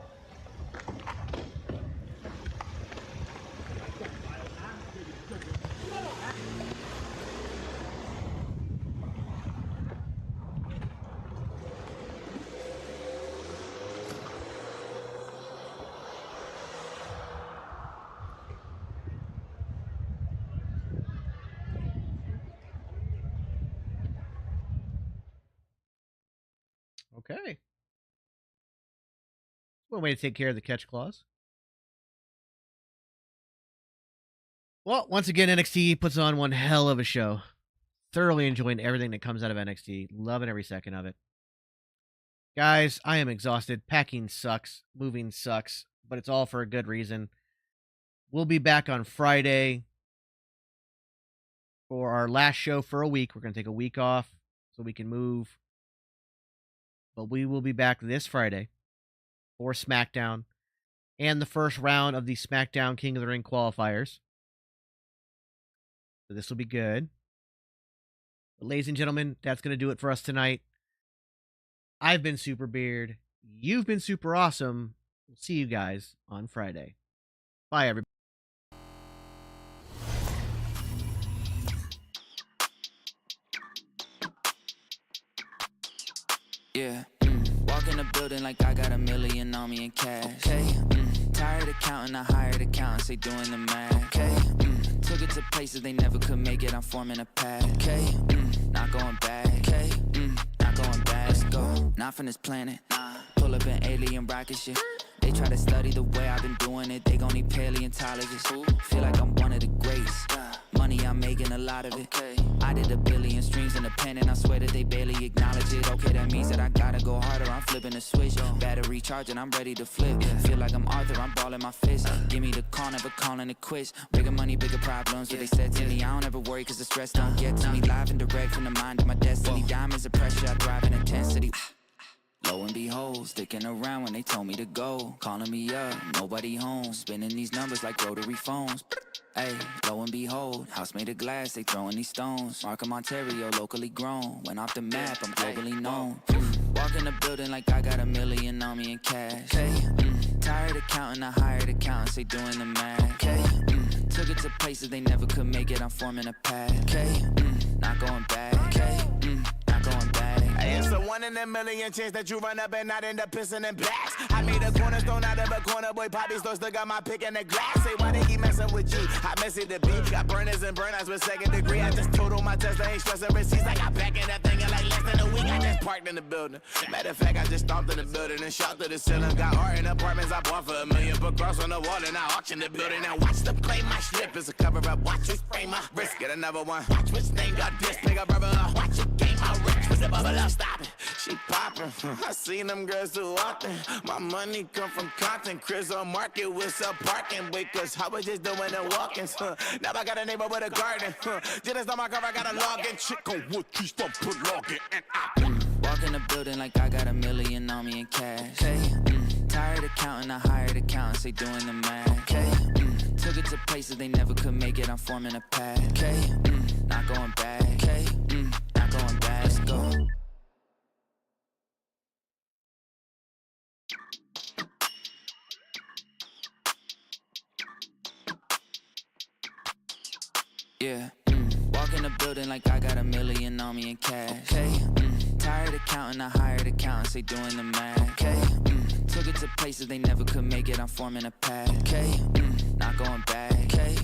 Okay. One way to take care of the catch clause. Well, once again, NXT puts on one hell of a show. Thoroughly enjoying everything that comes out of NXT. Loving every second of it. Guys, I am exhausted. Packing sucks. Moving sucks. But it's all for a good reason. We'll be back on Friday. for our last show for a week. We're going to take a week off so we can move. But we will be back this Friday for SmackDown and the first round of the SmackDown King of the Ring qualifiers. So this will be good. But ladies and gentlemen, that's going to do it for us tonight. I've been Super Beard. You've been super awesome. We'll see you guys on Friday. Bye, everybody. Yeah, walk in the building like I got $1 million on me in cash. Okay, tired of counting, I hired accountants, they doing the math. Okay, took it to places they never could make it, I'm forming a path. Okay, not going back. Okay, not going back. Let's go, not from this planet. Pull up an alien rocket ship. They try to study the way I've been doing it, they gon' need paleontologists. Feel like I'm one of the greats. Money, I'm making a lot of it. I did 1 billion streams independent, I swear that they barely acknowledge it. Okay, that means that I gotta go harder, I'm flipping the switch. Battery charging, I'm ready to flip. Feel like I'm Arthur, I'm balling my fist. Give me the call, never calling it quits. Bigger money, bigger problems, what they said to me. I don't ever worry, cause the stress don't get to me. Live and direct from the mind of my destiny. Diamonds of pressure, I thrive in intensity. Lo and behold, sticking around when they told me to go. Calling me up, nobody home. Spinning these numbers like rotary phones. Hey, lo and behold, house made of glass, they throwing these stones. Markham, Ontario, locally grown. Went off the map, I'm globally known. Walk in the building like I got $1 million on me in cash. Okay, tired of counting, I hired accountants, they doing the math. Okay, took it to places they never could make it, I'm forming a path. Okay, not going back. Okay, not going back. Hey, it's a 1 in a million chance that you run up and not end up pissing in blacks. I made a cornerstone out of a corner, boy. Poppy still got my pick in the glass. Say, why they keep messing with you? I mess it the beat. Got burners and burnouts with 2nd degree. I just totaled my Tesla, ain't stressing receipts. I got back in that thing in like less than a week. I just parked in the building. Matter of fact, I just stomped in the building and shot to the ceiling. Got art in apartments I bought for $1 million. Put cross on the wall and I auctioned the building. Now watch them play my slip. It's a cover up. Watch you spray my wrist. Get another one. Watch which name got this. Pick up rubber up. Watch it game out rich. With the bubble up. Stop it. She poppin'. I seen them girls too often. My money come from content. Chris on market with some parking. Wait, cause I was just doing the walk-ins. Now I got a neighbor with a garden. Just on my car, I got a login. Chick on wood trees, don't put login. And I walk in the building like I got $1 million on me in cash. Okay, tired of counting, I hired accountants, they doing the math. Okay, took it to places they never could make it, I'm forming a path. Okay, not going back. Okay, not going back. Let's go. Yeah, walk in the building like I got $1 million on me in cash. Okay, tired of counting, I hired accountants, they doing the math. Okay, took it to places they never could make it, I'm forming a path. Okay, not going back. Okay,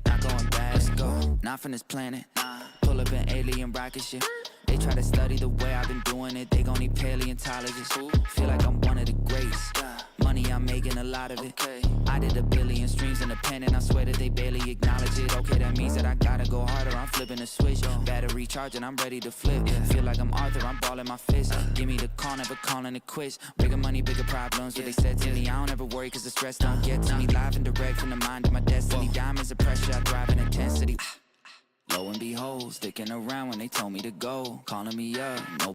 not going back. Let's go, not from this planet. Pull up an alien rocket ship. They try to study the way I've been doing it, they gon' need paleontologists. Feel like I'm one of the greats. Money, I'm making a lot of it. I did 1 billion streams independent, I swear that they barely acknowledge it. Okay, that means that I gotta go harder, I'm flipping the switch. Battery charging, I'm ready to flip. Feel like I'm Arthur, I'm balling my fist. Give me the call, never calling it quits. Bigger money, bigger problems, what they said to me. I don't ever worry, cause the stress don't get to me. Live and direct from the mind of my destiny. Diamonds of pressure, I thrive in intensity. Lo and behold, sticking around when they told me to go. Calling me up, no